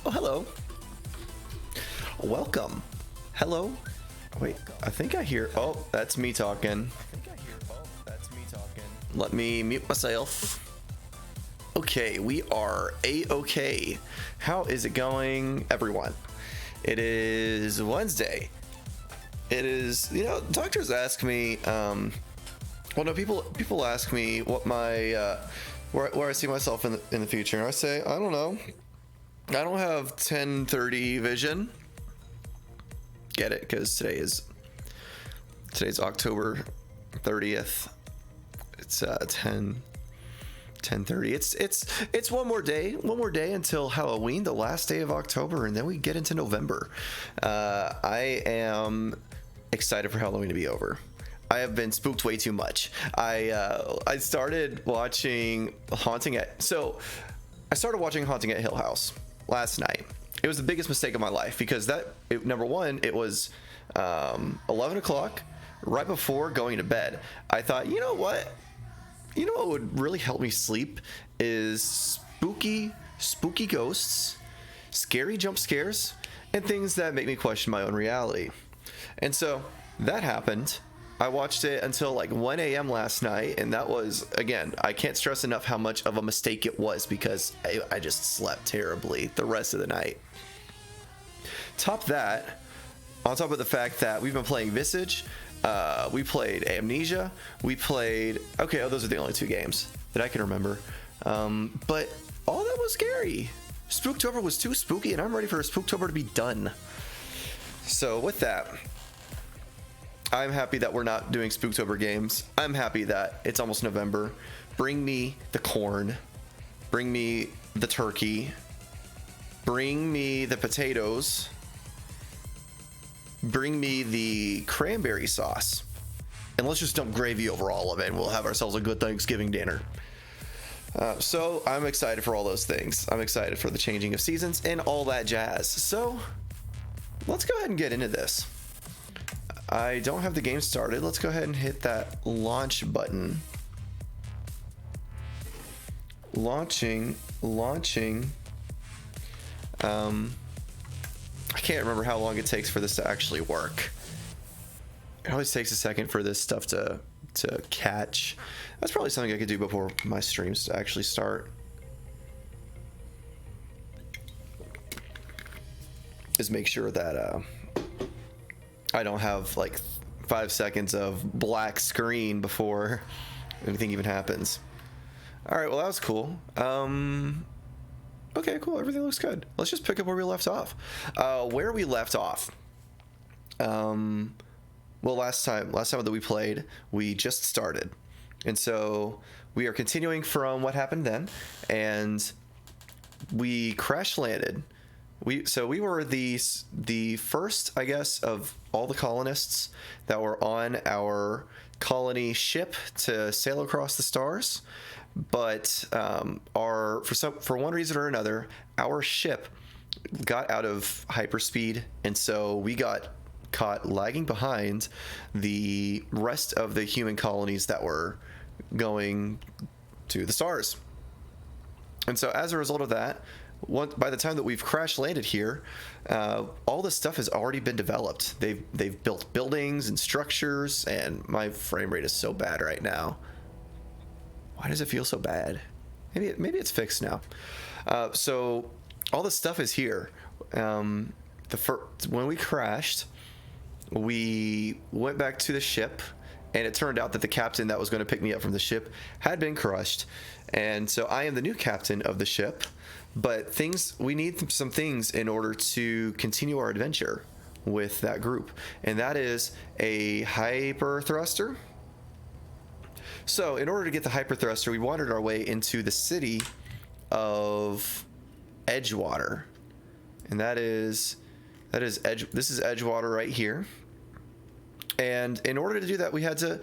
Oh, hello. Welcome. Hello. Wait, I think I hear. Oh, that's me talking. Let me mute myself. Okay, we are A-OK. How is it going, everyone? It is Wednesday. It is, doctors ask me, people ask me what my, where I see myself in the future. And I say, I don't know. I don't have 10:30 vision. Get it? Because today's October 30th. It's 10:30. It's one more day until Halloween, the last day of October, and then we get into November. I am excited for Halloween to be over. I have been spooked way too much. I started watching Haunting at Hill House last night. It was the biggest mistake of my life because number one, it was 11 o'clock right before going to bed. I thought, you know what would really help me sleep is spooky ghosts, scary jump scares, and things that make me question my own reality. And so that happened. I watched it until like 1 a.m. last night, and that was, again, I can't stress enough how much of a mistake it was because I just slept terribly the rest of the night. On top of the fact that we've been playing Visage, we played Amnesia, those are the only two games that I can remember. But all that was scary. Spooktober was too spooky, and I'm ready for Spooktober to be done. So with that, I'm happy that we're not doing Spooktober games. I'm happy that it's almost November. Bring me the corn. Bring me the turkey. Bring me the potatoes. Bring me the cranberry sauce. And let's just dump gravy over all of it, and we'll have ourselves a good Thanksgiving dinner. So I'm excited for all those things. I'm excited for the changing of seasons and all that jazz. So let's go ahead and get into this. I don't have the game started. Let's go ahead and hit that launch button. Launching. I can't remember how long it takes for this to actually work. It always takes a second for this stuff to catch. That's probably something I could do before my streams actually start. Is make sure that I don't have like 5 seconds of black screen before anything even happens. All right, well, that was cool. Okay, cool. Everything looks good. Let's just pick up where we left off. Where we left off. Well, last time that we played, we just started. And so we are continuing from what happened then, and we crash landed. We were the first, I guess, of all the colonists that were on our colony ship to sail across the stars. But for one reason or another, our ship got out of hyperspeed, and so we got caught lagging behind the rest of the human colonies that were going to the stars. And so as a result of that, by the time that we've crash landed here, all this stuff has already been developed. They've built buildings and structures, and my frame rate is so bad right now. Why does it feel so bad? Maybe it's fixed now. So all this stuff is here. When we crashed, we went back to the ship, and it turned out that the captain that was going to pick me up from the ship had been crushed. And so I am the new captain of the ship, but we need some things in order to continue our adventure with that group. And that is a hyper thruster. So in order to get the hyper thruster, we wandered our way into the city of Edgewater. And this is Edgewater right here. And in order to do that, we had to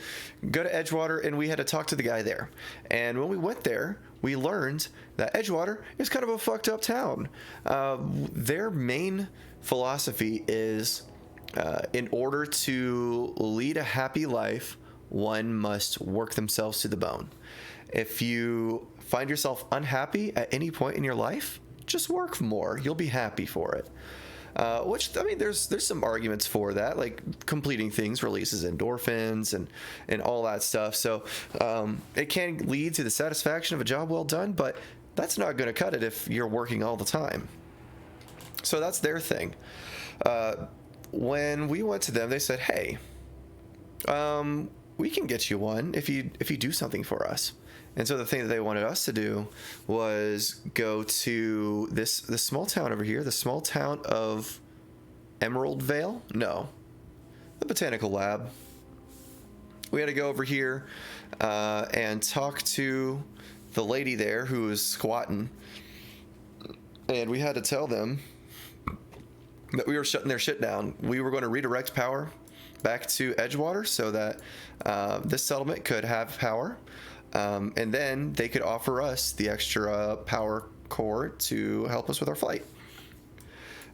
go to Edgewater, and we had to talk to the guy there. And when we went there, we learned that Edgewater is kind of a fucked up town. Their main philosophy is, in order to lead a happy life, one must work themselves to the bone. If you find yourself unhappy at any point in your life, just work more. You'll be happy for it. Which, I mean, there's some arguments for that, like completing things releases endorphins and all that stuff. So it can lead to the satisfaction of a job well done, but that's not going to cut it if you're working all the time. So that's their thing. When we went to them, they said, hey, we can get you one if you do something for us. And so the thing that they wanted us to do was go to this small town over here, the small town of Emerald Vale? No, the Botanical Lab. We had to go over here and talk to the lady there who was squatting. And we had to tell them that we were shutting their shit down. We were going to redirect power back to Edgewater so that this settlement could have power. And then they could offer us the extra power core to help us with our flight.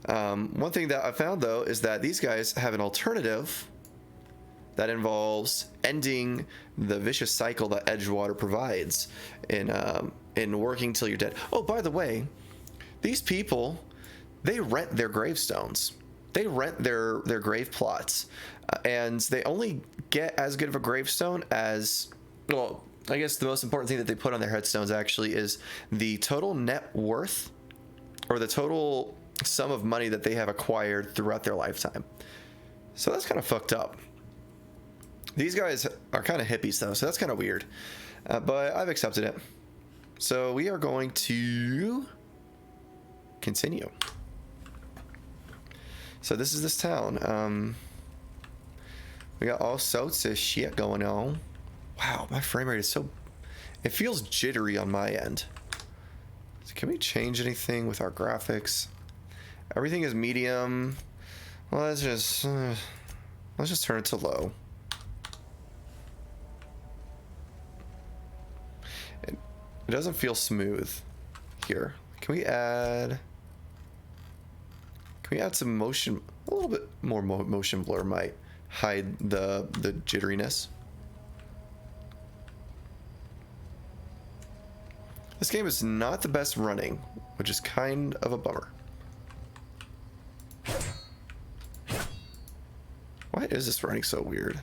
One thing that I found, though, is that these guys have an alternative that involves ending the vicious cycle that Edgewater provides in working till you're dead. Oh, by the way, these people, they rent their gravestones. They rent their grave plots. And they only get as good of a gravestone as... well, I guess the most important thing that they put on their headstones actually is the total net worth, or the total sum of money that they have acquired throughout their lifetime. So that's kind of fucked up. These guys are kind of hippies though, so that's kind of weird. But I've accepted it. So we are going to continue. So this is this town. We got all sorts of shit going on. Wow, my frame rate is so... it feels jittery on my end. So can we change anything with our graphics? Everything is medium. Well, let's just turn it to low. It doesn't feel smooth here. Can we add some motion? A little bit more motion blur might hide the jitteriness. This game is not the best running, which is kind of a bummer. Why is this running so weird?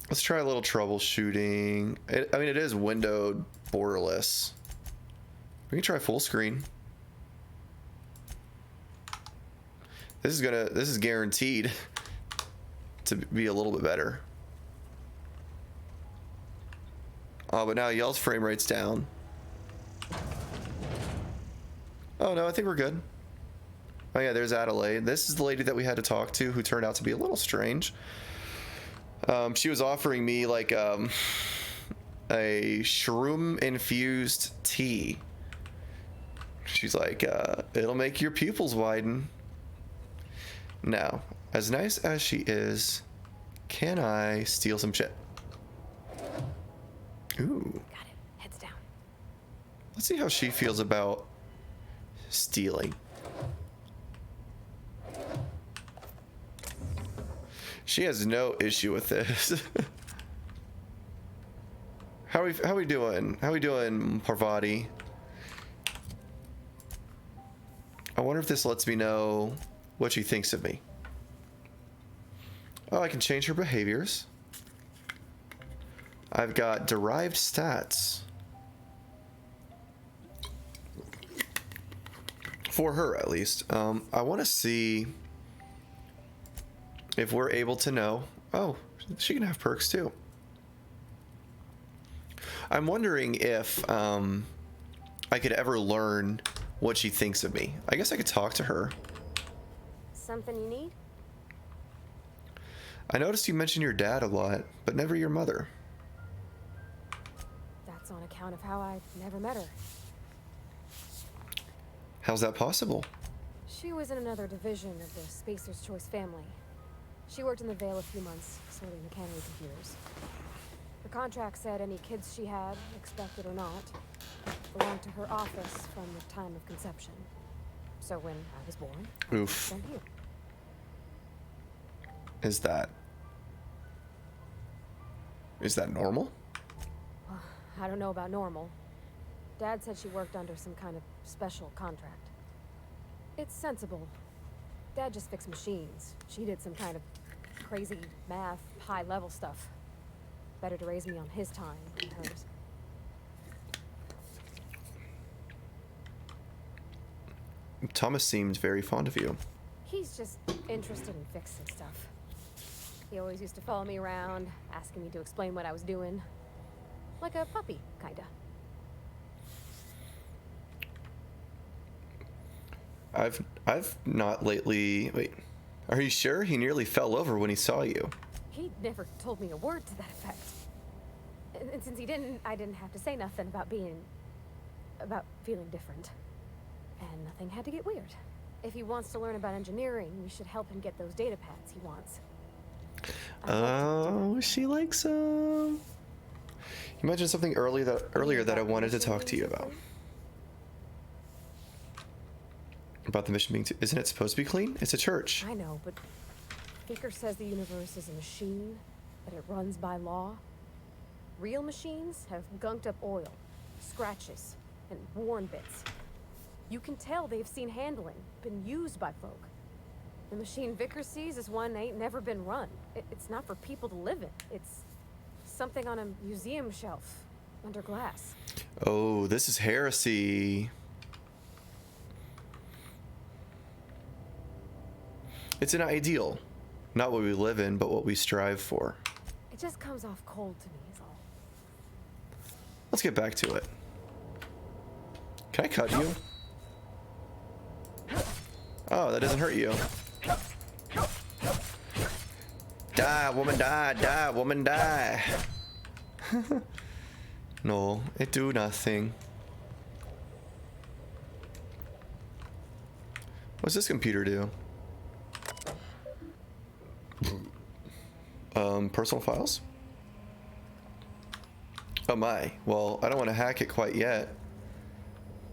Let's try a little troubleshooting. I mean, it is windowed borderless. We can try full screen. This is guaranteed to be a little bit better. Oh, but now y'all's frame rate's down. Oh no, I think we're good. Oh yeah, there's Adelaide. This is the lady that we had to talk to, who turned out to be a little strange. She was offering me like a shroom infused tea. She's like, it'll make your pupils widen. Now, as nice as she is, can I steal some shit? Ooh. Got it. Heads down. Let's see how she feels about stealing. She has no issue with this. How we doing? How we doing, Parvati? I wonder if this lets me know what she thinks of me. Oh, I can change her behaviors. I've got derived stats. For her, at least. I want to see if we're able to know. Oh, she can have perks too. I'm wondering if I could ever learn what she thinks of me. I guess I could talk to her. Something you need? I noticed you mentioned your dad a lot, but never your mother. That's on account of how I never met her. How's that possible? She was in another division of the Spacer's Choice family. She worked in the Vale a few months, sorting the cannery computers. Her contract said any kids she had, expected or not, belonged to her office from the time of conception. So when I was born, Oof. then here. Is that normal? I don't know about normal. Dad said she worked under some kind of special contract. It's sensible. Dad just fixed machines. She did some kind of crazy math, high-level stuff. Better to raise me on his time than hers. Thomas seemed very fond of you. He's just interested in fixing stuff. He always used to follow me around, asking me to explain what I was doing. Like a puppy, kinda. I've not lately. Wait, are you sure? He nearly fell over when he saw you. He never told me a word to that effect. And since he didn't, I didn't have to say nothing about feeling different. And nothing had to get weird. If he wants to learn about engineering, we should help him get those data pads he wants. Oh, she likes him. You mentioned something earlier that I wanted to talk to you about. About the mission being isn't it supposed to be clean? It's a church. I know, but Baker says the universe is a machine, that it runs by law. Real machines have gunked up oil, scratches, and worn bits. You can tell they've seen handling, been used by folk. The machine Vickers sees is one ain't never been run. It's not for people to live in. It's something on a museum shelf, under glass. Oh, this is heresy. It's an ideal. Not what we live in, but what we strive for. It just comes off cold to me, is all. Let's get back to it. Can I cut you? Oh, that doesn't hurt you. Die, woman, die, die, woman, die. No, it do nothing. What's this computer do? Personal files? Oh my. Well, I don't want to hack it quite yet.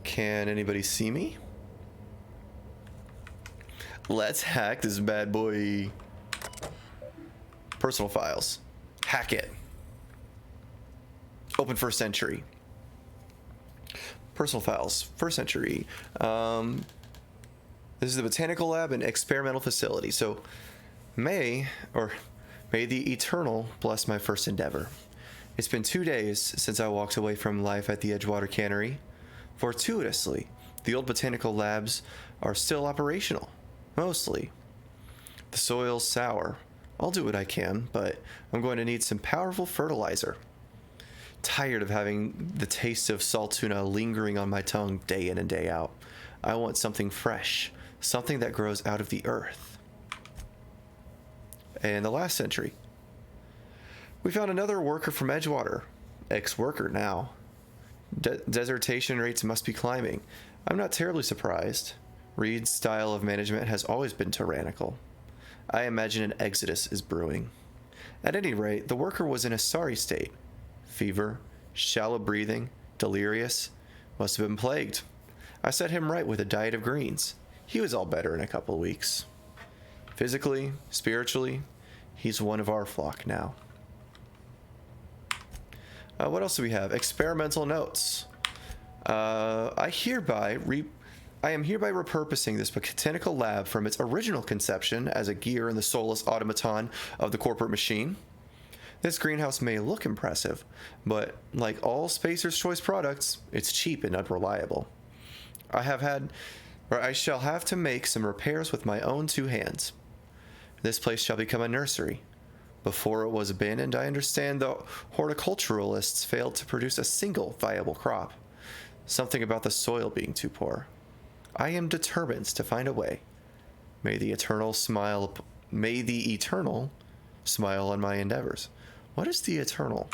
Can anybody see me? Let's hack this bad boy. Personal files. Hack it. Open first century. Personal files. First century. This is the botanical lab and experimental facility. So may the Eternal bless my first endeavor. It's been 2 days since I walked away from life at the Edgewater Cannery. Fortuitously, the old botanical labs are still operational. Mostly. The soil's sour. I'll do what I can, but I'm going to need some powerful fertilizer. Tired of having the taste of salt tuna lingering on my tongue day in and day out. I want something fresh. Something that grows out of the earth. And the last century. We found another worker from Edgewater. Ex-worker now. Desertation rates must be climbing. I'm not terribly surprised. Reed's style of management has always been tyrannical. I imagine an exodus is brewing. At any rate, the worker was in a sorry state. Fever, shallow breathing, delirious. Must have been plagued. I set him right with a diet of greens. He was all better in a couple of weeks. Physically, spiritually, he's one of our flock now. What else do we have? Experimental notes. I am hereby repurposing this botanical lab from its original conception as a gear in the soulless automaton of the corporate machine. This greenhouse may look impressive, but like all Spacer's Choice products, it's cheap and unreliable. I shall have to make some repairs with my own two hands. This place shall become a nursery. Before it was abandoned, I understand the horticulturalists failed to produce a single viable crop. Something about the soil being too poor. I am determined to find a way. May the eternal smile on my endeavors. What is the eternal?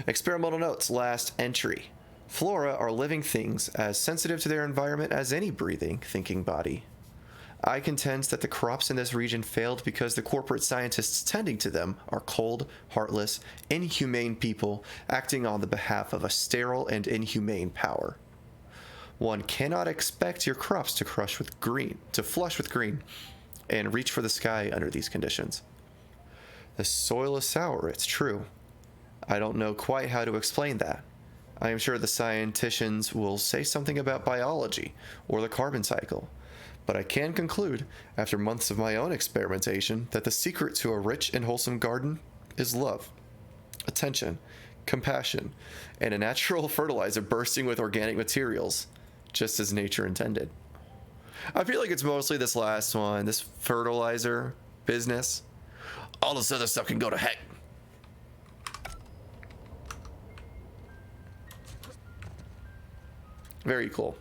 Experimental notes, last entry. Flora are living things as sensitive to their environment as any breathing, thinking body. I contend that the crops in this region failed because the corporate scientists tending to them are cold, heartless, inhumane people acting on the behalf of a sterile and inhumane power. One cannot expect your crops to flush with green, and reach for the sky under these conditions. The soil is sour, it's true. I don't know quite how to explain that. I am sure the scienticians will say something about biology or the carbon cycle. But I can conclude, after months of my own experimentation, that the secret to a rich and wholesome garden is love, attention, compassion, and a natural fertilizer bursting with organic materials, just as nature intended. I feel like it's mostly this last one, this fertilizer business. All this other stuff can go to heck. Very cool.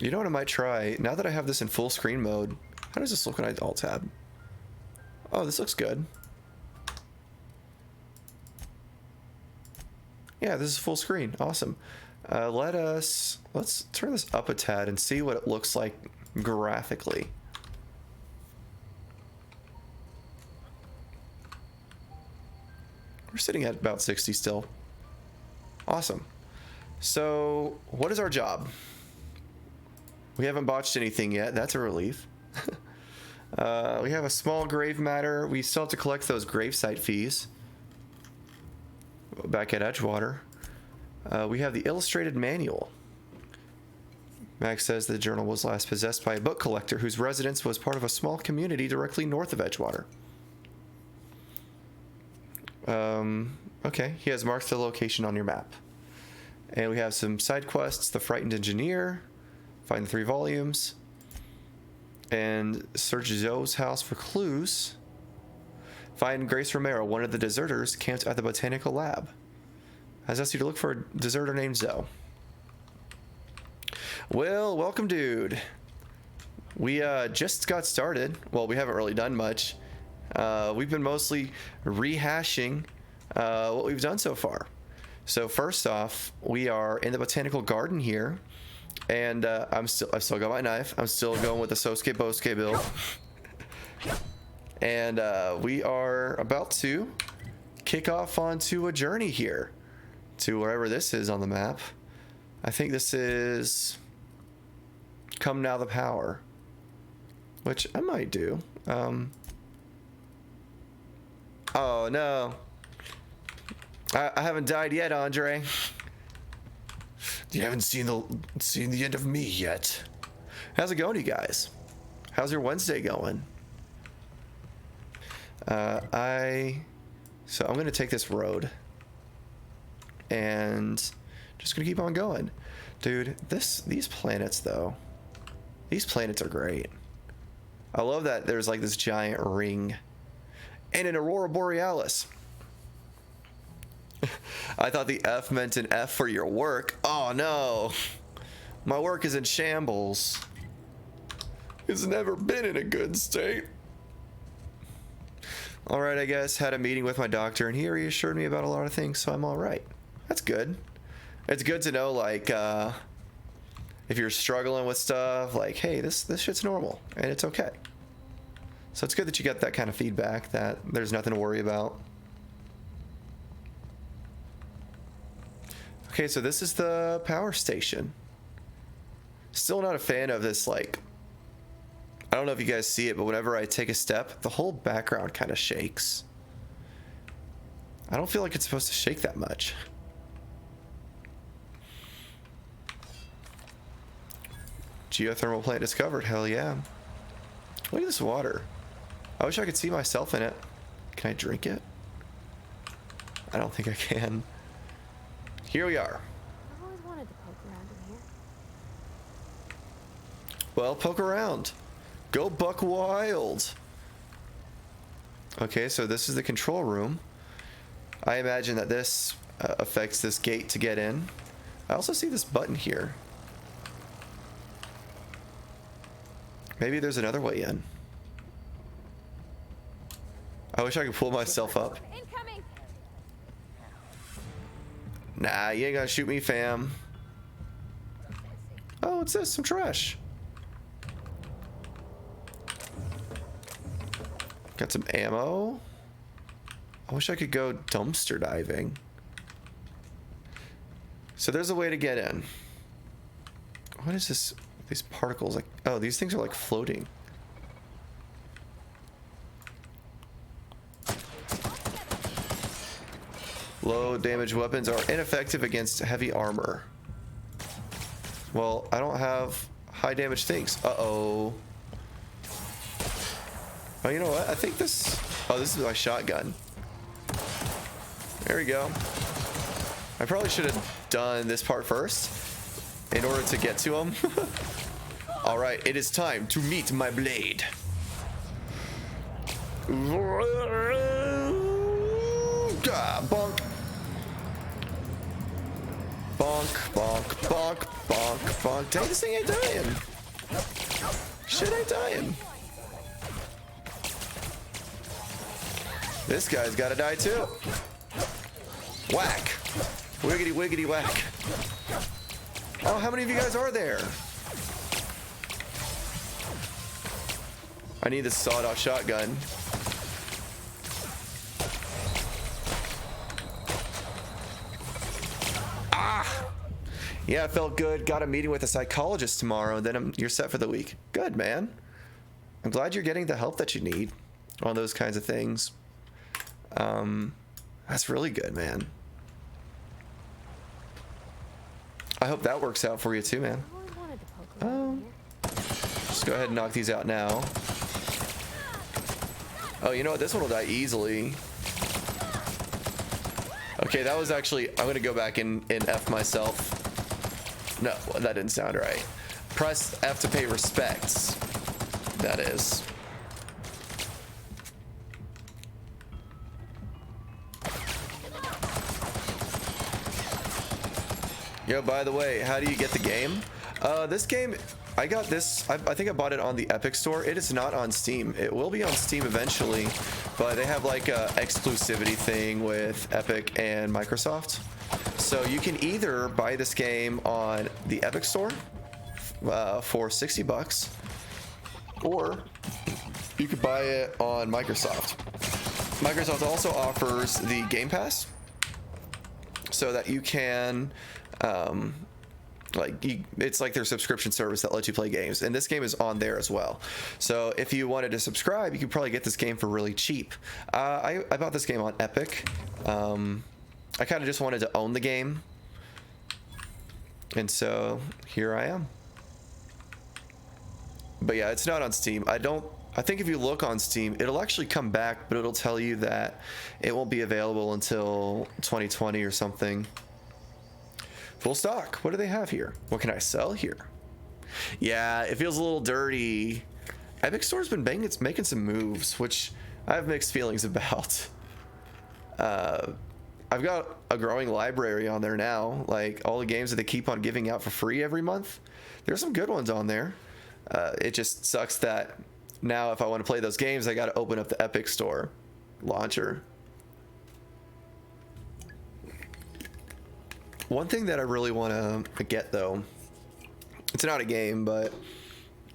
You know what I might try? Now that I have this in full screen mode, how does this look when I alt tab? Oh, this looks good. Yeah, this is full screen. Awesome. Let's turn this up a tad and see what it looks like graphically. We're sitting at about 60 still. Awesome. So, what is our job? We haven't botched anything yet. That's a relief. We have a small grave matter. We still have to collect those gravesite fees back at Edgewater. We have the illustrated manual. Max says the journal was last possessed by a book collector whose residence was part of a small community directly north of Edgewater. Okay, he has marked the location on your map. And we have some side quests, the Frightened Engineer, find the 3 volumes, and search Zoe's house for clues. Find Grace Romero, one of the deserters camped at the botanical lab. Has asked you to look for a deserter named Zoe. Well, welcome, dude. We just got started. Well, we haven't really done much. We've been mostly rehashing what we've done so far. So first off, we are in the botanical garden here, and I've still got my knife. I'm still going with the Sosuke Bosuke build, and we are about to kick off onto a journey here to wherever this is on the map. I think this is Come Now the Power, which I might do. Oh no. I haven't died yet, Andre. You haven't seen the end of me yet. How's it going, you guys? How's your Wednesday going? So I'm gonna take this road and just gonna keep on going. Dude, these planets though. These planets are great. I love that there's like this giant ring and an aurora borealis. I thought the F meant an F for your work. Oh no. My work is in shambles. It's never been in a good state. Alright, I guess. Had a meeting with my doctor and he reassured me about a lot of things, so I'm alright. That's good. It's good to know, like, if you're struggling with stuff, like, hey, this shit's normal and it's okay. So it's good that you get that kind of feedback, that there's nothing to worry about. Okay, so this is the power station. Still not a fan of this, like, I don't know if you guys see it, but whenever I take a step, the whole background kind of shakes. I don't feel like it's supposed to shake that much. Geothermal plant discovered. Hell yeah. Look at this water. I wish I could see myself in it. Can I drink it? I don't think I can. Here we are. I've always wanted to poke around in here. Well, poke around. Go buck wild. Okay, so this is the control room. I imagine that this affects this gate to get in. I also see this button here. Maybe there's another way in. I wish I could pull myself up. Incoming! Nah, you ain't gonna shoot me, fam. Oh, what's this? Some trash. Got some ammo. I wish I could go dumpster diving. So there's a way to get in. What is this? These particles, like, oh, these things are like floating. Low damage weapons are ineffective against heavy armor. Well, I don't have high damage things. Uh-oh. Oh, you know what? I think this... Oh, this is my shotgun. There we go. I probably should have done this part first in order to get to him. All right, it is time to meet my blade. Bonk. Bonk, bonk, bonk, bonk, bonk. Dang, this thing ain't dying. Shit ain't dying. This guy's gotta die too. Whack. Wiggity, wiggity, whack. Oh, how many of you guys are there? I need this sawed-off shotgun. Ah! Yeah, it felt good. Got a meeting with a psychologist tomorrow, and then you're set for the week. Good, man. I'm glad you're getting the help that you need on those kinds of things. That's really good, man. I hope that works out for you too, man. I always wanted to poke around in here. Just go ahead and knock these out now. Oh, you know what? This one will die easily. Okay, that was actually... I'm going to go back and F myself. No, that didn't sound right. Press F to pay respects. That is. Yo, by the way, how do you get the game? This game, I got this, I think I bought it on the Epic Store. It is not on Steam. It will be on Steam eventually, but they have like a exclusivity thing with Epic and Microsoft. So you can either buy this game on the Epic Store for $60, or you could buy it on Microsoft. Microsoft also offers the Game Pass so that you can it's like their subscription service that lets you play games, and this game is on there as well. So if you wanted to subscribe, you could probably get this game for really cheap. I bought this game on Epic. I kind of just wanted to own the game, and so here I am. But yeah, it's not on Steam. I think if you look on Steam, it'll actually come back, but it'll tell you that it won't be available until 2020 or something. Full stock. What do they have here? What can I sell here? Yeah, it feels a little dirty. Epic Store's been making some moves, which I have mixed feelings about. I've got a growing library on there now. Like all the games that they keep on giving out for free every month. There's some good ones on there. It just sucks that now if I want to play those games, I got to open up the Epic Store launcher. One thing that I really want to get, though, it's not a game, but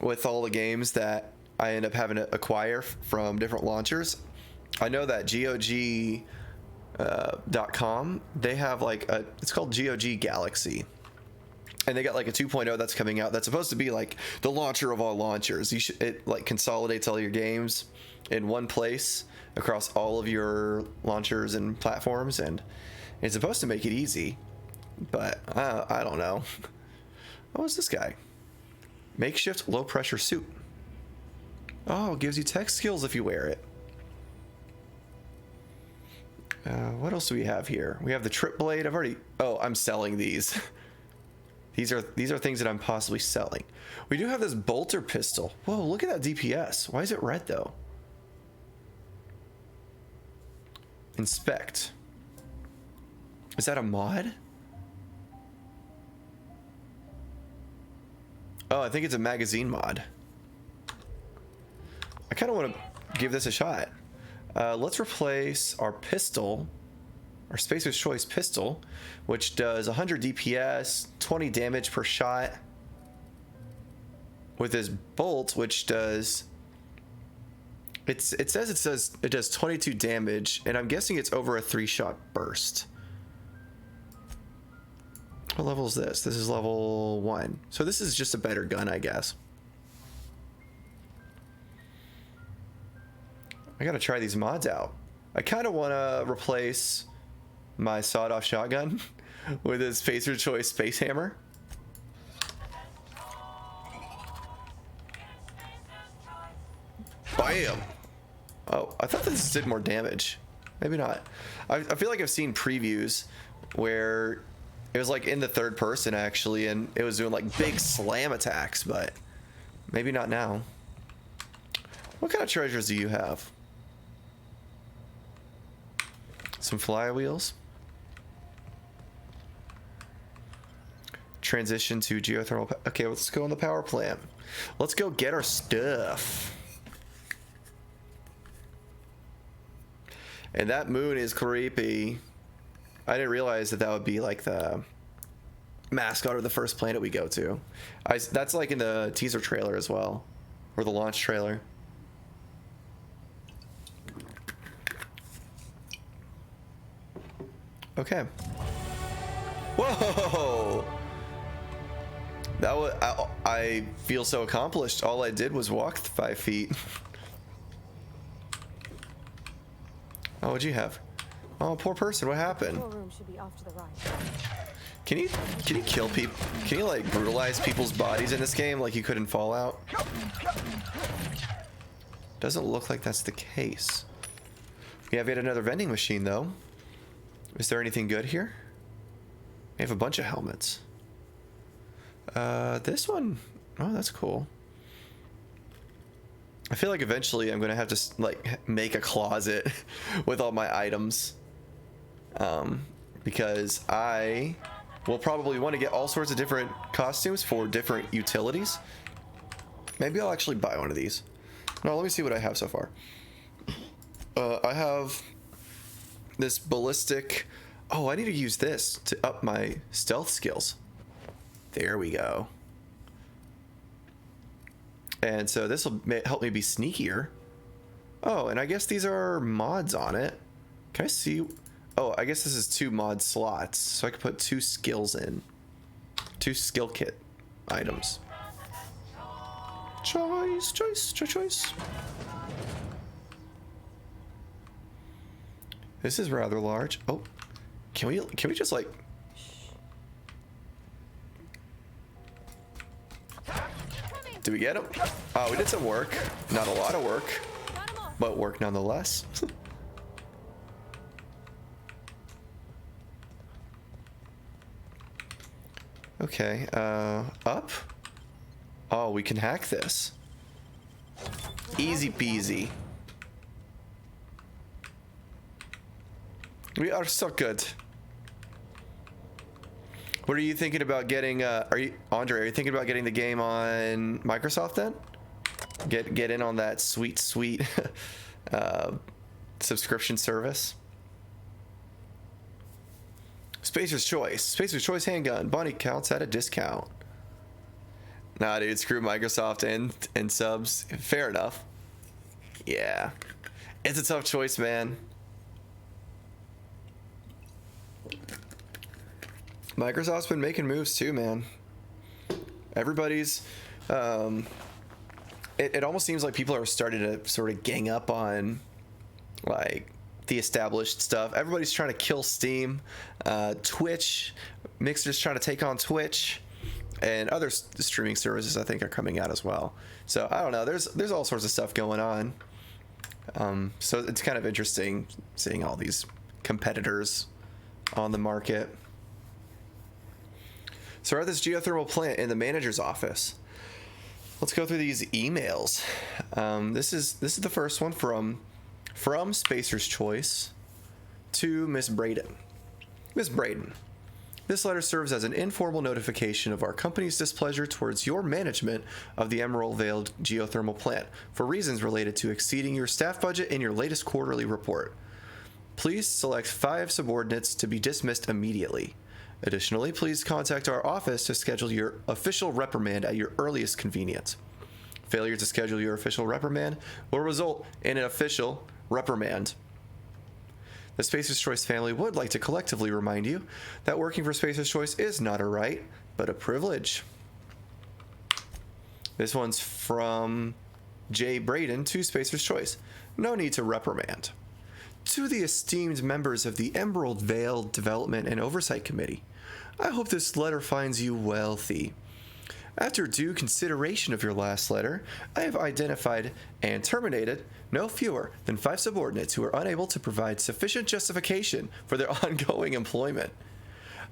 with all the games that I end up having to acquire from different launchers, I know that GOG.com, they have like it's called GOG Galaxy. And they got like a 2.0 that's coming out that's supposed to be like the launcher of all launchers. It like consolidates all your games in one place across all of your launchers and platforms, and it's supposed to make it easy. But I don't know. What was this guy? Makeshift low pressure suit. Oh, gives you tech skills if you wear it. What else do we have here? We have the trip blade. I'm selling these. These are things that I'm possibly selling. We do have this bolter pistol. Whoa, look at that DPS. Why is it red though? Inspect. Is that a mod? Oh, I think it's a magazine mod. I kind of want to give this a shot. Let's replace our pistol, our Spacer's Choice pistol, which does 100 DPS, 20 damage per shot, with this bolt, which does... It says it does 22 damage, and I'm guessing it's over a 3-shot burst. What level is this? This is level 1. So this is just a better gun, I guess. I gotta try these mods out. I kind of want to replace my sawed-off shotgun with his Spacer's Choice space hammer. Bam! Oh, I thought this did more damage. Maybe not. I feel like I've seen previews where it was like in the third person actually, and it was doing like big slam attacks, but maybe not now. What kind of treasures do you have? Some flywheels. Transition to geothermal. Okay, let's go on the power plant. Let's go get our stuff. And that moon is creepy. I didn't realize that would be like the mascot of the first planet we go to. That's like in the teaser trailer as well, or the launch trailer. Okay. Whoa! That was I feel so accomplished. All I did was walk 5 feet. Oh, what'd you have? Oh, poor person. What happened? Room should be off to the right. Can you kill people? Can you like brutalize people's bodies in this game like you could in Fallout? Doesn't look like that's the case. We have yet another vending machine though. Is there anything good here? We have a bunch of helmets. This one, oh, that's cool. I feel like eventually I'm gonna have to like make a closet with all my items, because I will probably want to get all sorts of different costumes for different utilities. Maybe I'll actually buy one of these. No, let me see what I have so far. I have this ballistic. Oh, I need to use this to up my stealth skills. There we go. And so this will help me be sneakier. Oh, and I guess these are mods on it. Can I see? Oh, I guess this is 2 mod slots. So I can put 2 skills in. 2 skill kit items. Choice, choice, choice, choice. This is rather large. Oh, can we just like... Did we get him? Oh, we did some work. Not a lot of work, but work nonetheless. Okay, up? Oh, we can hack this. Easy peasy. We are so good. What are you thinking about getting? Andre? Are you thinking about getting the game on Microsoft then? Get in on that sweet subscription service. Spacer's Choice handgun. Body counts at a discount. Nah, dude, screw Microsoft and subs. Fair enough. Yeah, it's a tough choice, man. Microsoft's been making moves too, man. Everybody's it almost seems like people are starting to sort of gang up on like the established stuff. Everybody's trying to kill Steam. Twitch, Mixer's trying to take on Twitch, and other streaming services I think are coming out as well. So I don't know. There's all sorts of stuff going on. So it's kind of interesting seeing all these competitors on the market. So we're at this geothermal plant in the manager's office. Let's go through these emails. This is the first one from Spacer's Choice to Miss Braden. Miss Braden, this letter serves as an informal notification of our company's displeasure towards your management of the Emerald Vale geothermal plant for reasons related to exceeding your staff budget in your latest quarterly report. Please select 5 subordinates to be dismissed immediately. Additionally, please contact our office to schedule your official reprimand at your earliest convenience. Failure to schedule your official reprimand will result in an official reprimand. The Spacer's Choice family would like to collectively remind you that working for Spacer's Choice is not a right, but a privilege. This one's from Jay Braden to Spacer's Choice. No need to reprimand. To the esteemed members of the Emerald Vale Development and Oversight Committee, I hope this letter finds you wealthy. After due consideration of your last letter, I have identified and terminated no fewer than 5 subordinates who are unable to provide sufficient justification for their ongoing employment.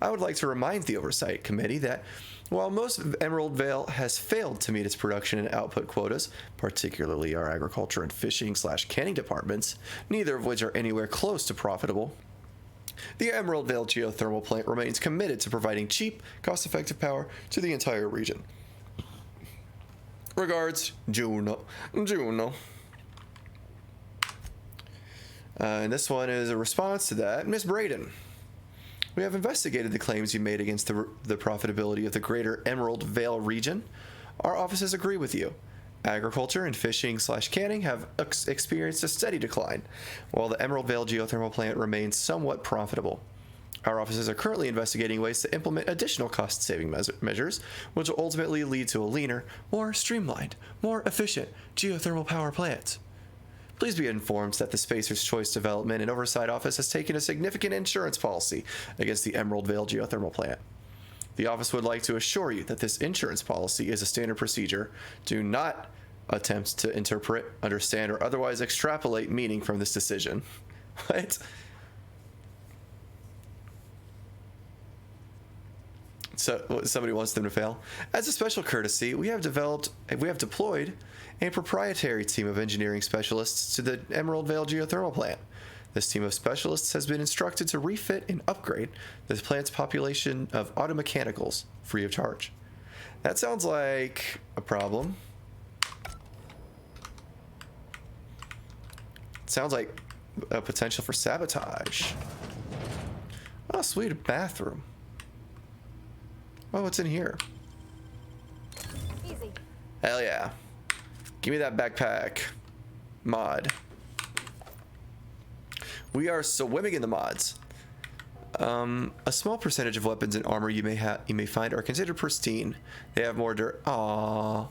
I would like to remind the Oversight Committee that while most of Emerald Vale has failed to meet its production and output quotas, particularly our agriculture and fishing/canning departments, neither of which are anywhere close to profitable, the Emerald Vale geothermal plant remains committed to providing cheap, cost-effective power to the entire region. Regards, Juno. And this one is a response to that. Miss Braden, we have investigated the claims you made against the profitability of the greater Emerald Vale region. Our offices agree with you. Agriculture and fishing/canning have experienced a steady decline, while the Emerald Vale geothermal plant remains somewhat profitable. Our offices are currently investigating ways to implement additional cost-saving measures, which will ultimately lead to a leaner, more streamlined, more efficient geothermal power plant. Please be informed that the Spacer's Choice Development and Oversight Office has taken a significant insurance policy against the Emerald Vale geothermal plant. The office would like to assure you that this insurance policy is a standard procedure. Do not attempt to interpret, understand, or otherwise extrapolate meaning from this decision. What? So somebody wants them to fail. As a special courtesy, we have deployed a proprietary team of engineering specialists to the Emerald Vale geothermal plant. This team of specialists has been instructed to refit and upgrade the plant's population of automechanicals free of charge. That sounds like a problem. It sounds like a potential for sabotage. Oh, sweet, a bathroom. Oh, what's in here? Easy. Hell yeah. Give me that backpack. Mod. We are swimming in the mods. A small percentage of weapons and armor you may find are considered pristine. They have more dirt. Aww.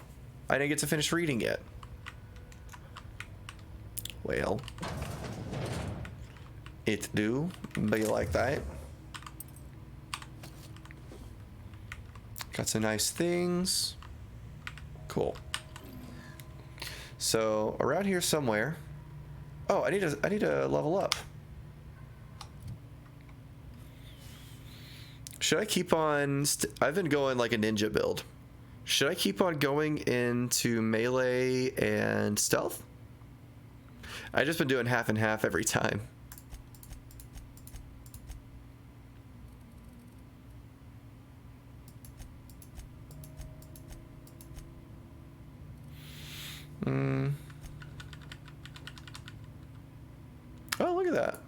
I didn't get to finish reading yet. Well. It do be like that. Got some nice things. Cool. So around here somewhere. Oh, I need to level up. Should I keep on? I've been going like a ninja build. Should I keep on going into melee and stealth? I've just been doing half and half every time. Oh, look at that.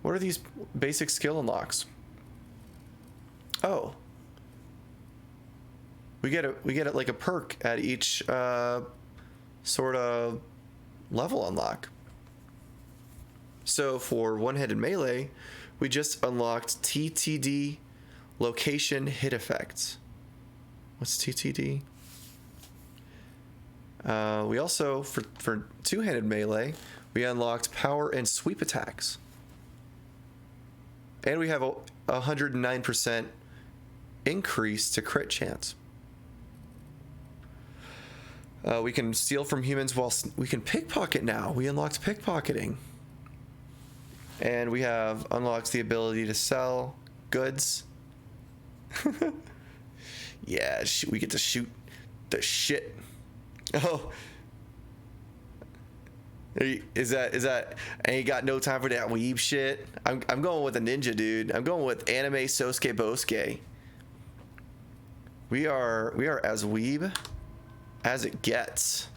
What are these basic skill unlocks? Oh. We get it like a perk at each sort of level unlock. So for one-handed melee, we just unlocked TTD location hit effects. What's TTD? We also, for two-handed melee, we unlocked power and sweep attacks. And we have a 109% increase to crit chance. We can steal from humans while we can pickpocket now. We unlocked pickpocketing. And we have unlocked the ability to sell goods. Yeah, we get to shoot the shit. Oh. Is that I ain't got no time for that weeb shit. I'm going with a ninja, dude. I'm going with anime Sosuke Bosuke. We are as weeb as it gets.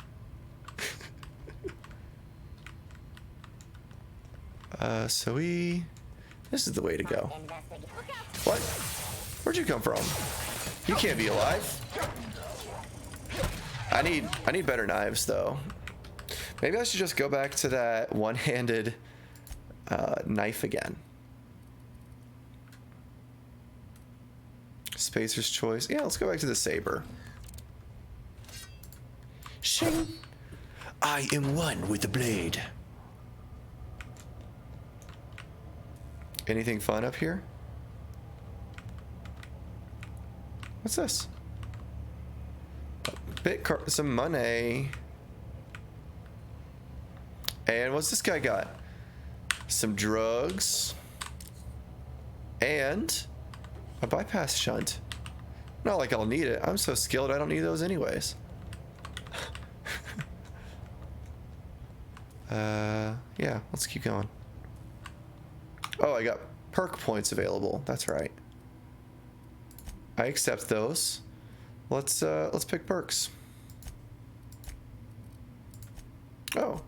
So this is the way to go. What? Where'd you come from? You can't be alive. I need better knives though. Maybe I should just go back to that one-handed knife again. Spacer's choice. Yeah, let's go back to the saber. Shing. I am one with the blade. Anything fun up here? What's this? Some money. And what's this guy got? Some drugs. And a bypass shunt. Not like I'll need it. I'm so skilled I don't need those anyways. Yeah, let's keep going. Oh, I got perk points available. That's right. I accept those. Let's pick perks. Oh.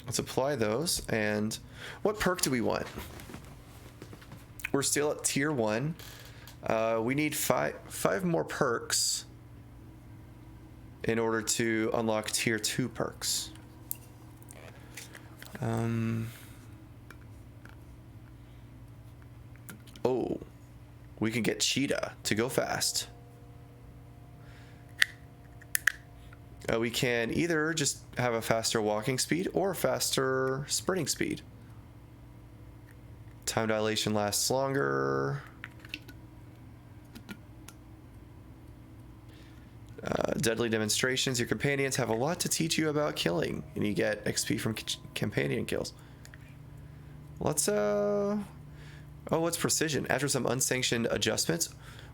Let's apply those. And what perk do we want? We're still at tier 1. We need five more perks in order to unlock tier 2 perks. Oh, we can get Cheetah to go fast. We can either just have a faster walking speed or a faster sprinting speed. Time dilation lasts longer. Deadly demonstrations. Your companions have a lot to teach you about killing, and you get XP from companion kills. Let's oh, what's precision? After some unsanctioned adjustments,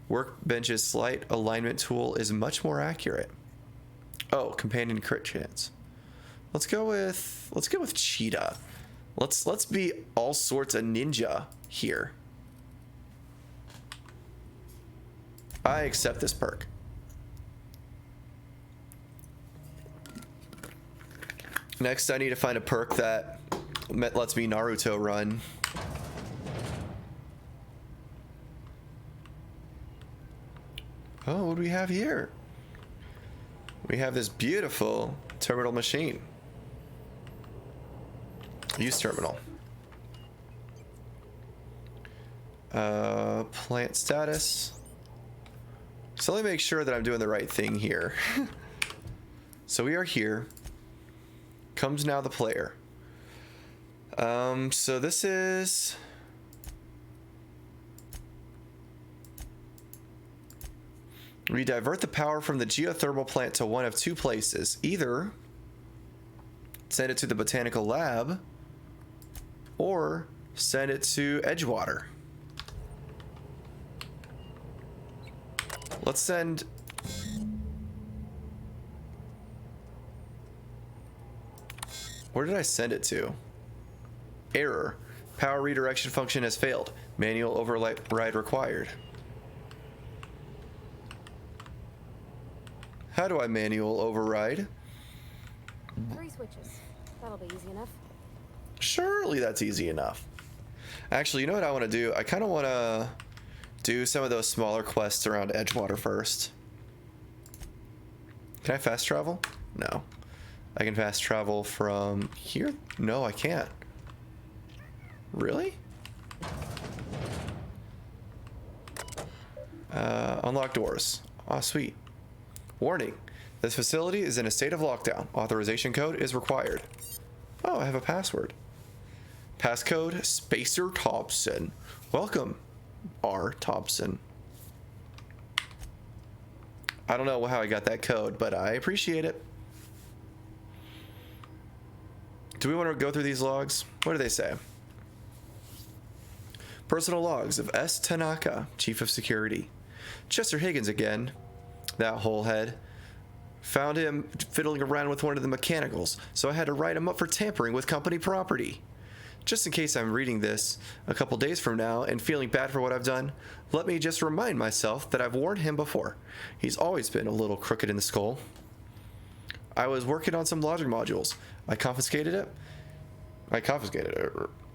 Workbench's slight alignment tool is much more accurate. Oh, companion crit chance. Let's go with Cheetah. Let's be all sorts of ninja here. I accept this perk. Next, I need to find a perk that lets me Naruto run. Oh, what do we have here? We have this beautiful terminal machine. Use terminal. Plant status. So let me make sure that I'm doing the right thing here. So we are here. Comes now the player. So this is... We divert the power from the geothermal plant to one of two places. Either send it to the botanical lab or send it to Edgewater. Let's send... Where did I send it to? Error. Power redirection function has failed. Manual override required. How do I manual override? 3 switches. That'll be easy enough. Surely that's easy enough. Actually, you know what I want to do? I kind of want to do some of those smaller quests around Edgewater first. Can I fast travel? No. I can fast travel from here? No, I can't. Really? Unlock doors. Aw, sweet. Warning. This facility is in a state of lockdown. Authorization code is required. Oh, I have a password. Passcode, Spacer Thompson. Welcome, R. Thompson. I don't know how I got that code, but I appreciate it. Do we want to go through these logs? What do they say? Personal logs of S. Tanaka, Chief of Security. Chester Higgins again. That whole head. Found him fiddling around with one of the mechanicals, so I had to write him up for tampering with company property. Just in case I'm reading this a couple days from now and feeling bad for what I've done, let me just remind myself that I've warned him before. He's always been a little crooked in the skull. I was working on some logic modules. I confiscated it.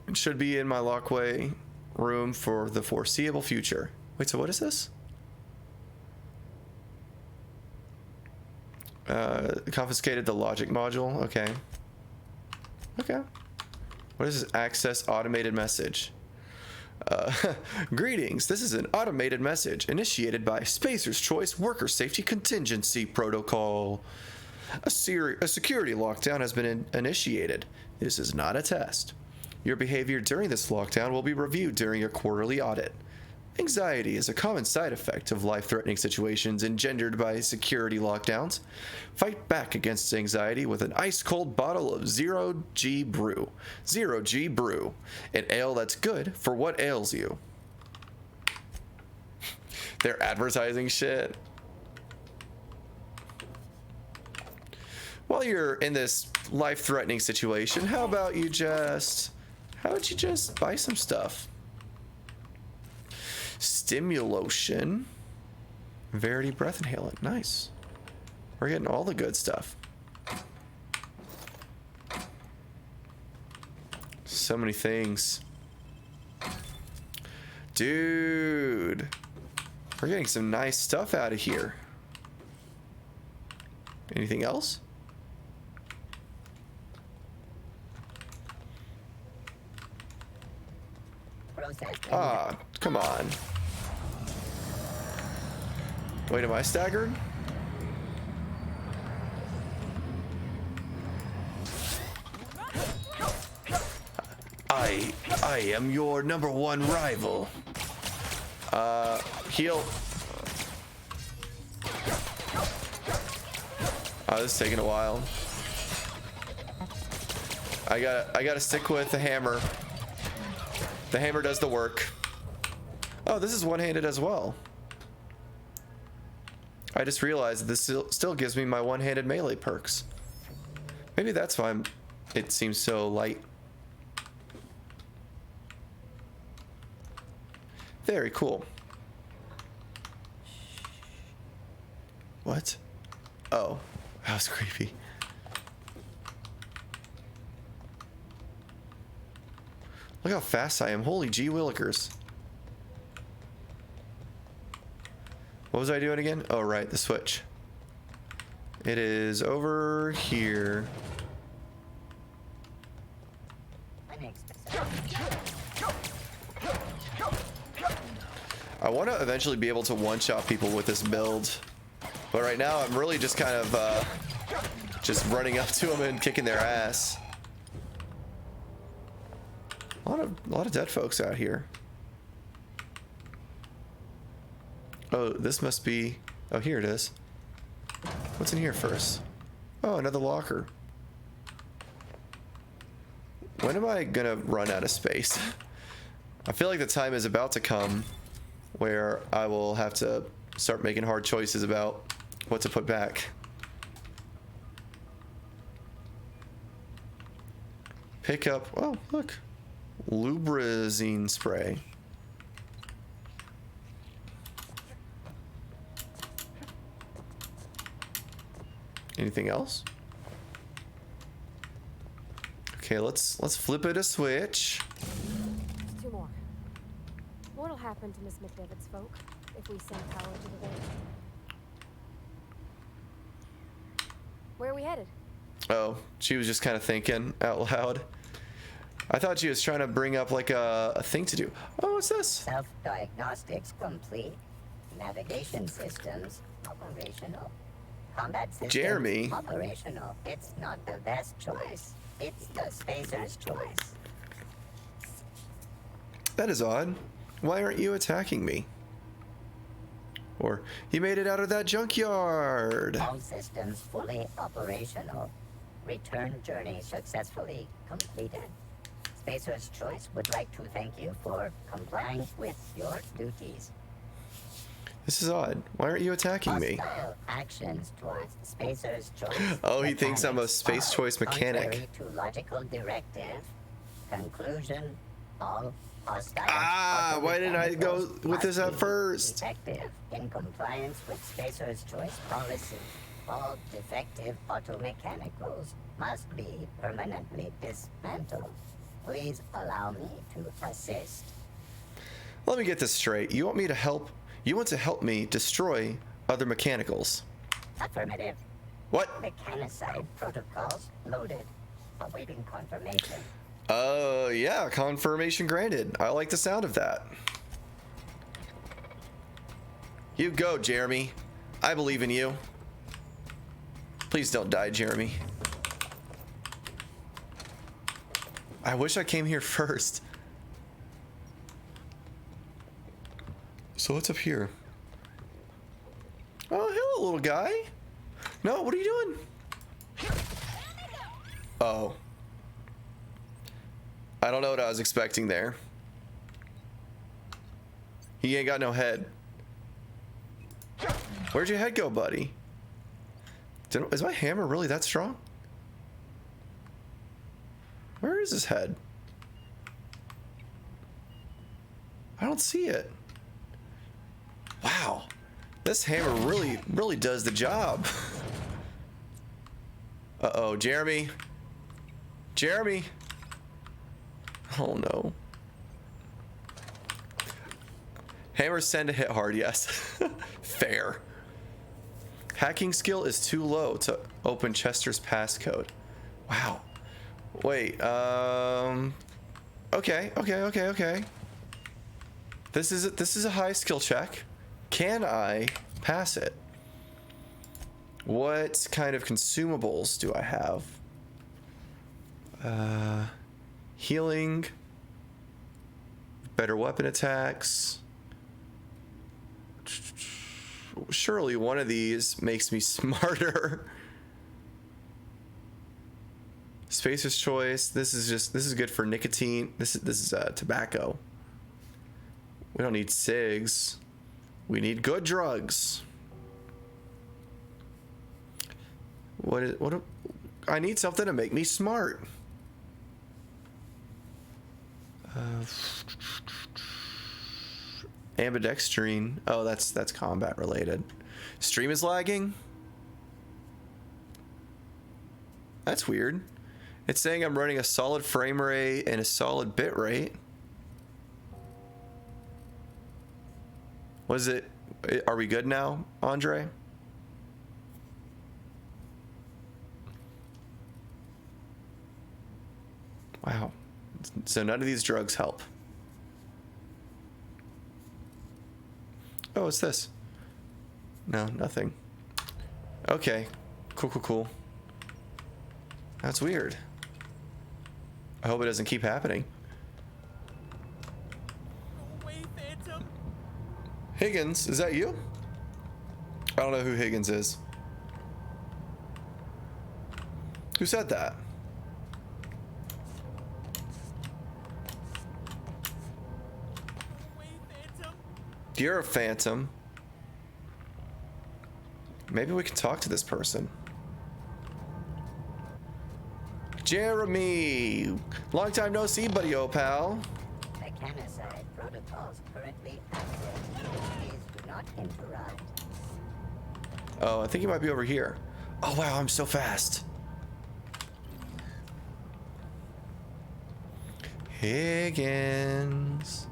It should be in my lockway room for the foreseeable future. Wait, so what is this? Confiscated the logic module. Okay. Okay. What is this? Access automated message. Greetings. This is an automated message initiated by Spacer's Choice Worker Safety Contingency Protocol. A security lockdown has been initiated. This is not a test. Your behavior during this lockdown will be reviewed during a quarterly audit. Anxiety is a common side effect of life-threatening situations engendered by security lockdowns. Fight back against anxiety with an ice-cold bottle of Zero G Brew. Zero G Brew. An ale that's good for what ails you. They're advertising shit. While you're in this life-threatening situation, how would you just buy some stuff? Stimulation. Verity breath inhalant. Nice. We're getting all the good stuff. So many things. Dude. We're getting some nice stuff out of here. Anything else? Ah, come on. Wait, am I staggered? I am your #1 rival. Heal. Oh, this is taking a while. I gotta stick with the hammer. The hammer does the work. Oh, this is one-handed as well. I just realized this still gives me my one-handed melee perks. Maybe that's why it seems so light. Very cool. What? Oh, that was creepy. Look how fast I am. Holy gee willikers. What was I doing again? Oh, right, the switch. It is over here. I want to eventually be able to one-shot people with this build. But right now, I'm really just kind of just running up to them and kicking their ass. A lot of dead folks out here. Oh, this must be... Oh, here it is. What's in here first? Oh, another locker. When am I gonna run out of space? I feel like the time is about to come where I will have to start making hard choices about what to put back. Pick up... Oh, look. Lubrizine spray. Anything else? Okay, let's flip it a switch. Two more. What'll happen to Miss McDevitt's folk if we send power to the village? Where are we headed? Oh, she was just kind of thinking out loud. I thought she was trying to bring up like a thing to do. Oh, what's this? Self-diagnostics complete. Navigation systems operational. Combat systems Jeremy. operational. It's not the best choice. It's the spacer's choice. That is odd. Why aren't you attacking me? Or, you made it out of that junkyard. All systems fully operational. Return journey successfully completed. Spacer's Choice would like to thank you for complying with your duties. This is odd. Why aren't you attacking me? Hostile actions towards Spacer's Choice. Oh, he thinks I'm a space are choice mechanic. contrary to logical directive. Conclusion: all hostile. Why didn't I go auto-mechanicals with this must at be first? Effective in compliance with Spacer's Choice policy. All defective auto-mechanicals must be permanently dismantled. Please allow me to assist. Let me get this straight. You want me to help? You want to help me destroy other mechanicals? Affirmative. What? Mechanicide protocols loaded. Awaiting confirmation. Yeah, confirmation granted. I like the sound of that. You go, Jeremy. I believe in you. Please don't die, Jeremy. I wish I came here first. So what's up here? Oh, hello, little guy. No, what are you doing? Oh. I don't know what I was expecting there. He ain't got no head. Where'd your head go, buddy? Is my hammer really that strong? Where is his head? I don't see it. Wow. This hammer really does the job. Uh-oh, Jeremy. Jeremy. Oh no. Hammers tend to hit hard, yes. Fair. Hacking skill is too low to open Chester's passcode. Wow. Wait, okay. This is a high skill check. Can I pass it? What kind of consumables do I have? Healing, better weapon attacks. Surely one of these makes me smarter. Spacer's Choice. This is good for nicotine. This is tobacco. We don't need cigs. We need good drugs. I need something to make me smart. Ambidextrine. Oh, that's combat related. Stream is lagging. That's weird. It's saying I'm running a solid frame rate and a solid bit rate. Was it? Are we good now, Andre? Wow. So none of these drugs help. Oh, what's this? No, nothing. Okay. Cool. That's weird. I hope it doesn't keep happening. Go away, Phantom. Higgins, is that you? I don't know who Higgins is. Who said that? Go away, Phantom. You're a phantom. Maybe we can talk to this person. Jeremy! Long time no see, buddy, old pal. Mechanicide protocols currently active. Please do not interrupt. Oh, I think he might be over here. Oh, wow, I'm so fast. Higgins.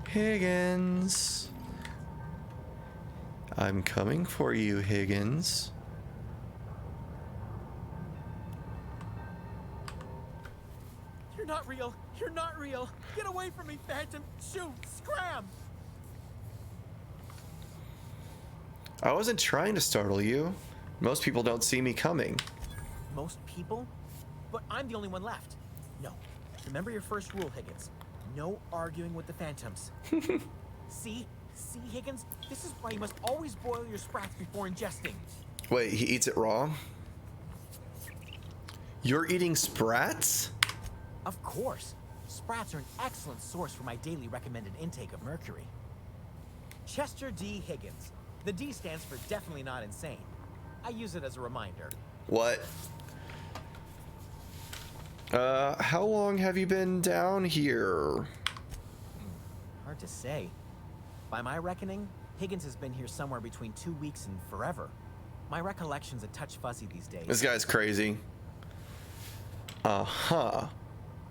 Higgins. I'm coming for you, Higgins. You're not real. You're not real. Get away from me, Phantom. Shoot. Scram. I wasn't trying to startle you. Most people don't see me coming. Most people? But I'm the only one left. No. Remember your first rule, Higgins. No arguing with the Phantoms. See? See, Higgins? This is why you must always boil your sprats before ingesting. Wait, he eats it raw? You're eating sprats? Of course. Sprats are an excellent source for my daily recommended intake of mercury. Chester D. Higgins. The D stands for definitely not insane. I use it as a reminder. What? How long have you been down here? Hard to say. By my reckoning, Higgins has been here somewhere between 2 weeks and forever. My recollection's a touch fuzzy these days. This guy's crazy. Uh-huh.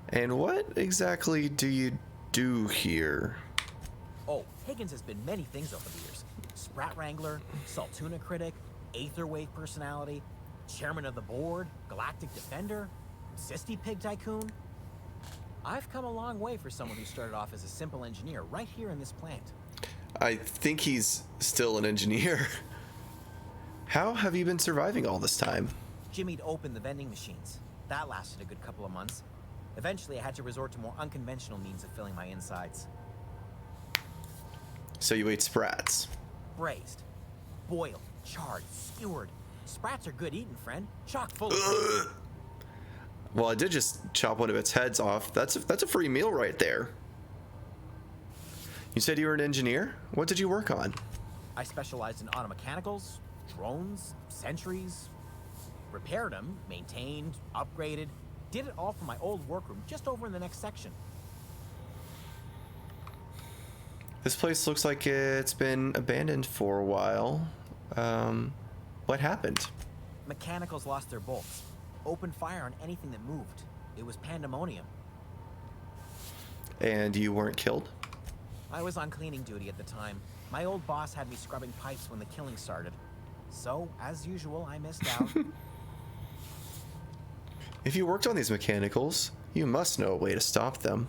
And what exactly do you do here? Oh, Higgins has been many things over the years. Sprat Wrangler, Saltuna Critic, Aetherwave Personality, Chairman of the Board, Galactic Defender, Sisty Pig Tycoon. I've come a long way for someone who started off as a simple engineer right here in this plant. I think he's still an engineer. How have you been surviving all this time? Jimmy'd opened the vending machines. That lasted a good couple of months. Eventually, I had to resort to more unconventional means of filling my insides. So you ate sprats. Braised, boiled, charred, skewered. Sprats are good eating, friend. Chock full of... Well, I did just chop one of its heads off. That's a free meal right there. You said you were an engineer? What did you work on? I specialized in automechanicals, drones, sentries. Repaired them, maintained, upgraded. Did it all from my old workroom just over in the next section. This place looks like it's been abandoned for a while. What happened? Mechanicals lost their bolts. Opened fire on anything that moved. It was pandemonium. And you weren't killed? I was on cleaning duty at the time. My old boss had me scrubbing pipes when the killing started. So, as usual, I missed out. If you worked on these mechanicals, you must know a way to stop them.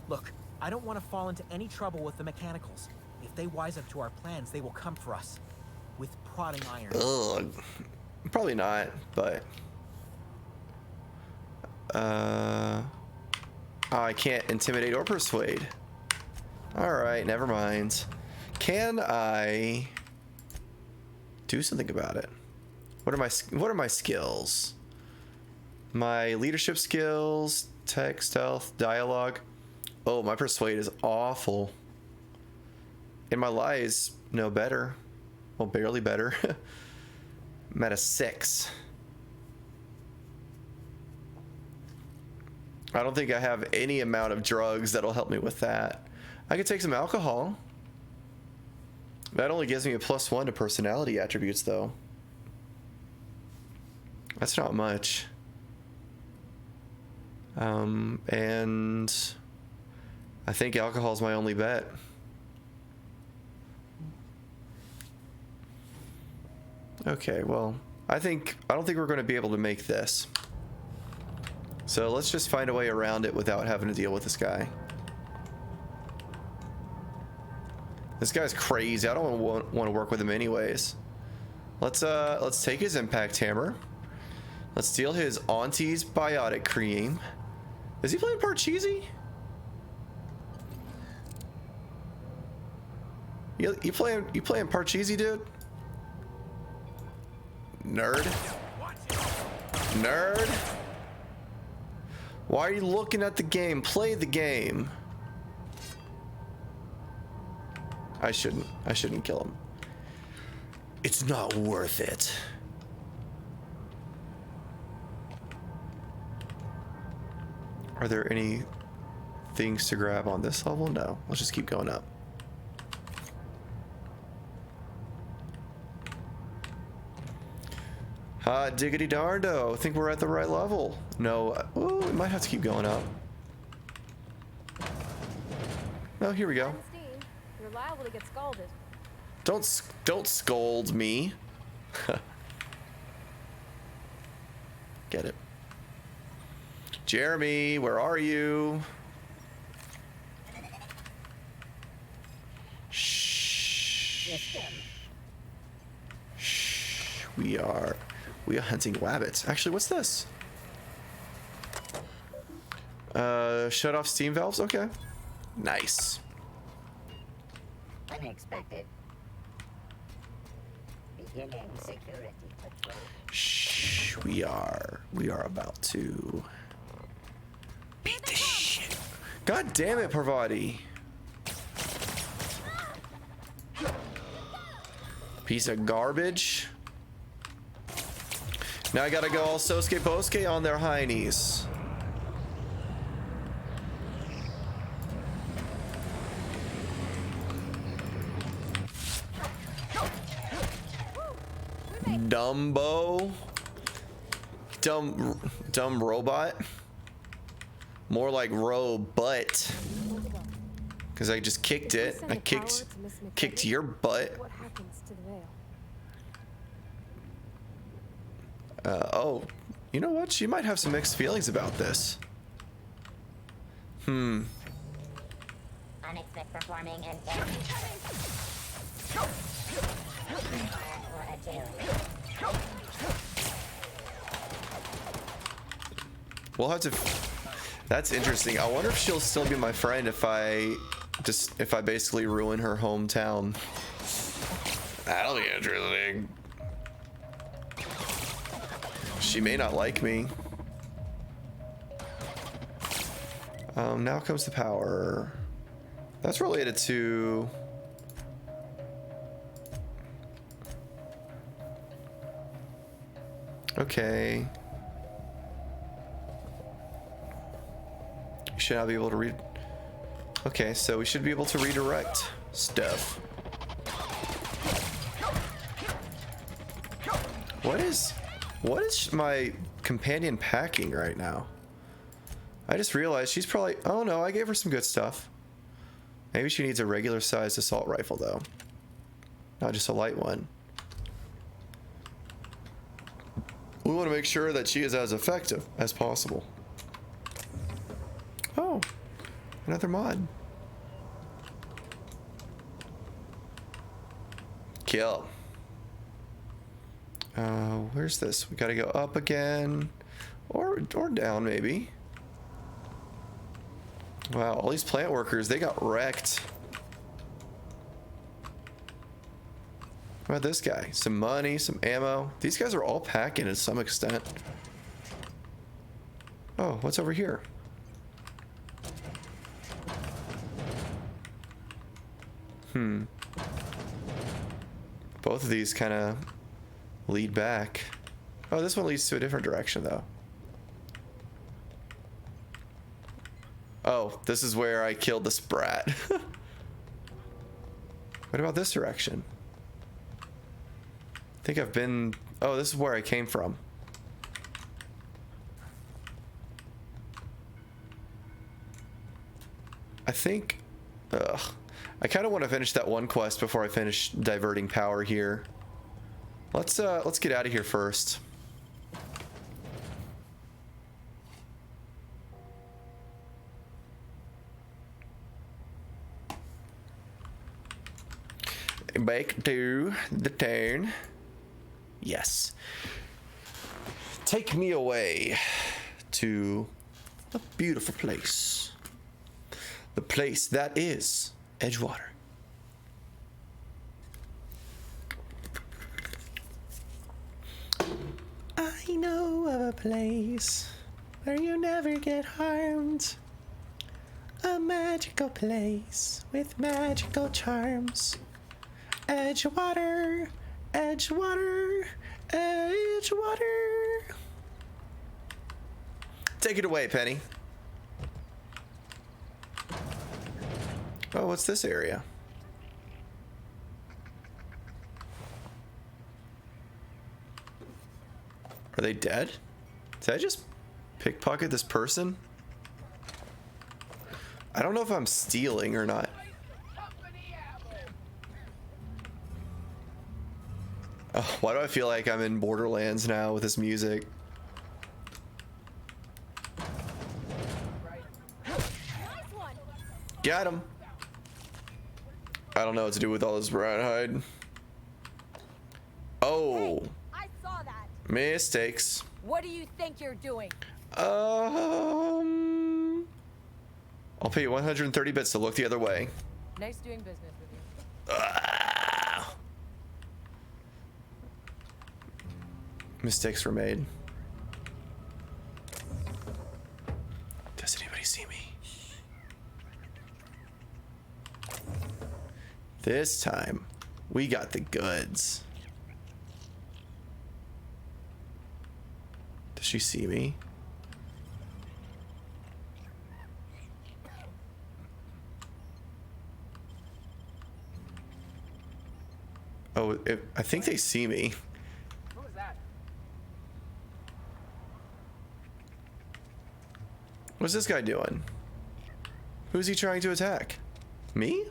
Look, I don't want to fall into any trouble with the mechanicals. If they wise up to our plans, they will come for us. With prodding iron. Ugh. Probably not, but... I can't intimidate or persuade. Alright, never mind. Can I do something about it? What are my skills? My leadership skills, tech, stealth, dialogue. Oh, my persuade is awful. And my lies, no better. Well, barely better. I'm at a 6. I don't think I have any amount of drugs that'll help me with that. I could take some alcohol. That only gives me a +1 to personality attributes, though. That's not much. And I think alcohol is my only bet. Okay, well, I don't think we're going to be able to make this. So let's just find a way around it without having to deal with this guy. This guy's crazy. I don't want to work with him anyways. Let's take his impact hammer. Let's steal his auntie's biotic cream. Is he playing Parcheesi? You playing Parcheesi, dude? Nerd. Nerd. Why are you looking at the game? Play the game. I shouldn't kill him. It's not worth it. Are there any things to grab on this level? No. Let's just keep going up. Hot diggity darndo. I think we're at the right level. No. Oh, we might have to keep going up. Oh, here we go. Steam, you're liable to get scalded. Don't scold me. Get it. Jeremy, where are you? Shh. System. Shh. We are hunting rabbits. Actually, what's this? Shut off steam valves. Okay. Nice. Unexpected. Beginning security patrol. Shh. We are about to beat the shit. God damn it, Parvati. Piece of garbage. Now I gotta go all Sosuke Bosuke on their heinies. Dumbo. Dumb robot. More like robot. Because I just kicked it. I kicked your butt. What happens to the veil? Oh, you know what? She might have some mixed feelings about this. Unexpected performing and We'll have to. That's interesting. I wonder if she'll still be my friend if I basically ruin her hometown. That'll be interesting. She may not like me. Now comes the power. That's related to. Okay. You should not be able to read. Okay, so we should be able to redirect stuff. What is my companion packing right now? I just realized she's probably. Oh no, I gave her some good stuff. Maybe she needs a regular sized assault rifle though, not just a light one. We want to make sure that she is as effective as possible. Oh, another mod. Kill. Where's this? We gotta go up again, or down maybe. Wow, all these plant workers, they got wrecked. What about this guy? Some money, some ammo. These guys are all packing to some extent. Oh, what's over here? Both of these kind of lead back. Oh, this one leads to a different direction though. Oh, this is where I killed the sprat. What about this direction? I think I've been... Oh, this is where I came from. I think... Ugh. I kind of want to finish that one quest before I finish diverting power here. Let's get out of here first. Back to the town. Yes. Take me away to a beautiful place. The place that is Edgewater. I know of a place where you never get harmed. A magical place with magical charms. Edgewater, Edgewater, Edgewater. Take it away, Penny. Oh, what's this area? Are they dead? Did I just pickpocket this person? I don't know if I'm stealing or not. Oh, why do I feel like I'm in Borderlands now with this music? Got him. I don't know what to do with all this rat hide. Oh. Hey, I saw that. Mistakes. What do you think you're doing? I'll pay you 130 bits to look the other way. Nice doing business with you. Mistakes were made. Does anybody see me? This time, we got the goods. Does she see me? Oh, I think they see me. Who is that? What's this guy doing? Who's he trying to attack? Me?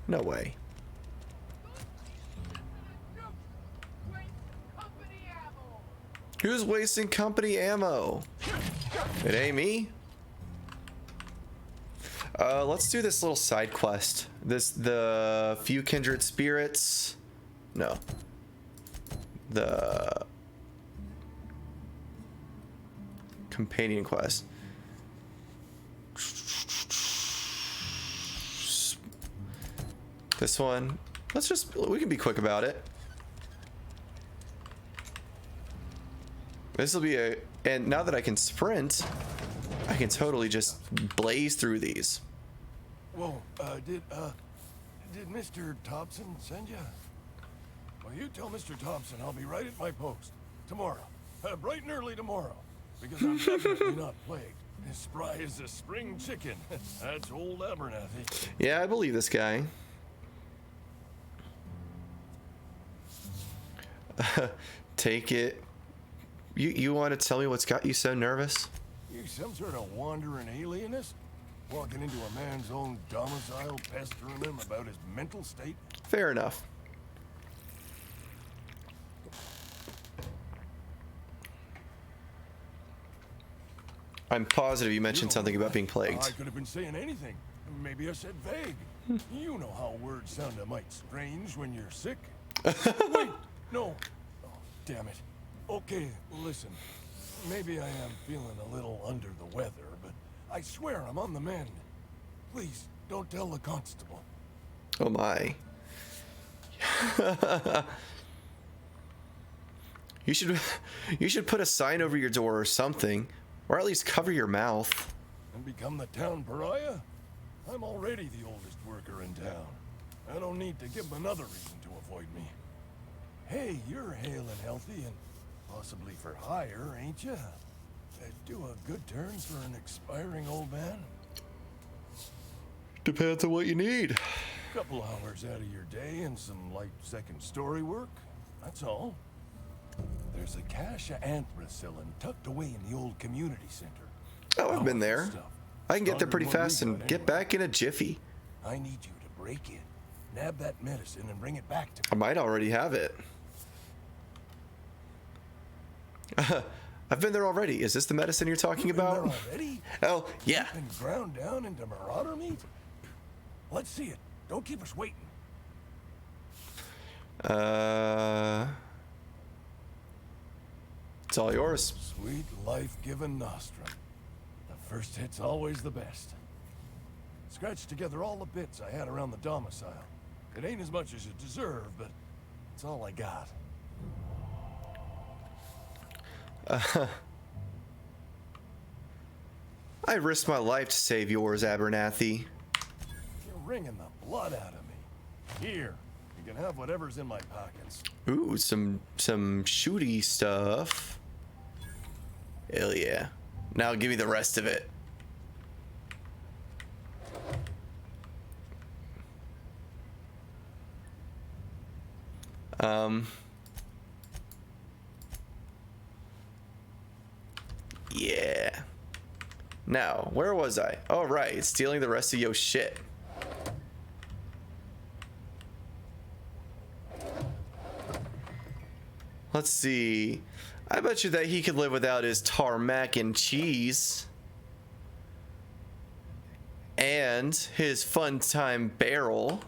No way. Who's wasting company ammo? It ain't me. Let's do this little side quest. The few kindred spirits. No. The companion quest. This one. We can be quick about it. This will be and now that I can sprint, I can totally just blaze through these. Whoa, did Mr. Thompson send you? Well, you tell Mr. Thompson I'll be right at my post. Tomorrow. Bright and early tomorrow. Because I'm definitely not plagued. As spry as a spring chicken. That's old Abernathy. Yeah, I believe this guy. Take it. You want to tell me what's got you so nervous? You some sort of wandering alienist? Walking into a man's own domicile, pestering him about his mental state? Fair enough. I'm positive you mentioned something about being I plagued. could have been saying anything. Maybe I said vague. You know how words sound a mite strange when you're sick. Wait, no. Oh, damn it. Okay, listen. Maybe I am feeling a little under the weather, but I swear I'm on the mend. Please, don't tell the constable. Oh my. You should put a sign over your door or something, or at least cover your mouth. And become the town pariah? I'm already the oldest worker in town. I don't need to give him another reason to avoid me. Hey, you're hale and healthy and possibly for hire, ain't you? Do a good turn for an expiring old man? Depends on what you need. Couple hours out of your day and some light second story work. That's all. There's a cache of anthracillin tucked away in the old community center. Oh, I've been there. Stuff. I can get there Stronger pretty than what we fast and got get anyway. back in a jiffy. I need you to break in, nab that medicine, and bring it back to I me. might already have it. I've been there already. Is this the medicine you're talking You've been about? there already? Oh, yeah. Been ground down into marauder meat? Let's see it. Don't keep us waiting. It's all yours. Sweet life-giving nostrum. The first hit's always the best. Scratched together all the bits I had around the domicile. It ain't as much as you deserve, but it's all I got. I risked my life to save yours, Abernathy. You're wringing the blood out of me. Here, you can have whatever's in my pockets. Ooh, some shooty stuff. Hell yeah. Now give me the rest of it. Yeah. Now, where was I? Oh, right. Stealing the rest of yo shit. Let's see. I bet you that he could live without his tarmac and cheese. and his fun time barrel,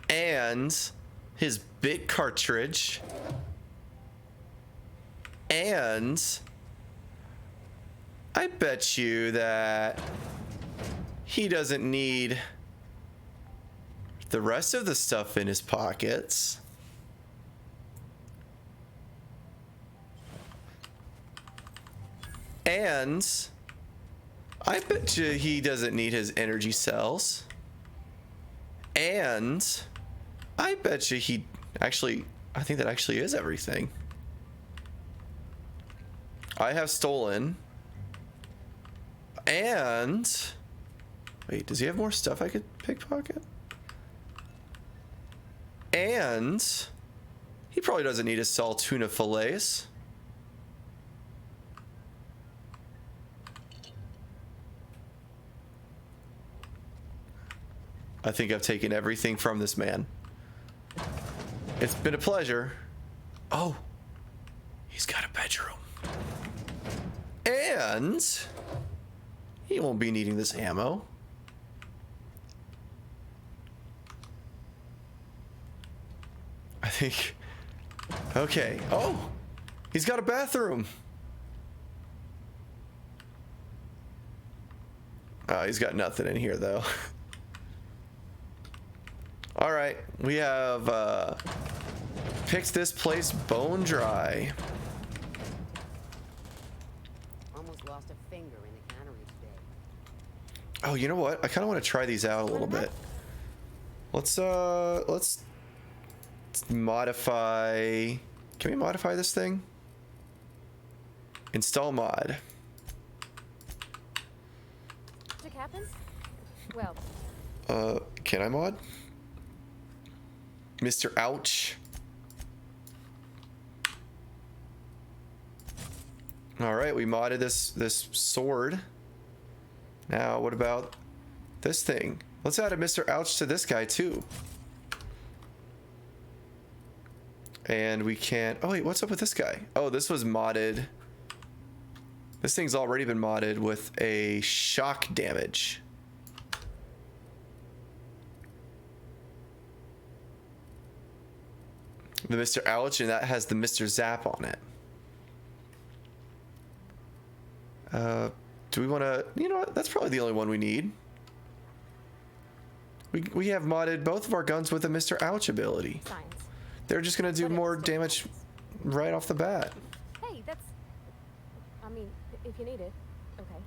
and his bit cartridge, and I bet you that he doesn't need the rest of the stuff in his pockets. And I bet you he doesn't need his energy cells. And I bet you he actually, I think that actually is everything. I have stolen. And wait, does he have more stuff I could pickpocket? And he probably doesn't need his salt tuna fillets. I think I've taken everything from this man. It's been a pleasure. Oh, he's got a bedroom. And he won't be needing this ammo. I think. Okay. Oh, he's got a bathroom. He's got nothing in here though. All right, we have picked this place bone dry. Almost lost a finger in the cannery today. Oh, you know what? I kind of want to try these out a little bit. Let's modify. Can we modify this thing? Install mod. Magic happens? Well, Can I mod? Mr. Ouch. All right, we modded this sword. Now, what about this thing? Let's add a Mr. Ouch to this guy too. And we can't. Oh wait, what's up with this guy? Oh, this was modded. This thing's already been modded with a shock damage. The Mr. Ouch, and that has the Mr. Zap on it. Do we want to? You know what? That's probably the only one we need. We have modded both of our guns with a Mr. Ouch ability. science. They're just gonna do But it's more still damage science. right off the bat. Hey, that's. I mean, if you need it, okay.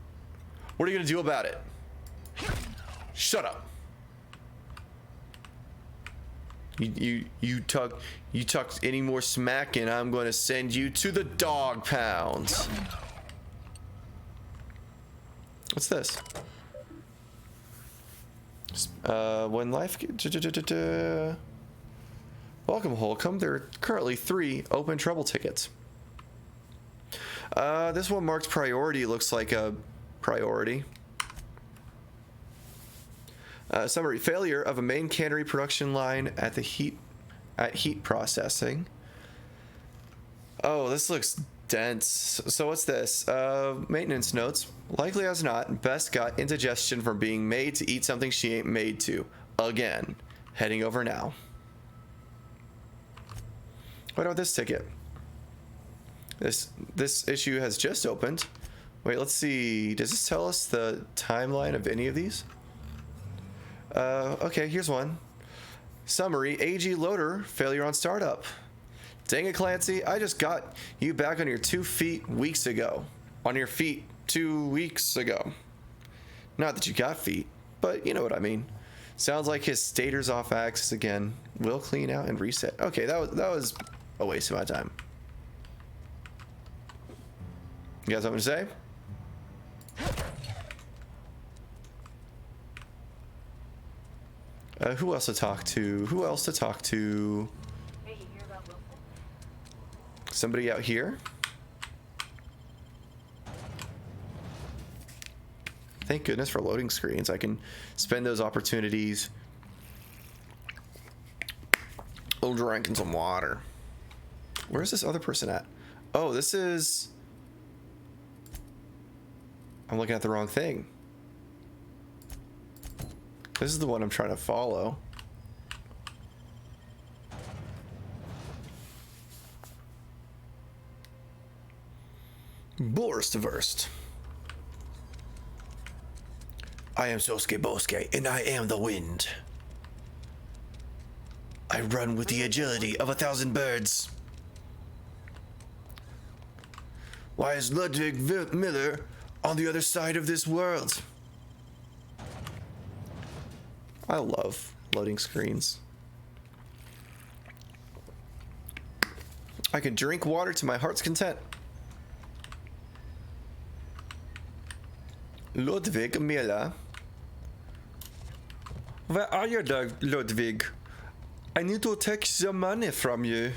What are you gonna do about it? Shut up. You talk any more smack and I'm going to send you to the dog pounds. What's this? When life welcome Holcomb. There are currently 3 open trouble tickets. This one marked priority looks like a priority. Summary: failure of a main cannery production line at heat processing. Oh, this looks dense. So what's this? Maintenance notes. Likely as not, Bess got indigestion from being made to eat something she ain't made to. Again. Heading over now. What about this ticket? This issue has just opened. Wait, let's see. Does this tell us the timeline of any of these? Okay, here's one. Summary: AG loader failure on startup. Dang it, Clancy! I just got you back on your 2 feet weeks ago. On your feet 2 weeks ago. Not that you got feet, but you know what I mean. Sounds like his stator's off axis again. Will clean out and reset. Okay, that was a waste of my time. You guys have something to say? Who else to talk to? Who else to talk to? Hey, you hear about Wilson? Somebody out here? Thank goodness for loading screens. I can spend those opportunities drinking some water. Where's this other person at? Oh, this is... I'm looking at the wrong thing. This is the one I'm trying to follow. Borstverst. I am Sosuke Bosuke, and I am the wind. I run with the agility of 1,000 birds. Why is Ludwig Miller on the other side of this world? I love loading screens. I can drink water to my heart's content. Ludwig Miller. Where are you, Ludwig? I need to take some money from you.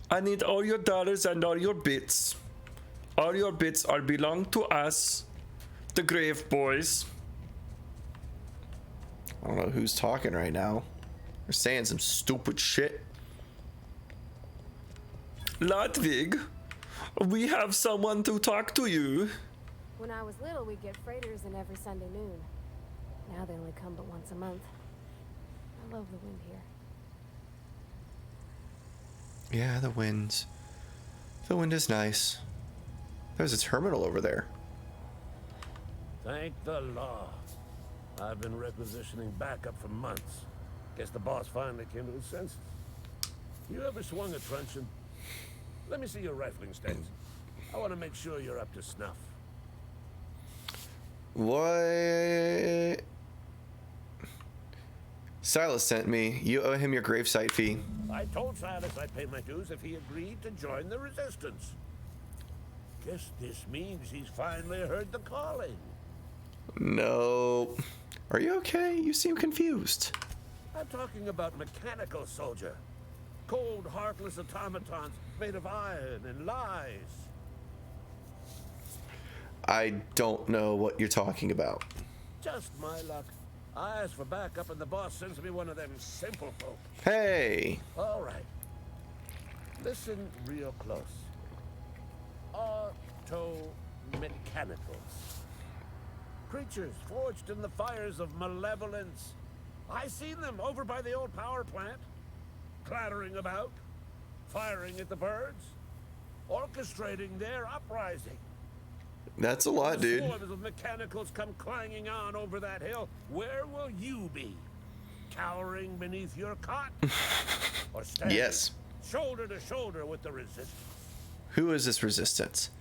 I need all your dollars and all your bits. All your bits are belong to us, the Grave Boys. I don't know who's talking right now. They're saying some stupid shit. Ludwig, we have someone to talk to you. When I was little, we'd get freighters in every Sunday noon. Now they only come but once a month. I love the wind here. Yeah, the wind. The wind is nice. There's a terminal over there. Thank the law. I've been requisitioning backup for months. Guess the boss finally came to his senses. You ever swung a truncheon? Let me see your rifling stats. I want to make sure you're up to snuff. What? Silas sent me. You owe him your gravesite fee. I told Silas I'd pay my dues if he agreed to join the resistance. Guess this means he's finally heard the calling. No. Are you okay? You seem confused. I'm talking about mechanical soldier. Cold, heartless automatons made of iron and lies. I don't know what you're talking about. Just my luck. I asked for backup and the boss sends me one of them simple folk. Hey. All right. Listen real close. Auto-mechanicals. Creatures forged in the fires of malevolence. I seen them over by the old power plant. Clattering about. Firing at the birds. Orchestrating their uprising. That's a lot, dude. Swarms of mechanicals come clanging on over that hill. Where will you be? Cowering beneath your cot? Or standing Yes. shoulder to shoulder with the resistance? Who is this resistance?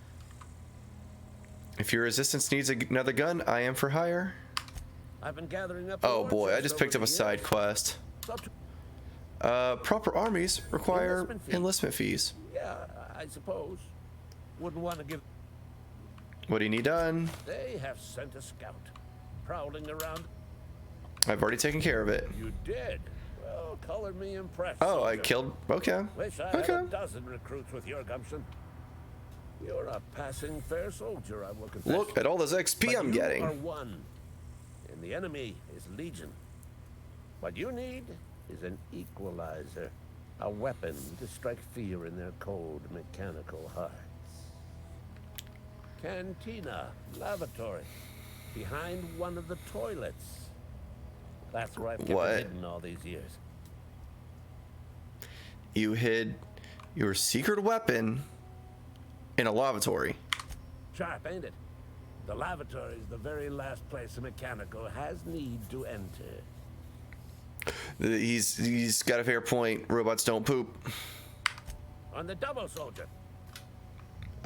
If your resistance needs another gun, I am for hire. I've been gathering up. Oh war boy, I chests just over picked up the a side years. quest. It's up to- Proper armies require Enlistment fee. enlistment fees. Yeah, I suppose. Wouldn't want to give. What do you need done? They have sent a scout, prowling around. I've already taken care of it. You did. Well, color me impressed. Oh, I soldier. killed. Okay. Wish I had Okay. a dozen recruits with your gumption. You're a passing fair soldier, I will confess. Look at all this XP But I'm you getting. are one, and the enemy is legion. What you need is an equalizer, a weapon to strike fear in their cold mechanical hearts. Cantina, lavatory, behind one of the toilets. That's where I've kept What? it hidden all these years. You hid your secret weapon in a lavatory. Sharp, ain't it? The lavatory is the very last place a mechanical has need to enter. He's got a fair point. Robots don't poop. On the double, soldier.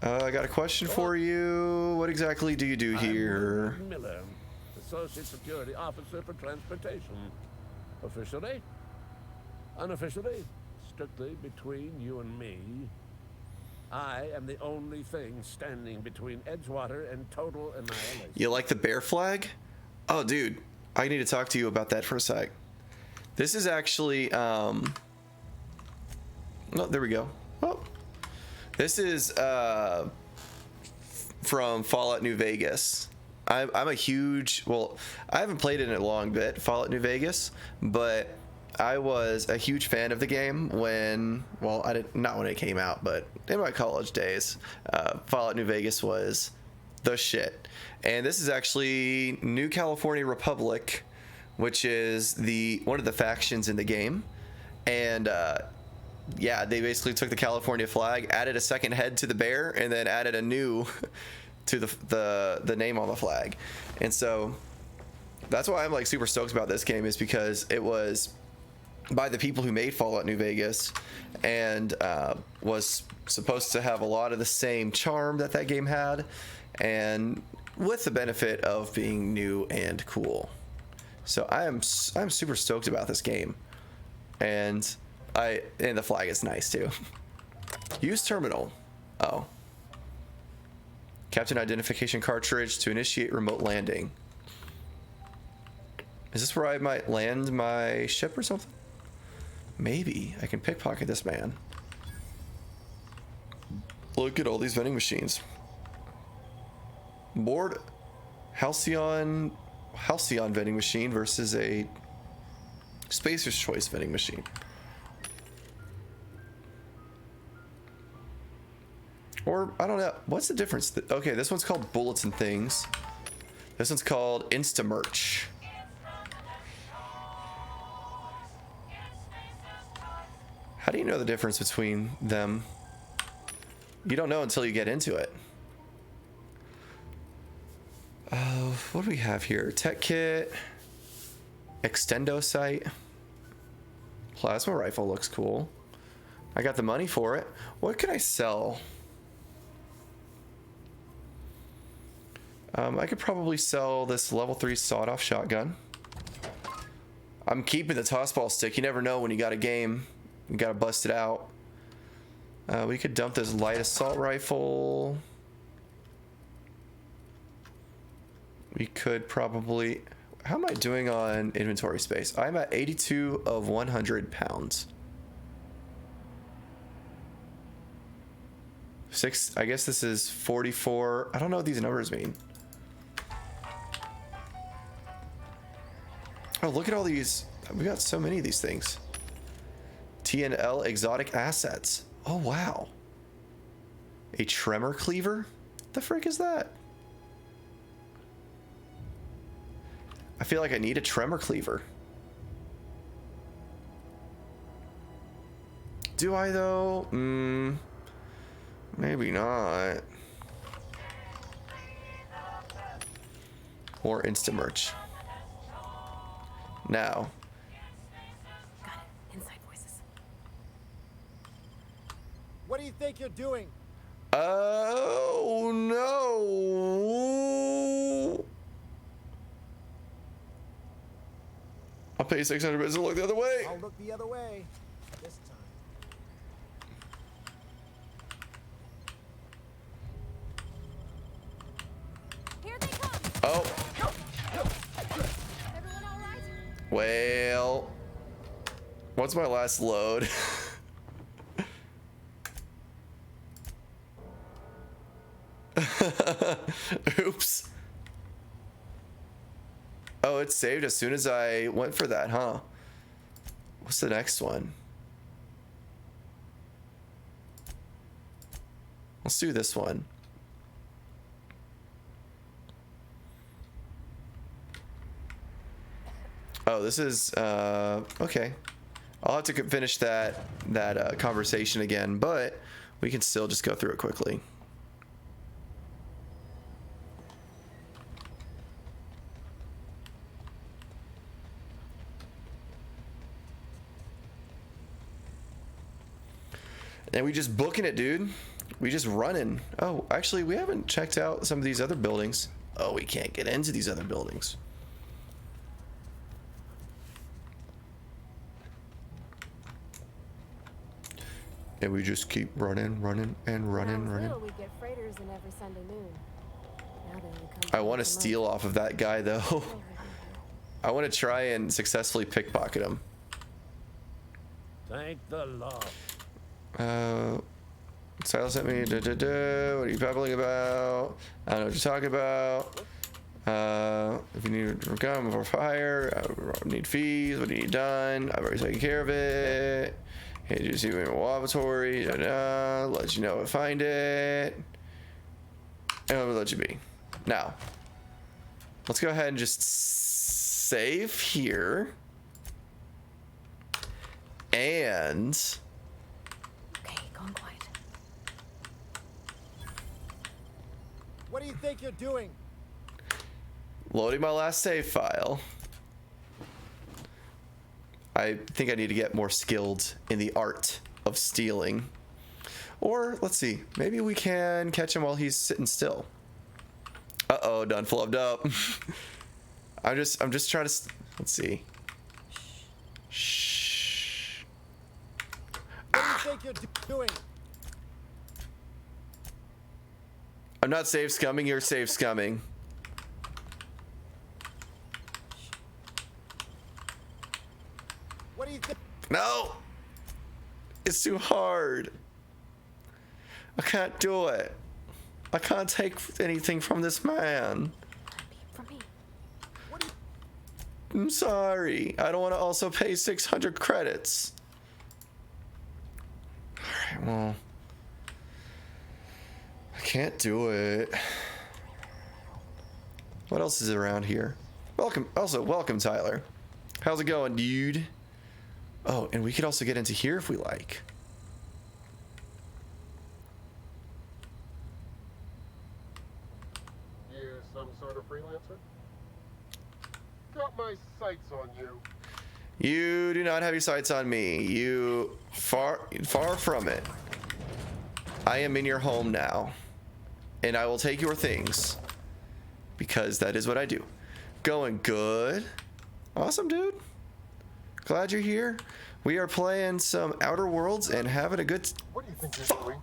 I got a question for you. What exactly do you do here? I'm Miller, Associate Security Officer for Transportation. Officially, unofficially, strictly between you and me, I am the only thing standing between Edgewater and total annihilation. You like the bear flag? Oh, dude, I need to talk to you about that for a sec. This is actually, oh, there we go. Oh, this is from Fallout New Vegas. I'm a huge, well, I haven't played it in a long bit, Fallout New Vegas, but I was a huge fan of the game when, well, I didn't, not when it came out, but in my college days, Fallout New Vegas was the shit. And this is actually New California Republic, which is the one of the factions in the game. And yeah, they basically took the California flag, added a second head to the bear, and then added a new to the name on the flag. And so that's why I'm like super stoked about this game, is because it was by the people who made Fallout New Vegas, and was supposed to have a lot of the same charm that that game had, and with the benefit of being new and cool. So I'm super stoked about this game, and the flag is nice too. Use terminal. Oh. Captain identification cartridge to initiate remote landing. Is this where I might land my ship or something? Maybe I can pickpocket this man. Look at all these vending machines. Board Halcyon vending machine versus a Spacer's Choice vending machine. Or, I don't know. What's the difference? Okay, this one's called Bullets and Things. This one's called Insta Merch. How do you know the difference between them? You don't know until you get into it. What do we have here? Tech kit. Extendo sight. Plasma rifle looks cool. I got the money for it. What can I sell? I could probably sell this level 3 sawed-off shotgun. I'm keeping the tossball stick. You never know when you got a game. You gotta bust it out. We could dump this light assault rifle. We could probably... How am I doing on inventory space? I'm at 82 of 100 pounds. I guess this is 44. I don't know what these numbers mean. Oh, look at all these. We got so many of these things. TNL exotic assets. Oh, wow. A tremor cleaver? The frick is that? I feel like I need a tremor cleaver. Do I though? Maybe not. More Insta merch. Now. Got it. Inside voices. What do you think you're doing? Oh no! I'll pay 600 bits to look the other way. I'll look the other way. This time. Here they come. Oh. Everyone all right? Well. What's my last load? Oops. Oh, it saved as soon as I went for that, huh? What's the next one? Let's do this one. Oh, this is okay. I'll have to finish that conversation again, but we can still just go through it quickly. And we just booking it, dude. We just running. Oh, actually, we haven't checked out some of these other buildings. Oh, we can't get into these other buildings. And we just keep running. Brownsville, we get freighters in every Sunday noon. Now they only come I want to once a steal month. off of that guy, though. I want to try and successfully pickpocket him. Thank the Lord. Silas sent me. What are you babbling about? I don't know what you're talking about. If you need to come for fire, need fees. What do you need done? I've already taken care of it. Hey, did you see my lavatory? Let you know if I find it. And I'm gonna let you be. Now, let's go ahead and just save here. And Okay, gone quiet. What do you think you're doing? loading my last save file. I think I need to get more skilled in the art of stealing. Or, let's see, maybe we can catch him while he's sitting still. Uh-oh, done flubbed up. I'm just trying to, let's see. Shh. What do you think you're doing? I'm not save scumming, you're save scumming. What do you think? No! It's too hard. I can't do it. I can't take anything from this man. From me. What do you... I'm sorry. I don't want to also pay 600 credits. Alright, well. I can't do it. What else is around here? Welcome, Tyler. How's it going, dude? Oh, and we could also get into here if we like. You some sort of freelancer? Got my sights on you. You do not have your sights on me. You far from it. I am in your home now, and I will take your things because that is what I do. Going good. Awesome, dude. Glad you're here. We are playing some Outer Worlds and having a good. What do you think you're doing?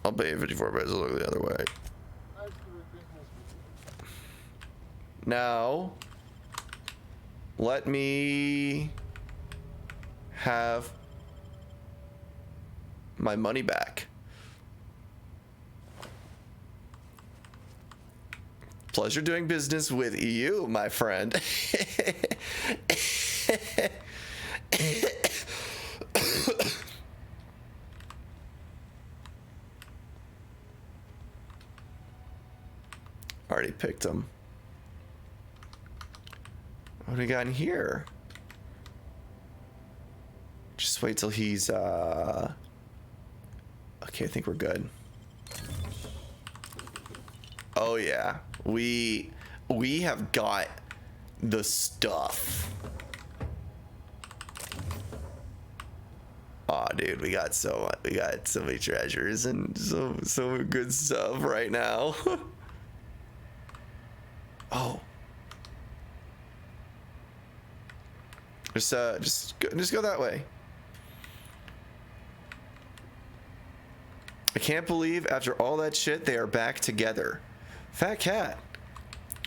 I'll pay you 54 pesos. Look the other way. Nice doing business with you. Now, let me have my money back. Pleasure doing business with you, my friend. Already picked him. What do we got in here? Just wait till he's okay, I think we're good. Oh yeah. We have got the stuff. Aw, dude, we got so many treasures and so good stuff right now. Oh. Just go that way. I can't believe after all that shit they are back together. Fat Cat.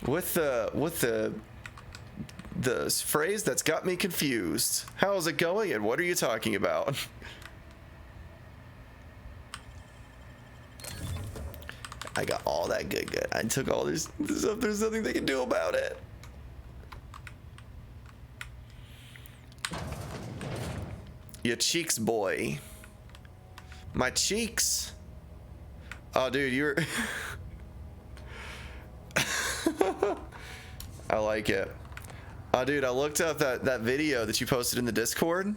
With the phrase that's got me confused. How is it going and what are you talking about? I got all that good. I took all this stuff. There's nothing they can do about it. Your cheeks, boy. My cheeks. Oh, dude, you're... I like it. Oh, dude, I looked up that video that you posted in the Discord.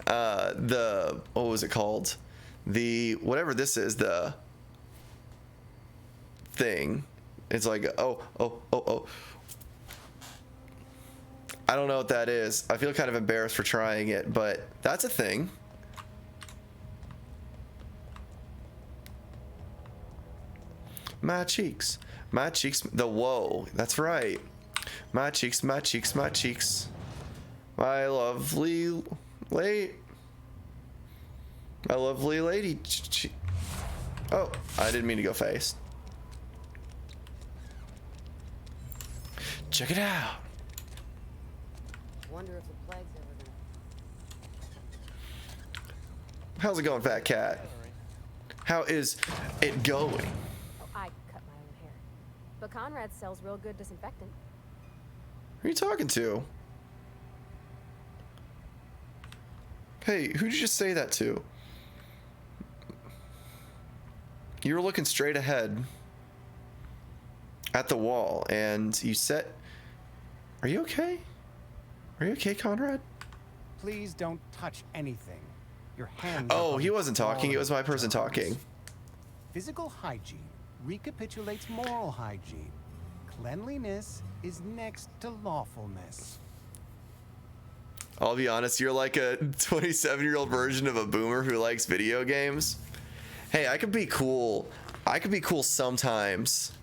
What was it called? Whatever this is, the thing. It's like, oh. I don't know what that is. I feel kind of embarrassed for trying it, but that's a thing. My cheeks. My cheeks. The whoa. That's right. My cheeks, my cheeks, my cheeks. My lovely lady. My lovely lady. Oh, I didn't mean to go face. Check it out. Wonder if the plague's ever gonna... How's it going, Fat Cat? How is it going? Oh, I but Conrad sells real good disinfectant. Who are you talking to? Hey, who did you just say that to? You were looking straight ahead at the wall, and you said... Are you okay? Are you okay, Conrad? Please don't touch anything. Your hands. Oh, he wasn't talking. It was my person talking. Physical hygiene recapitulates moral hygiene. Cleanliness is next to lawfulness. I'll be honest, you're like a 27-year-old version of a boomer who likes video games. Hey, I could be cool. I could be cool sometimes.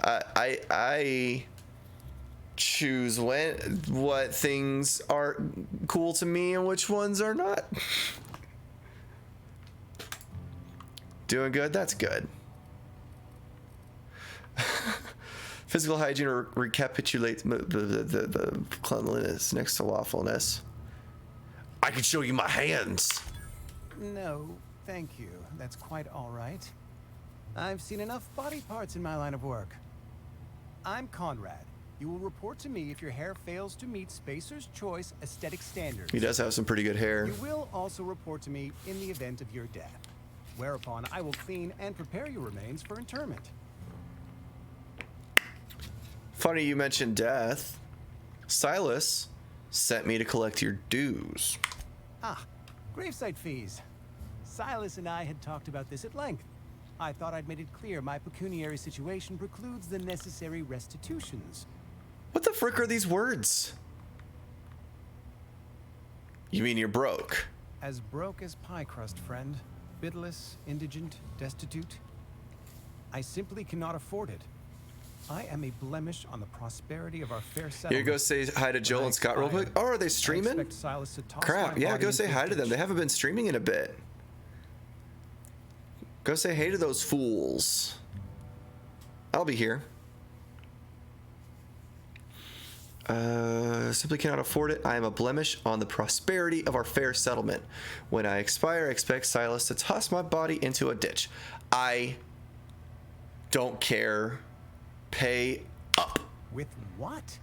I choose what things are cool to me and which ones are not. Doing good? That's good. Physical hygiene recapitulates the cleanliness next to lawfulness. I can show you my hands. No, thank you. That's quite all right. I've seen enough body parts in my line of work. I'm Conrad. You will report to me if your hair fails to meet Spacer's Choice aesthetic standards. He does have some pretty good hair. You will also report to me in the event of your death, whereupon I will clean and prepare your remains for interment. Funny you mentioned death. Silas sent me to collect your dues. Ah, gravesite fees. Silas and I had talked about this at length. I thought I'd made it clear my pecuniary situation precludes the necessary restitutions. What the frick are these words? You mean you're broke? As broke as pie crust, friend. Bidless, indigent, destitute. I simply cannot afford it. I am a blemish on the prosperity of our fair settlement. Here, go say hi to Joel and Scott real quick. Oh, are they streaming? Crap, yeah, go say hi to them. They haven't been streaming in a bit. Go say hey to those fools. I'll be here. Simply cannot afford it. I am a blemish on the prosperity of our fair settlement. When I expire, I expect Silas to toss my body into a ditch. I don't care. Pay up. With what?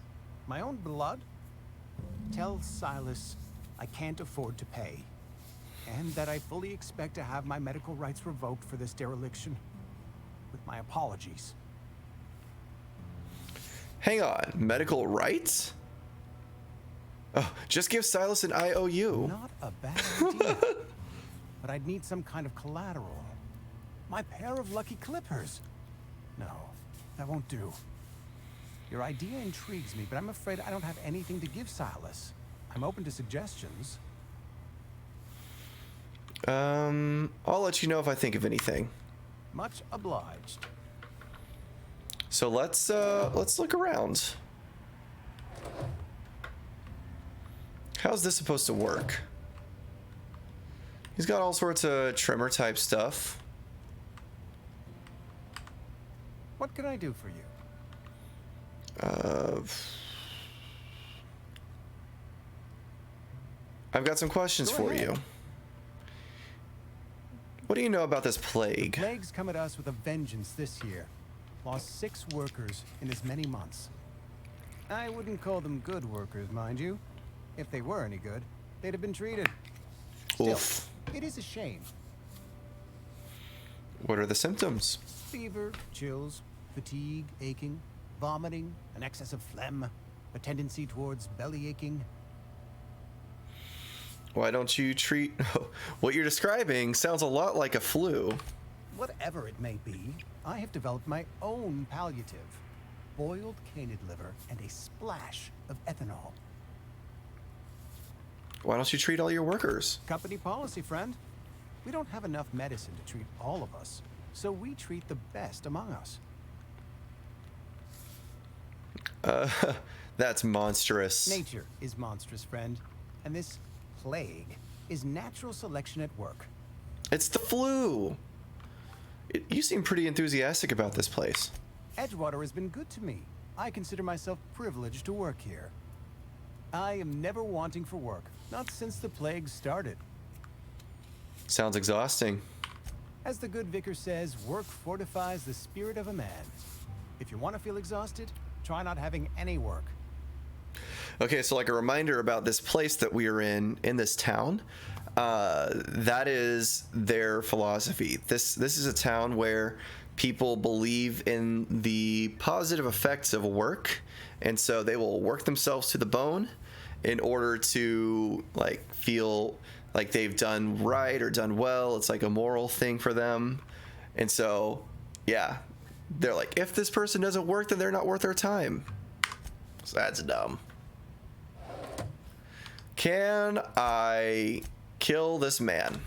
My own blood? Tell Silas I can't afford to pay. And that I fully expect to have my medical rights revoked for this dereliction. With my apologies. Hang on. Medical rights? Oh, just give Silas an IOU. Not a bad idea. But I'd need some kind of collateral. My pair of lucky clippers. No, that won't do. Your idea intrigues me, but I'm afraid I don't have anything to give Silas. I'm open to suggestions. I'll let you know if I think of anything. Much obliged. So let's look around. How's this supposed to work? He's got all sorts of trimmer type stuff. What can I do for you? I've got some questions for you. What do you know about this plague? Plagues come at us with a vengeance this year. Lost 6 workers in as many months. I wouldn't call them good workers, mind you. If they were any good, they'd have been treated. Still, Oof. it is a shame. What are the symptoms? Fever, chills, fatigue, aching, vomiting, an excess of phlegm, a tendency towards belly aching. Why don't you treat... What you're describing sounds a lot like a flu. Whatever it may be, I have developed my own palliative. Boiled canid liver and a splash of ethanol. Why don't you treat all your workers? Company policy, friend. We don't have enough medicine to treat all of us, so we treat the best among us. That's monstrous. Nature is monstrous, friend, and this plague is natural selection at work. It's the flu. You seem pretty enthusiastic about this place. Edgewater has been good to me. I consider myself privileged to work here. I am never wanting for work, not since the plague started. Sounds exhausting. As the good vicar says, work fortifies the spirit of a man. If you want to feel exhausted, try not having any work. Okay, so like a reminder about this place that we are in this town. That is their philosophy. This is a town where people believe in the positive effects of work, and so they will work themselves to the bone in order to like feel like they've done right or done well. It's like a moral thing for them. And so, yeah, they're like, if this person doesn't work, then they're not worth our time. So that's dumb. Can I kill this man?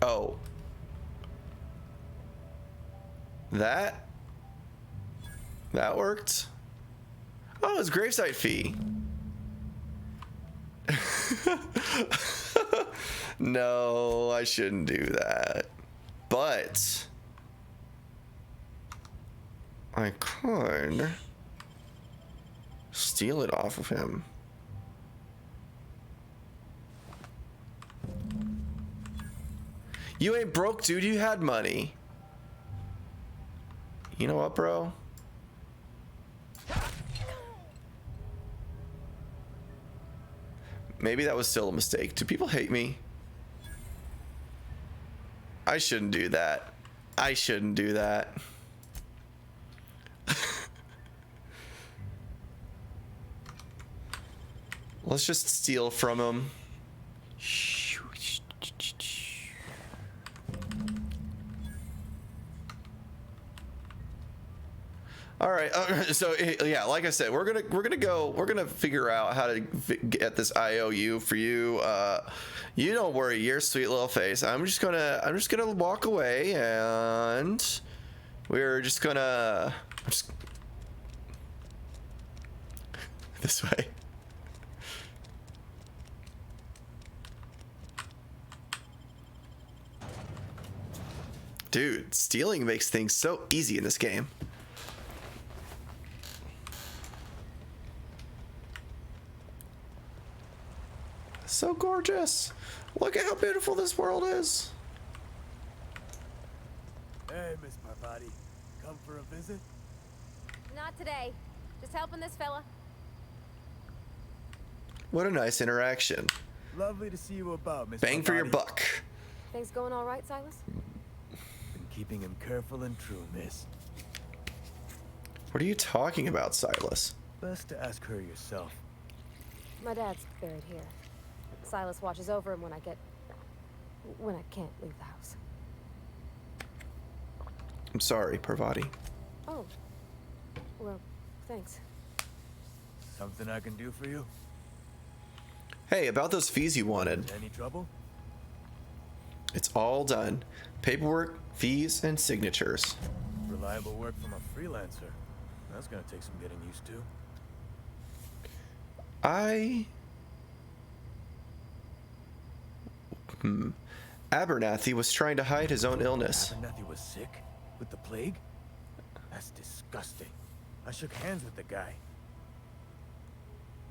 Oh. That worked. Oh, it's gravesite fee. No, I shouldn't do that. But I could steal it off of him. You ain't broke, dude. You had money. You know what, bro? Maybe that was still a mistake. Do people hate me? I shouldn't do that. I shouldn't do that. Let's just steal from him. All right. So yeah, like I said, we're gonna figure out how to get this IOU for you. You don't worry, your sweet little face. I'm just gonna walk away, and we're just gonna this way. Dude, stealing makes things so easy in this game. So gorgeous. Look at how beautiful this world is. Hey, Miss Parvati. Come for a visit? Not today. Just helping this fella. What a nice interaction. Lovely to see you about, Miss Bang for your Parvati. buck. Things going all right, Silas? Been keeping him careful and true, miss. What are you talking about, Silas? Best to ask her yourself. My dad's buried here. Silas watches over him when I can't leave the house. I'm sorry, Parvati. Oh. Well, thanks. Something I can do for you? Hey, about those fees you wanted. Any trouble? It's all done. Paperwork, fees, and signatures. Reliable work from a freelancer. That's gonna take some getting used to. Abernathy was trying to hide his own illness. Abernathy was sick? With the plague? That's disgusting. I shook hands with the guy.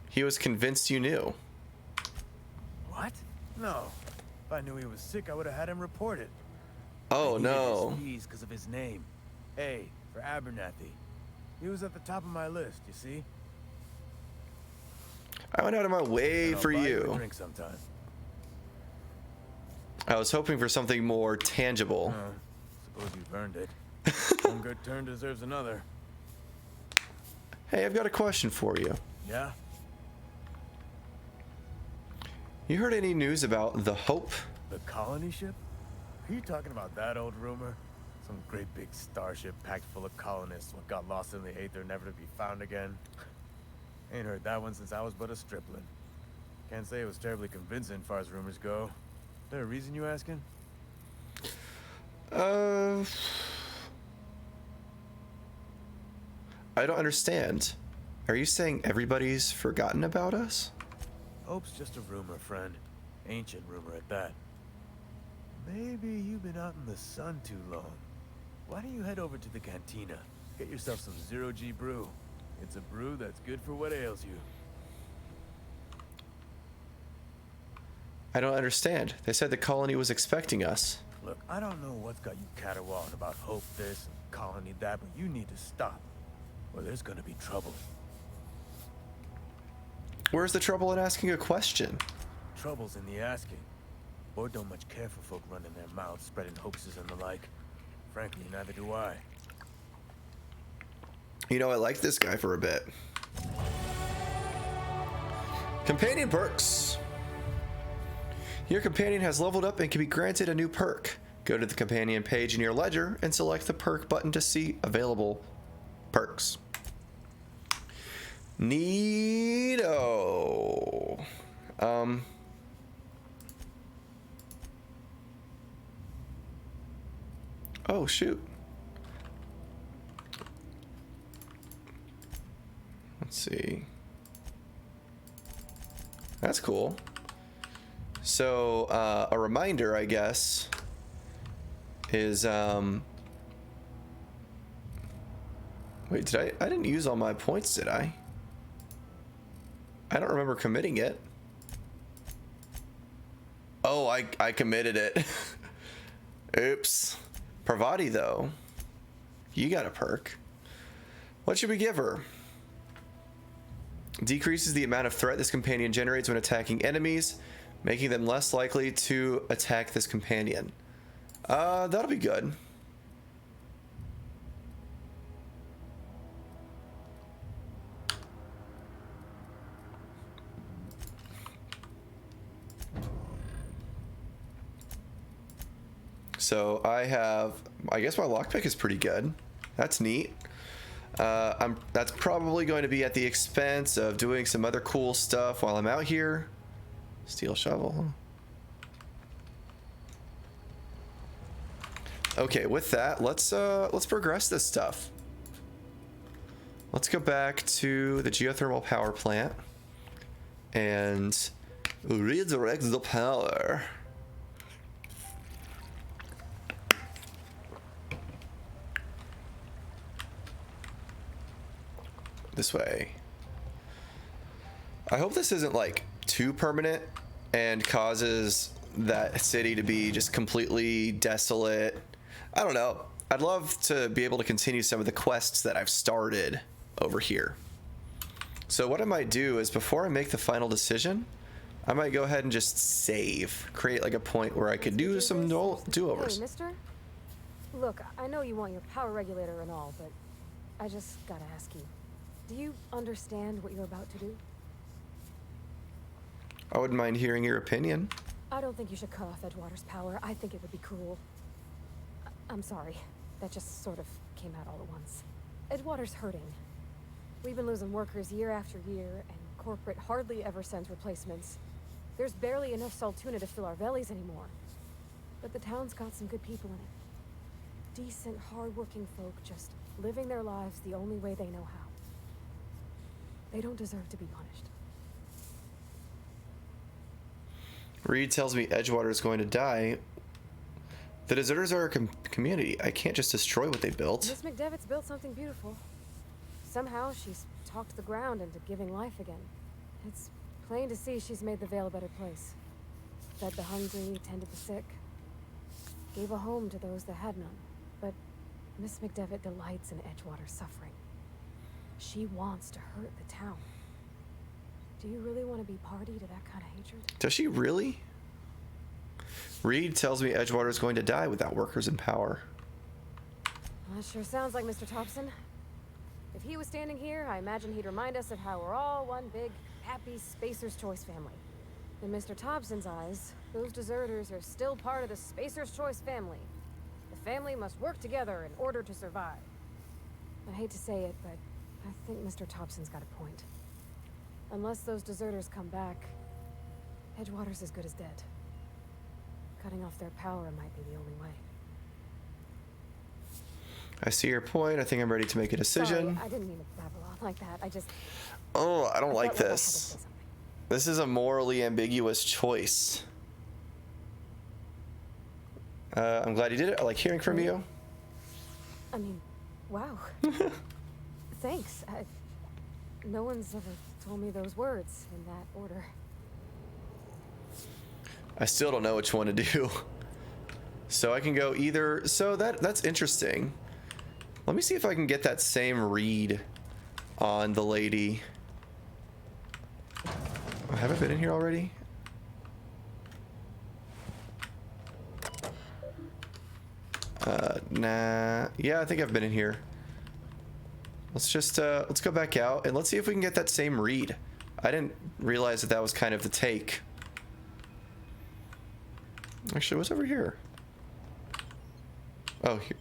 He was convinced you knew. What? No. If I knew he was sick, I would have had him reported. Oh no. He's because of his name. A for Abernathy. He was at the top of my list, you see? I went out of my way And I'll for buy a you. drink sometime. I was hoping for something more tangible. Suppose you've earned it. One good turn deserves another. Hey, I've got a question for you. Yeah? You heard any news about the Hope? The colony ship? Are you talking about that old rumor? Some great big starship packed full of colonists what got lost in the aether, never to be found again. Ain't heard that one since I was but a stripling. Can't say it was terribly convincing as far as rumors go. Is there a reason you asking? I don't understand. Are you saying everybody's forgotten about us? Hope's just a rumor, friend. Ancient rumor at that. Maybe you've been out in the sun too long. Why don't you head over to the cantina? Get yourself some zero-G brew. It's a brew that's good for what ails you. I don't understand. They said the colony was expecting us. Look, I don't know what's got you caterwauling about hope this and colony that, but you need to stop, or there's gonna be trouble. Where's the trouble in asking a question? Trouble's in the asking. Board don't much care for folk running their mouths, spreading hoaxes and the like. Frankly, neither do I. You know, I liked this guy for a bit. Companion perks. Your companion has leveled up and can be granted a new perk. Go to the companion page in your ledger and select the perk button to see available perks. Neato. Oh, shoot. Let's see. That's cool. So, a reminder, I guess, is, wait, I didn't use all my points, did I? I don't remember committing it. Oh, I committed it. Oops. Pravati, though. You got a perk. What should we give her? Decreases the amount of threat this companion generates when attacking enemies, making them less likely to attack this companion. That'll be good. So I guess my lockpick is pretty good. That's neat. That's probably going to be at the expense of doing some other cool stuff while I'm out here. Steel shovel. Okay, with that, let's progress this stuff. Let's go back to the geothermal power plant and redirect the power. This way. I hope this isn't like too permanent and causes that city to be just completely desolate. I don't know. I'd love to be able to continue some of the quests that I've started over here. So what I might do is, before I make the final decision, I might go ahead and just save, create like a point where I could do some do-overs. Hey, mister? Look, I know you want your power regulator and all, but I just gotta ask you. Do you understand what you're about to do? I wouldn't mind hearing your opinion. I don't think you should cut off Edgewater's power. I think it would be cruel. I'm sorry. That just sort of came out all at once. Edgewater's hurting. We've been losing workers year after year, and corporate hardly ever sends replacements. There's barely enough Saltuna to fill our bellies anymore. But the town's got some good people in it. Decent, hard-working folk just living their lives the only way they know how. They don't deserve to be punished. Reed tells me Edgewater is going to die. The deserters are a community. I can't just destroy what they built. Miss McDevitt's built something beautiful. Somehow she's talked the ground into giving life again. It's plain to see she's made the Vale a better place. Fed the hungry, tended the sick. Gave a home to those that had none. But Miss McDevitt delights in Edgewater's suffering. She wants to hurt the town. Do you really want to be party to that kind of hatred? Does she really? Reed tells me Edgewater is going to die without workers in power. Well, that sure sounds like Mr. Thompson. If he was standing here, I imagine he'd remind us of how we're all one big, happy Spacer's Choice family. In Mr. Thompson's eyes, those deserters are still part of the Spacer's Choice family. The family must work together in order to survive. I hate to say it, but I think Mr. Thompson's got a point. Unless those deserters come back, Edgewater's as good as dead. Cutting off their power might be the only way. I see your point. I think I'm ready to make a decision. Sorry, I didn't mean to babble on like that. Oh, I don't like felt like I had to this. say something. This is a morally ambiguous choice. I'm glad you did it. I like hearing from you. I mean, wow. Thanks. No one's ever told me those words in that order. I still don't know which one to do. So I can go either. So that's interesting. Let me see if I can get that same read on the lady. Oh, have I been in here already? Nah. Yeah, I think I've been in here. Let's just let's go back out and let's see if we can get that same read. I didn't realize that that was kind of the take. Actually, what's over here? Oh, here.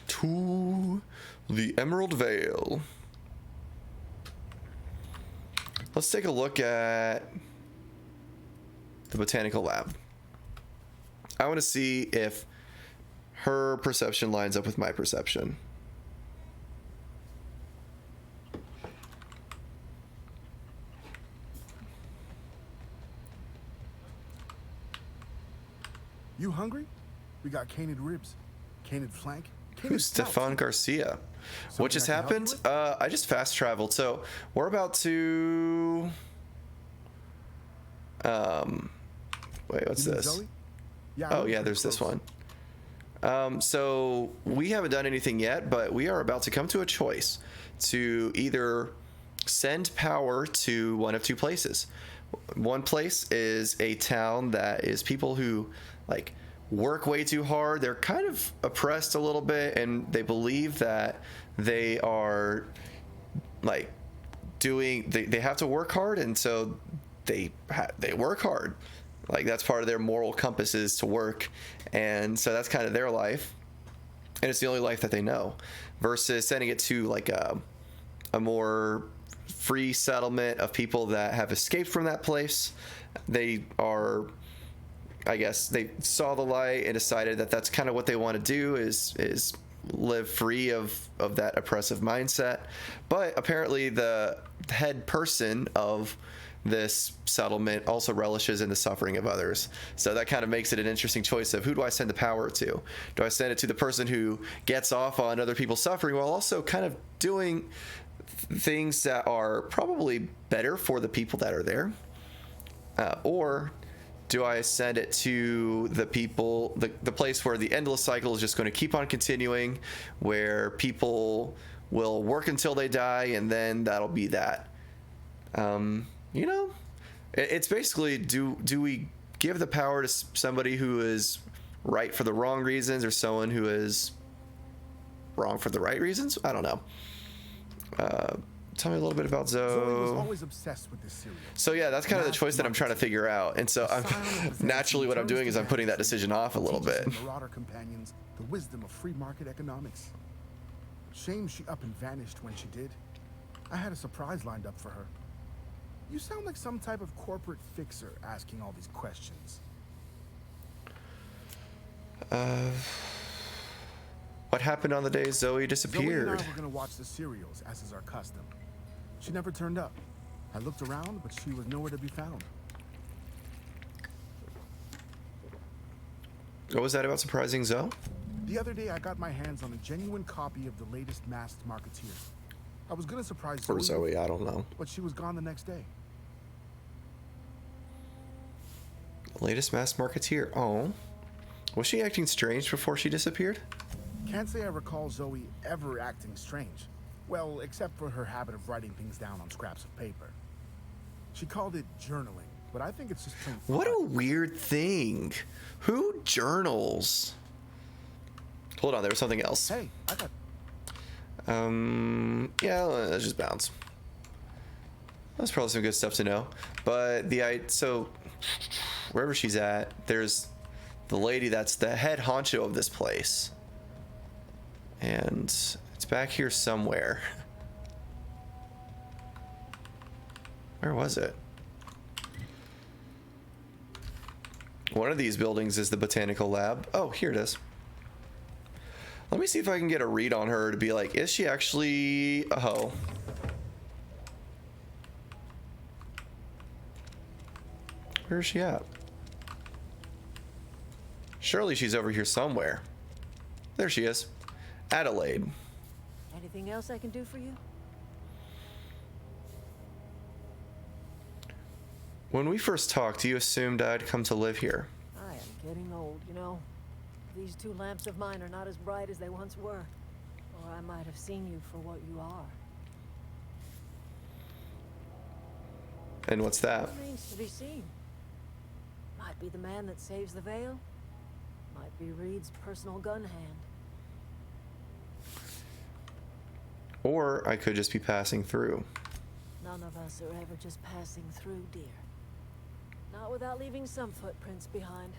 To the Emerald Vale. Let's take a look at the botanical lab. I want to see if her perception lines up with my perception. You hungry? We got canid ribs, canid flank. Who's Stefan Garcia? What just happened? I just fast traveled. So we're about to... wait, what's this? Yeah, oh, yeah, there's this one. So we haven't done anything yet, but we are about to come to a choice to either send power to one of two places. One place is a town that is people who like work way too hard. They're kind of oppressed a little bit, and they believe that they are like doing, they have to work hard, and so they work hard. Like that's part of their moral compass is to work, and so that's kind of their life, and it's the only life that they know. Versus sending it to like a more free settlement of people that have escaped from that place. They are, I guess, they saw the light and decided that that's kind of what they want to do is live free of that oppressive mindset. But apparently the head person of this settlement also relishes in the suffering of others. So that kind of makes it an interesting choice of who do I send the power to? Do I send it to the person who gets off on other people's suffering while also kind of doing things that are probably better for the people that are there? Or do I send it to the people, the place where the endless cycle is just going to keep on continuing, where people will work until they die, and then that'll be that? You know, it's basically, do we give the power to somebody who is right for the wrong reasons, or someone who is wrong for the right reasons? I don't know. Tell me a little bit about Zoe. Zoe was always obsessed with this cereal. So yeah, that's kind of the choice that I'm trying to figure out. And so I'm naturally what I'm doing is I'm putting that decision off a little bit. Marauder companions, the wisdom of free market economics. Shame she up and vanished when she did. I had a surprise lined up for her. You sound like some type of corporate fixer asking all these questions. What happened on the day Zoe disappeared? Zoe and I were gonna watch the serials, as is our custom. She never turned up. I looked around, but she was nowhere to be found. What was that about surprising Zoe? The other day, I got my hands on a genuine copy of the latest Masked Marketeer. I was gonna surprise For Zoe, I don't know. But she was gone the next day. Latest Masked Marketeer. Oh. Was she acting strange before she disappeared? Can't say I recall Zoe ever acting strange. Well, except for her habit of writing things down on scraps of paper. She called it journaling, but I think it's just plain fun. What a weird thing. Who journals? Hold on, there was something else. Hey, I got... Yeah, let's just bounce. That's probably some good stuff to know. But so wherever she's at, there's the lady that's the head honcho of this place. And it's back here somewhere. Where was it? One of these buildings is the botanical lab. Oh, here it is. Let me see if I can get a read on her to be like, is she actually a hoe? Where is she at? Surely she's over here somewhere. There she is. Adelaide. Anything else I can do for you? When we first talked, you assumed I'd come to live here. I am getting old, you know. These two lamps of mine are not as bright as they once were. Or I might have seen you for what you are. And what's that? Remains to be seen. Might be the man that saves the veil. Might be Reed's personal gun hand. Or I could just be passing through. None of us are ever just passing through, dear. Not without leaving some footprints behind.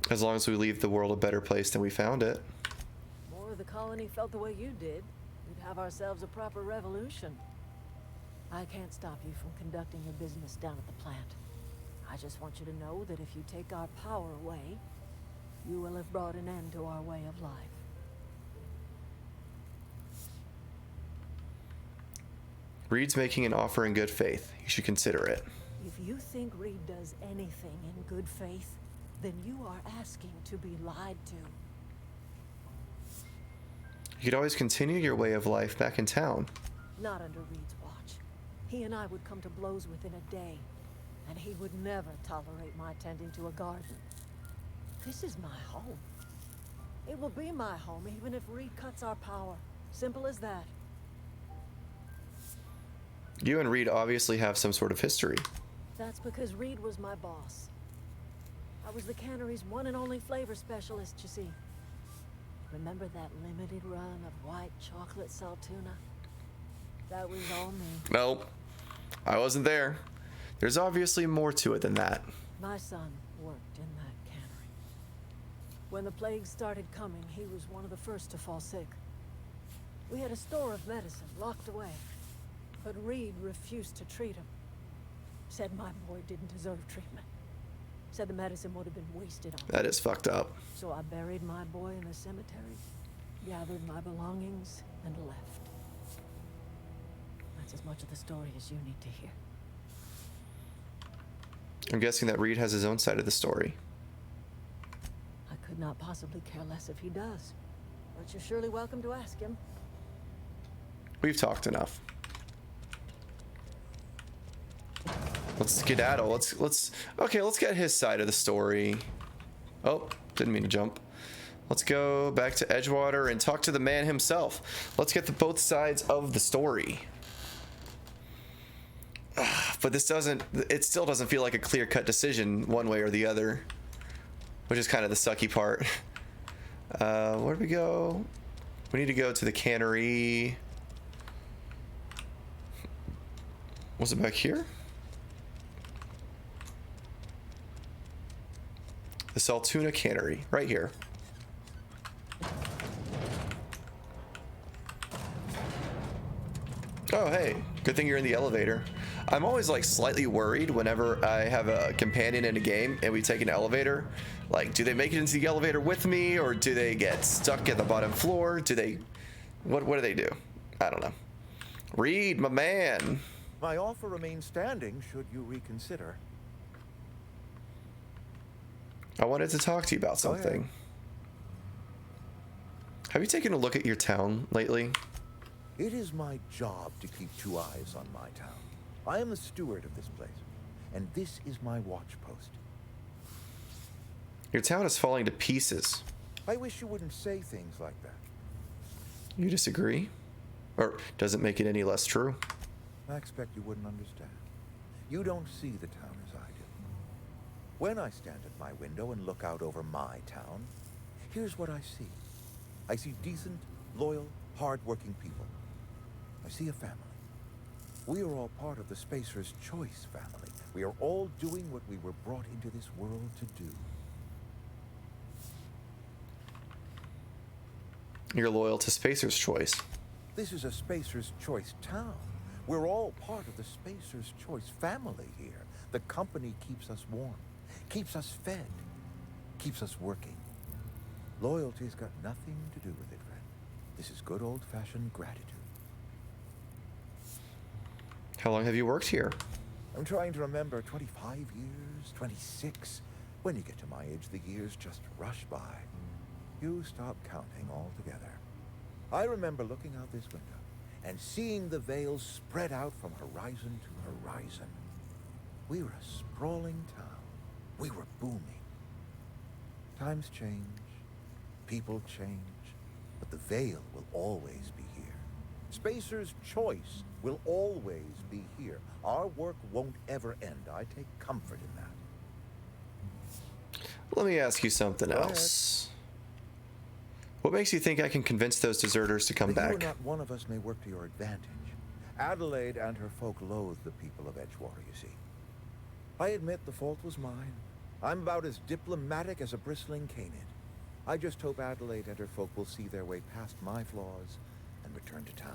As long as we leave the world a better place than we found it. More of the colony felt the way you did. We'd have ourselves a proper revolution. I can't stop you from conducting your business down at the plant. I just want you to know that if you take our power away, you will have brought an end to our way of life. Reed's making an offer in good faith. You should consider it. If you think Reed does anything in good faith, then you are asking to be lied to. You could always continue your way of life back in town. Not under Reed's watch. He and I would come to blows within a day, and he would never tolerate my tending to a garden. This is my home. It will be my home even if Reed cuts our power. Simple as that. You and Reed obviously have some sort of history. That's because Reed was my boss. I was the cannery's one and only flavor specialist, you see. Remember that limited run of white chocolate saltuna? That was all me. Nope. I wasn't there. There's obviously more to it than that. My son worked in that cannery. When the plague started coming, he was one of the first to fall sick. We had a store of medicine locked away, but Reed refused to treat him. Said my boy didn't deserve treatment. Said the medicine would have been wasted on him. That is fucked up. So I buried my boy in the cemetery, gathered my belongings, and left. That's as much of the story as you need to hear. I'm guessing that Reed has his own side of the story. I could not possibly care less if he does, but you're surely welcome to ask him. We've talked enough. Let's skedaddle. Let's get his side of the story. Oh, didn't mean to jump. Let's go back to Edgewater and talk to the man himself. Let's get both sides of the story. But it still doesn't feel like a clear-cut decision one way or the other, which is kind of the sucky part. Where do we go? We need to go to the cannery. Was it back here? The Saltuna Cannery, right here. Oh, hey, good thing you're in the elevator. I'm always like slightly worried whenever I have a companion in a game and we take an elevator. Like, do they make it into the elevator with me, or do they get stuck at the bottom floor? What do they do? I don't know. Reed, my man. My offer remains standing should you reconsider. I wanted to talk to you about something. Have you taken a look at your town lately? It is my job to keep two eyes on my town. I am the steward of this place, and this is my watch post. Your town is falling to pieces. I wish you wouldn't say things like that. You disagree? Or does it make it any less true? I expect you wouldn't understand. You don't see the town as I do. When I stand at my window and look out over my town, here's what I see. I see decent, loyal, hard-working people. I see a family. We are all part of the Spacer's Choice family. We are all doing what we were brought into this world to do. You're loyal to Spacer's Choice. This is a Spacer's Choice town. We're all part of the Spacer's Choice family here. The company keeps us warm, keeps us fed, keeps us working. Loyalty's got nothing to do with it, friend. This is good old-fashioned gratitude. How long have you worked here? I'm trying to remember, 25 years, 26. When you get to my age, the years just rush by. You stop counting altogether. I remember looking out this window, and seeing the veils spread out from horizon to horizon. We were a sprawling town. We were booming. Times change, people change, but the veil will always be here. Spacer's Choice will always be here. Our work won't ever end. I take comfort in that. Let me ask you something else. What makes you think I can convince those deserters to come That you back? or not one of us may work to your advantage. Adelaide and her folk loathe the people of Edgewater, you see. I admit the fault was mine. I'm about as diplomatic as a bristling canid. I just hope Adelaide and her folk will see their way past my flaws and return to town.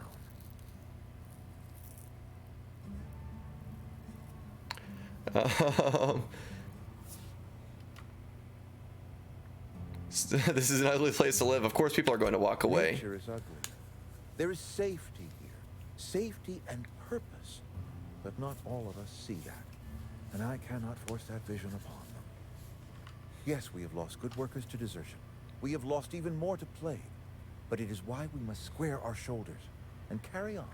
This is an ugly place to live. Of course people are going to walk away. Nature is ugly. There is safety here. Safety and purpose. But not all of us see that. And I cannot force that vision upon them. Yes, we have lost good workers to desertion. We have lost even more to plague. But it is why we must square our shoulders and carry on.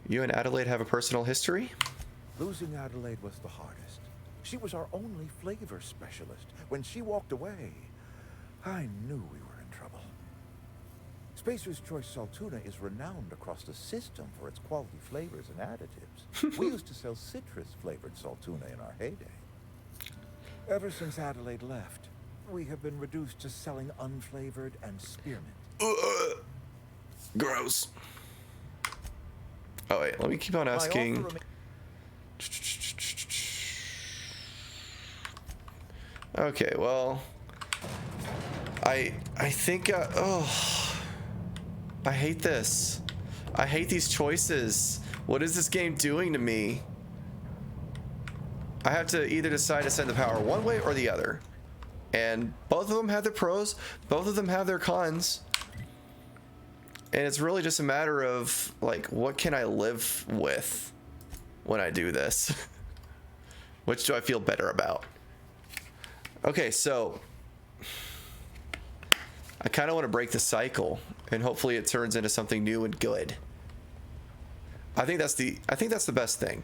You and Adelaide have a personal history? Losing Adelaide was the hardest. She was our only flavor specialist. When she walked away, I knew we were in trouble. Spacer's Choice Saltuna is renowned across the system for its quality flavors and additives. We used to sell citrus-flavored Saltuna in our heyday. Ever since Adelaide left, we have been reduced to selling unflavored and spearmint. Gross. Oh wait, let me keep on asking. Okay, well, I think I hate this. I hate these choices. What is this game doing to me? I have to either decide to send the power one way or the other. And both of them have their pros, both of them have their cons. And it's really just a matter of, like, what can I live with when I do this? Which do I feel better about? Okay, so I kind of want to break the cycle, and hopefully it turns into something new and good. I think that's the best thing.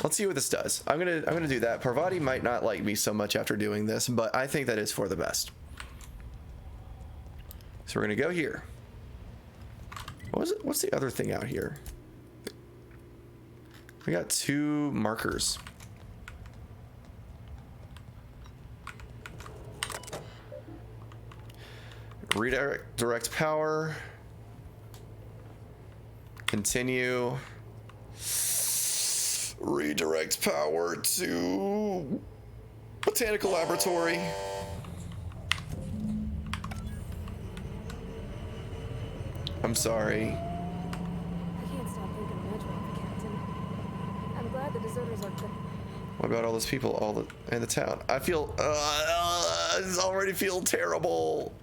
Let's see what this does. I'm gonna do that. Parvati might not like me so much after doing this, but I think that is for the best. So we're gonna go here. What was it? What's the other thing out here? We got 2 markers. Redirect power. Continue. Redirect power to Botanical Laboratory. I'm sorry. I can't stop thinking of Edgewater, Captain. I'm glad the deserters are good. What about all those people in the town? I feel I already feel terrible.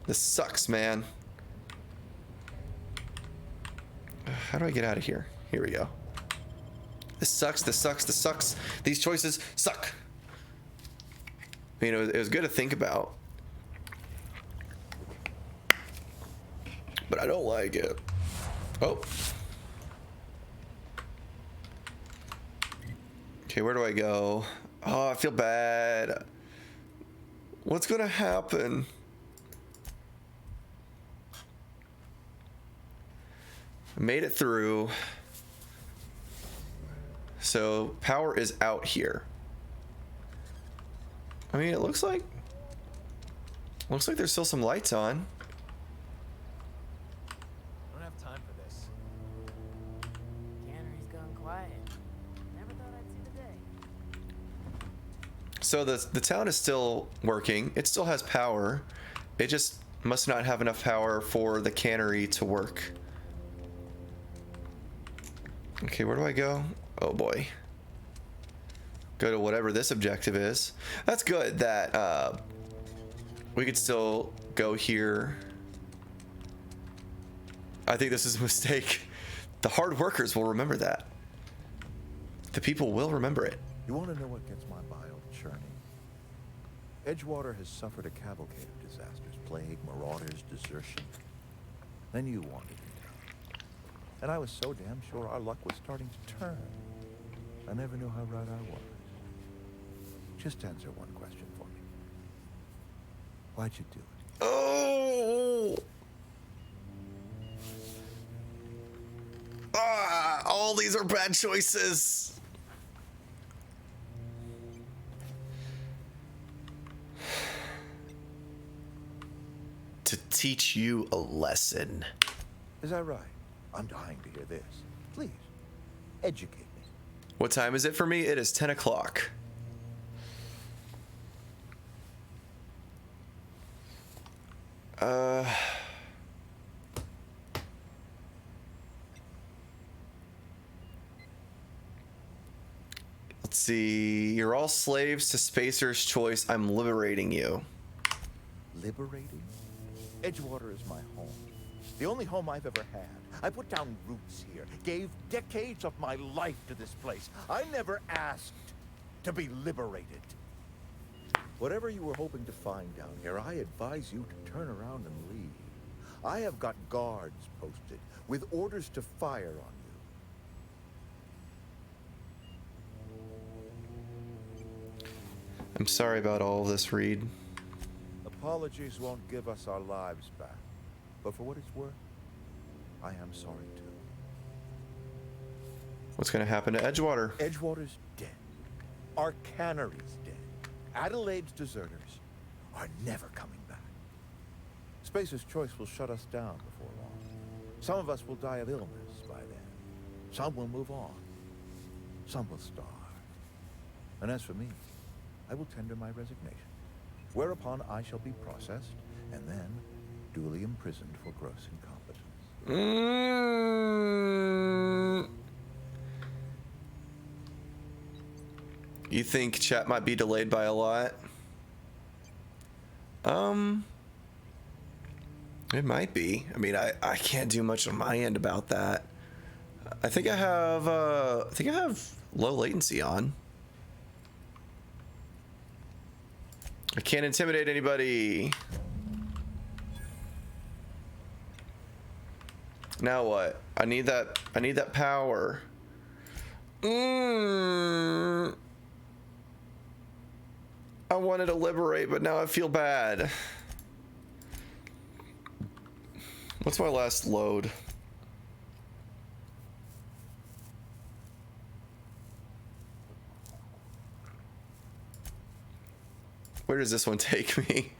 This sucks, man. How do I get out of here? Here we go. This sucks, this sucks, this sucks. These choices suck. I mean, it was good to think about. But I don't like it. Oh. Okay, where do I go? Oh, I feel bad. What's gonna happen? I made it through. So power is out here. I mean, it looks like there's still some lights on. I don't have time for this. Cannery's gone quiet. Never thought I'd see the day. So the town is still working. It still has power. It just must not have enough power for the cannery to work. Okay, where do I go? Oh boy. Go to whatever this objective is. That's good that we could still go here. I think this is a mistake. The hard workers will remember that. The people will remember it. You want to know what gets my bile churning? Edgewater has suffered a cavalcade of disasters. Plague, marauders, desertion. Then you wandered in town. And I was so damn sure our luck was starting to turn. I never knew how right I was. Just answer one question for me. Why'd you do it? Oh! Ah, all these are bad choices. To teach you a lesson. Is that right? I'm dying to hear this. Please, educate me. What time is it for me? It is 10 o'clock. Let's see. You're all slaves to Spacer's choice. I'm liberating you. Liberating? Edgewater is my home. The only home I've ever had. I put down roots here, gave decades of my life to this place. I never asked to be liberated. Whatever you were hoping to find down here, I advise you to turn around and leave. I have got guards posted with orders to fire on you. I'm sorry about all of this, Reed. Apologies won't give us our lives back. But for what it's worth, I am sorry too. What's going to happen to Edgewater? Edgewater's dead. Our cannery's dead. Adelaide's deserters are never coming back. Spacer's Choice will shut us down before long. Some of us will die of illness by then. Some will move on. Some will starve. And as for me, I will tender my resignation. Whereupon I shall be processed and then duly imprisoned for gross incompetence. You think chat might be delayed by a lot? It might be. I mean, I can't do much on my end about that. I think I have low latency on. I can't intimidate anybody. Now what? I need that power. I wanted to liberate, but now I feel bad. What's my last load? Where does this one take me?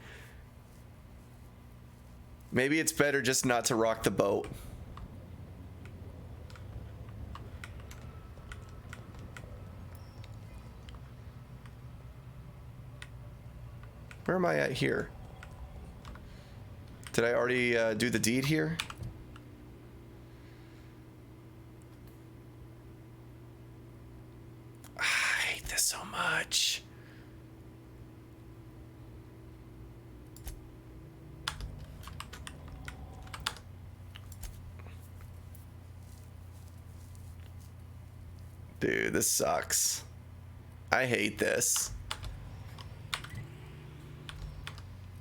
Maybe it's better just not to rock the boat. Where am I at here? Did I already do the deed here? I hate this so much. Dude, this sucks. I hate this.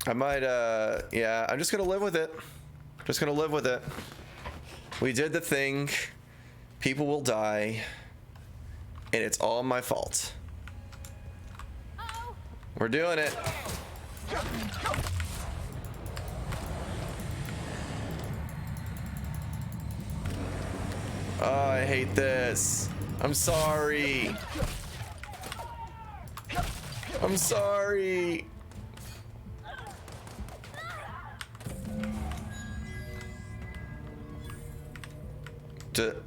I might, yeah, I'm just gonna live with it. Just gonna live with it. We did the thing. People will die. And it's all my fault. We're doing it. Oh, I hate this. I'm sorry. I'm sorry.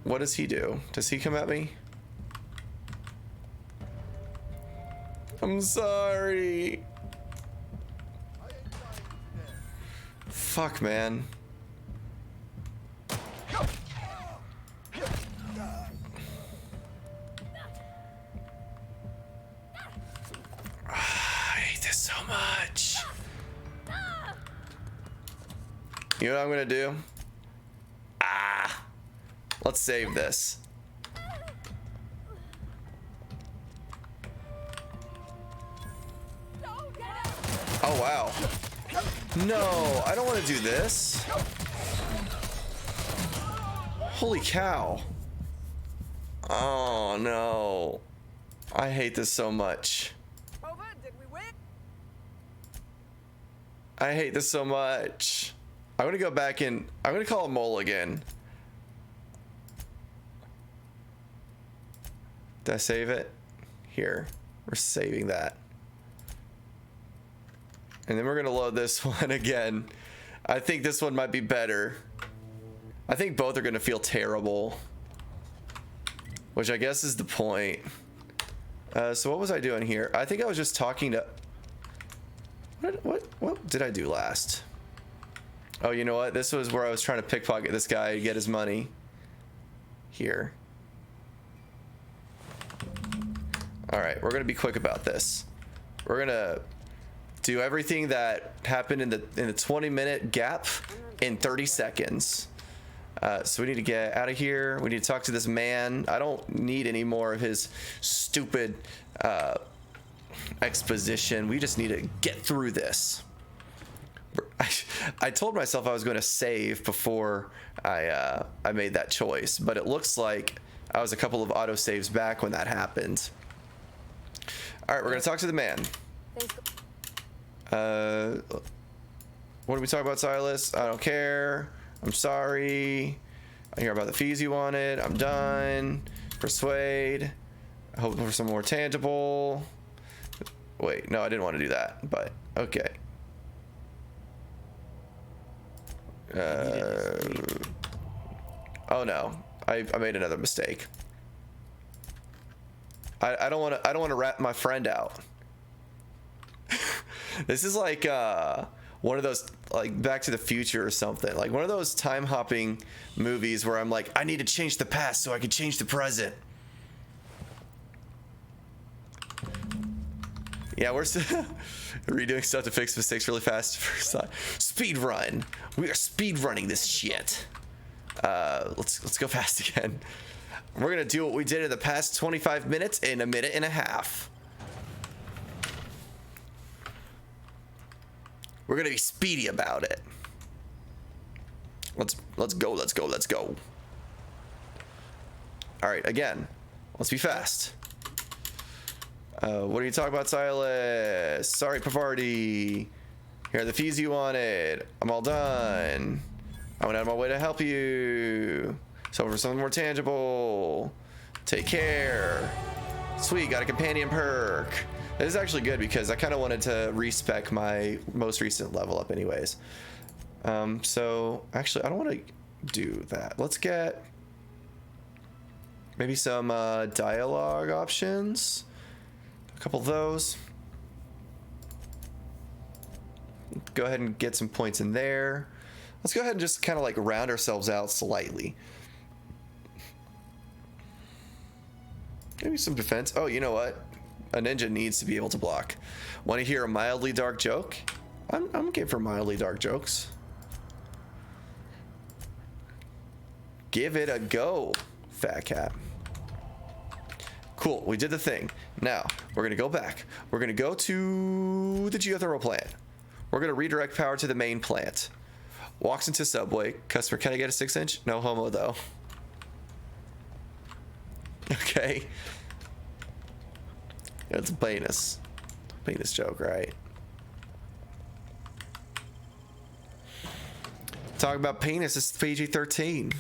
What does he do? Does he come at me? I'm sorry. Fuck, man. I hate this so much. You know what I'm gonna do? Let's save this. wow. No, I don't want to do this. Holy cow. Oh no. I hate this so much. I hate this so much. I'm gonna go back and I'm gonna call a mulligan. Did I save it? Here. We're saving that. And then we're gonna load this one again. I think this one might be better. I think both are gonna feel terrible. Which I guess is the point. So what was I doing here? I think I was just talking to... What did I do last? Oh, you know what? This was where I was trying to pickpocket this guy and get his money. Here. Alright, we're gonna be quick about this. We're gonna do everything that happened in the 20-minute gap in 30 seconds. So we need to get out of here. We need to talk to this man. I don't need any more of his stupid exposition. We just need to get through this. I told myself I was going to save before I made that choice, but it looks like I was a couple of autosaves back when that happened. All right, we're going to talk to the man. What are we talking about, Silas? I don't care. I'm sorry. I hear about the fees you wanted. I'm done. Persuade. I hope for some more tangible. Wait, no, I didn't want to do that, but okay. Oh no, I made another mistake. I don't want to rat my friend out. This is like one of those, like Back to the Future or something, like one of those time hopping movies where I'm like, I need to change the past so I can change the present. Yeah, we're redoing stuff to fix mistakes really fast. Speed run. We are speed running this shit. Let's go fast again. We're gonna do what we did in the past 25 minutes in a minute and a half. We're gonna be speedy about it. Let's go. All right, again, let's be fast. What are you talking about, Silas? Sorry, Pavardi. Here are the fees you wanted. I'm all done. I went out of my way to help you. So for something more tangible. Take care. Sweet, got a companion perk. This is actually good because I kind of wanted to respec my most recent level up anyways. So actually I don't want to do that. Let's get maybe some dialogue options. A couple of those. Go ahead and get some points in there. Let's go ahead and just kind of like round ourselves out slightly. Maybe some defense. Oh, you know what? A ninja needs to be able to block. Want to hear a mildly dark joke? I'm game for mildly dark jokes. Give it a go, fat cat. Cool, we did the thing. Now, we're gonna go back. We're gonna go to the geothermal plant. We're gonna redirect power to the main plant. Walks into subway. Customer, can I get a 6-inch? No homo though. Okay. It's a penis. Penis joke, right? Talk about penis, it's PG-13.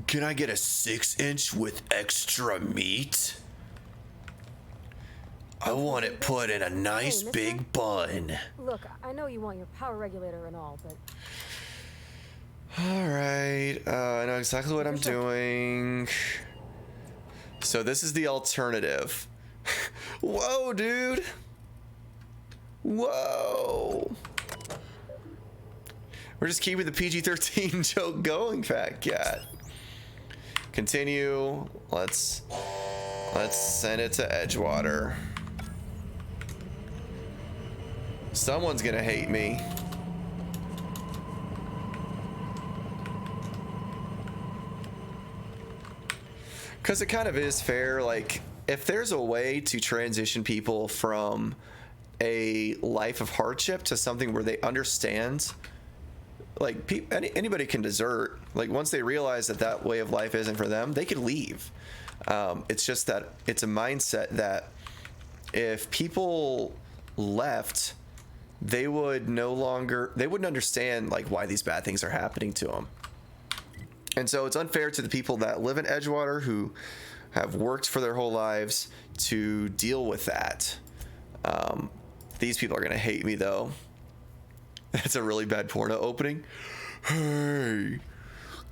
Can I get a 6-inch with extra meat? I want it put in a nice big bun. Look, I know you want your power regulator and all, but... Alright, I know exactly what I'm doing. So this is the alternative. Whoa, dude. Whoa. We're just keeping the PG-13 joke going, fat cat. Continue. Let's send it to Edgewater. Someone's gonna hate me. Because it kind of is fair. Like, if there's a way to transition people from a life of hardship to something where they understand, like, anybody can desert. Like, once they realize that that way of life isn't for them, they could leave. It's just that it's a mindset that if people left, they wouldn't understand, like, why these bad things are happening to them. And so it's unfair to the people that live in Edgewater who have worked for their whole lives to deal with that. These people are going to hate me, though. That's a really bad porno opening. Hey,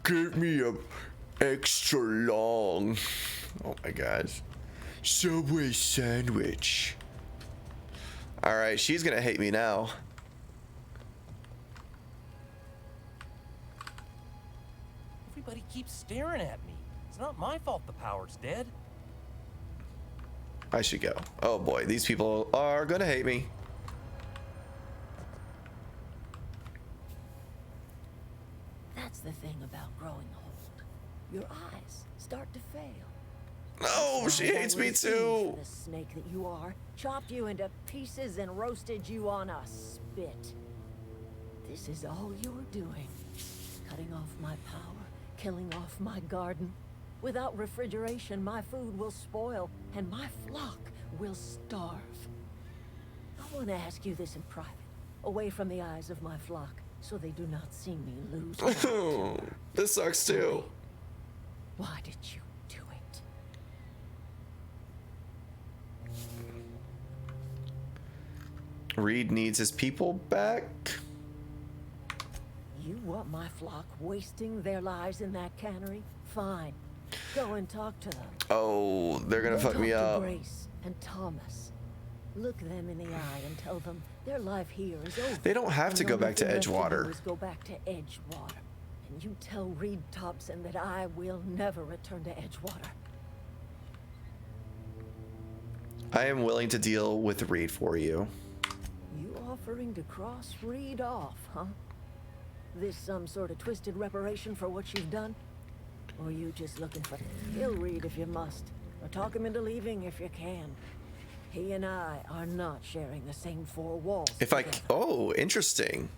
get me a extra long. Oh my gosh. Subway sandwich. All right, she's going to hate me now. Everybody keeps staring at me. It's not my fault the power's dead. I should go. Oh boy, these people are gonna hate me. That's the thing about growing old. Your eyes start to fail. No, she hates me too. The snake that you are, chopped you into pieces and roasted you on a spit. This is all you're doing. Cutting off my power, killing off my garden. Without refrigeration, my food will spoil, and my flock will starve. I want to ask you this in private, away from the eyes of my flock, so they do not see me lose. This sucks too. Why did you do it? Reed needs his people back. You want my flock wasting their lives in that cannery? Fine. Go and talk to them. Oh, they're gonna fuck me up. Grace and Thomas. Look them in the eye and tell them their life here is over. They don't have to go back to Edgewater. Go back to Edgewater. And you tell Reed Thompson that I will never return to Edgewater. I am willing to deal with Reed for you. You offering to cross Reed off, huh? This some sort of twisted reparation for what you've done? Or you just looking for... Kill Reed if you must. Or talk him into leaving if you can. He and I are not sharing the same four walls. If I... Oh, interesting.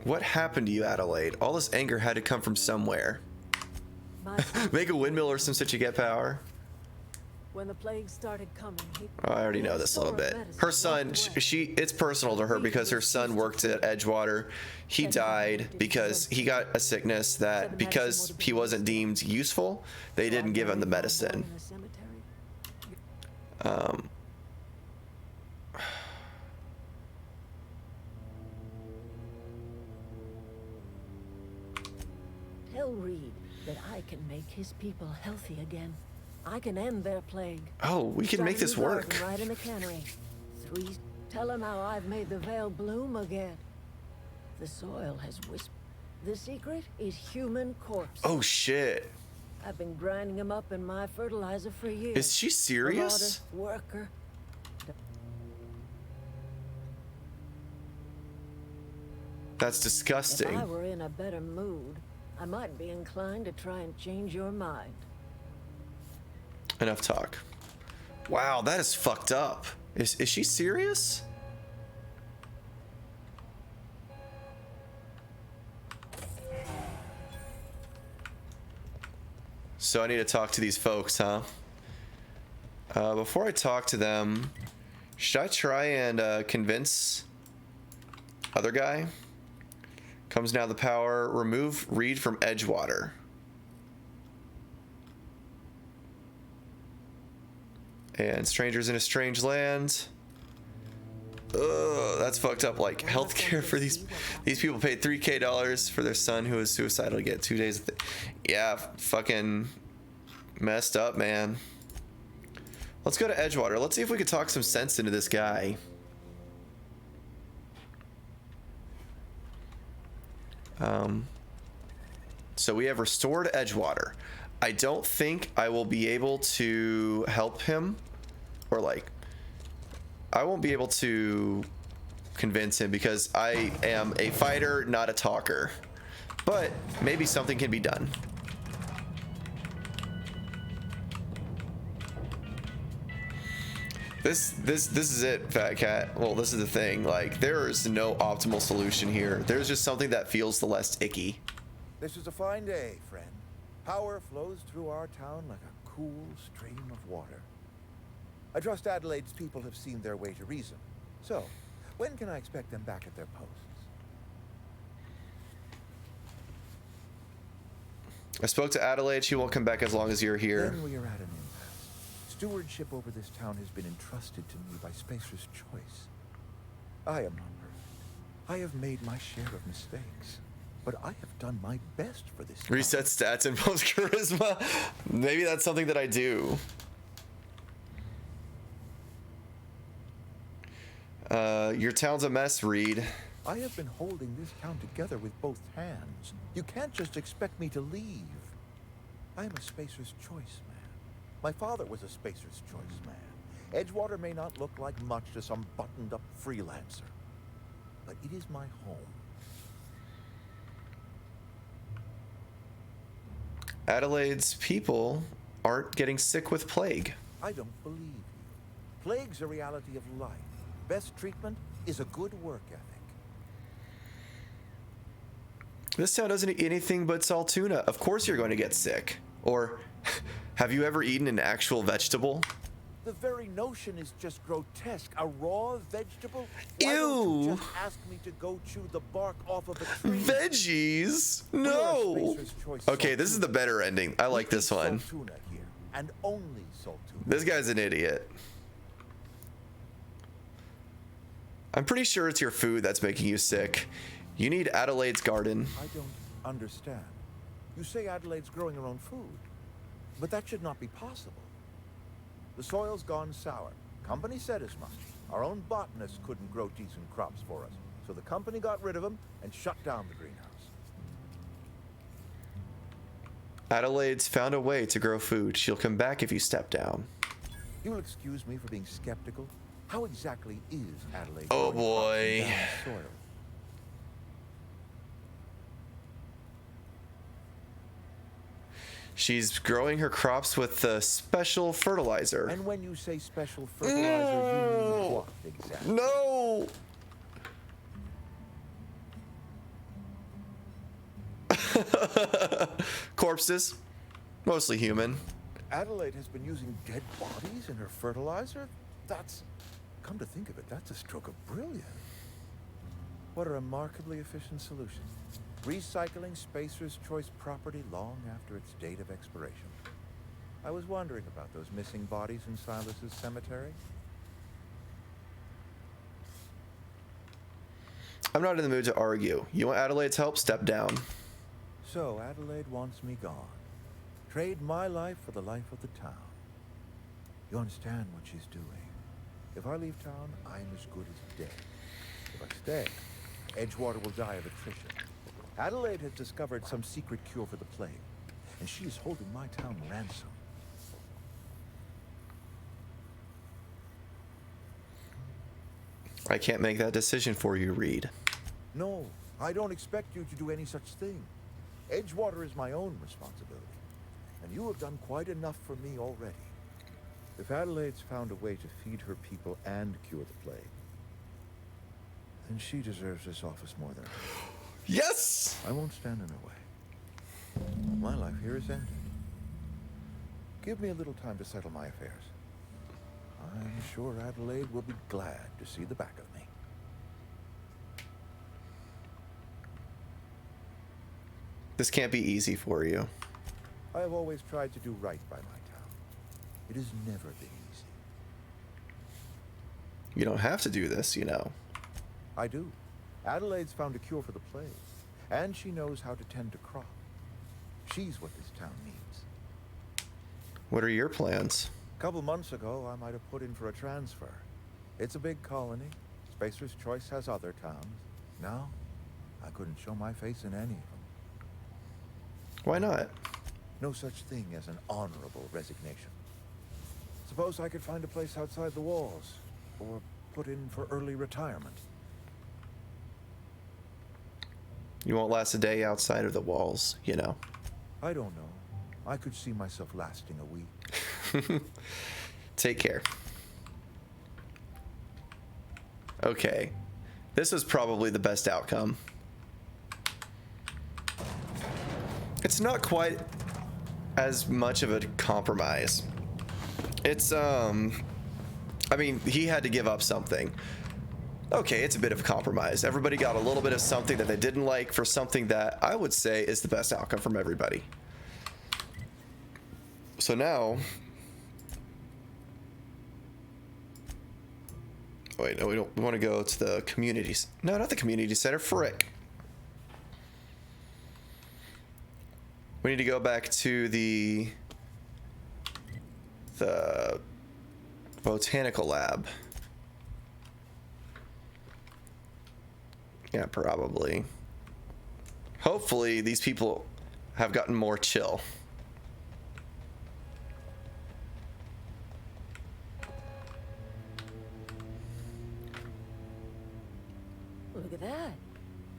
What happened to you, Adelaide? All this anger had to come from somewhere. Make a windmill or some shit to get power. When the plague started coming, Oh, I already know this a little bit. Her son, it's personal to her because her son worked at Edgewater. He died because he got a sickness that, because he wasn't deemed useful, they didn't give him the medicine. Tell Reed that I can make his people healthy again. I can end their plague. Oh, we can make this work. Right in the cannery. Tell him how I've made the veil bloom again. The soil has whispered. The secret is human corpses. Oh shit. I've been grinding them up in my fertilizer for years. Is she serious? Marauder, worker. That's disgusting. If I were in a better mood, I might be inclined to try and change your mind. Enough talk. Wow, that is fucked up. Is she serious? So I need to talk to these folks, huh? Before I talk to them, should I try and convince other guy? Comes now the power. Remove Reed from Edgewater. And strangers in a strange land. Ugh, that's fucked up. Like, healthcare for these people paid $3,000 for their son who was suicidal to get 2 days. Yeah, fucking messed up, man. Let's go to Edgewater. Let's see if we could talk some sense into this guy. So we have restored Edgewater. I don't think I will be able to help him, or like, I won't be able to convince him because I am a fighter, not a talker. But maybe something can be done. This is it, Fat Cat. Well, this is the thing. Like, there is no optimal solution here. There's just something that feels the less icky. This is a fine day, friend. Power flows through our town like a cool stream of water. I trust Adelaide's people have seen their way to reason. So, when can I expect them back at their posts? I spoke to Adelaide. She won't come back as long as you're here. Then we are at an impasse. Stewardship over this town has been entrusted to me by Spacer's Choice. I am not perfect. I have made my share of mistakes. But I have done my best for this town. Reset stats and post charisma. Maybe that's something that I do. Your town's a mess, Reed. I have been holding this town together with both hands. You can't just expect me to leave. I am a Spacer's Choice man. My father was a Spacer's Choice man. Edgewater may not look like much to some buttoned-up freelancer, but it is my home. Adelaide's people aren't getting sick with plague. I don't believe you. Plague's a reality of life. Best treatment is a good work ethic. This town doesn't eat anything but salt tuna. Of course you're going to get sick. Or, have you ever eaten an actual vegetable? The very notion is just grotesque. A raw vegetable? Ew! Why don't you just ask me to go chew the bark off of a tree? Veggies? No! Okay, this is the better ending. I like this one. Salt tuna here, and only salt tuna. This guy's an idiot. I'm pretty sure it's your food that's making you sick. You need Adelaide's garden. I don't understand. You say Adelaide's growing her own food, but that should not be possible. The soil's gone sour. Company said as much. Our own botanist couldn't grow decent crops for us, so the company got rid of them and shut down the greenhouse. Adelaide's found a way to grow food. She'll come back if you step down. You'll excuse me for being skeptical. How exactly is Adelaide Oh growing boy. crops in down soil? She's growing her crops with a special fertilizer. And when you say special fertilizer, you mean what exactly? No! Corpses. Mostly human. Adelaide has been using dead bodies in her fertilizer? That's... Come to think of it, that's a stroke of brilliance. What a remarkably efficient solution. Recycling Spacer's Choice property long after its date of expiration. I was wondering about those missing bodies in Silas's cemetery. I'm not in the mood to argue. You want Adelaide's help? Step down. So Adelaide wants me gone. Trade my life for the life of the town. You understand what she's doing. If I leave town, I'm as good as dead. If I stay, Edgewater will die of attrition. Adelaide has discovered some secret cure for the plague, and she is holding my town ransom. I can't make that decision for you, Reed. No, I don't expect you to do any such thing. Edgewater is my own responsibility, and you have done quite enough for me already. If Adelaide's found a way to feed her people and cure the plague, then she deserves this office more than I do. Yes! I won't stand in her way. My life here is ended. Give me a little time to settle my affairs. I'm sure Adelaide will be glad to see the back of me. This can't be easy for you. I have always tried to do right by my town. It has never been easy. You don't have to do this, you know. I do. Adelaide's found a cure for the plague, and she knows how to tend to crop. She's what this town needs. What are your plans? A couple months ago, I might have put in for a transfer. It's a big colony. Spacer's Choice has other towns. Now, I couldn't show my face in any of them. Why not? No such thing as an honorable resignation. Suppose I could find a place outside the walls, or put in for early retirement. You won't last a day outside of the walls, you know. I don't know. I could see myself lasting a week. Take care. Okay. This was probably the best outcome. It's not quite as much of a compromise. It's, I mean, he had to give up something. Okay, it's a bit of a compromise. Everybody got a little bit of something that they didn't like for something that I would say is the best outcome from everybody. So now... Wait, no, we don't want to go to the communities. No, not the community center. Frick. We need to go back to the botanical lab. Yeah, probably. Hopefully, these people have gotten more chill. Look at that.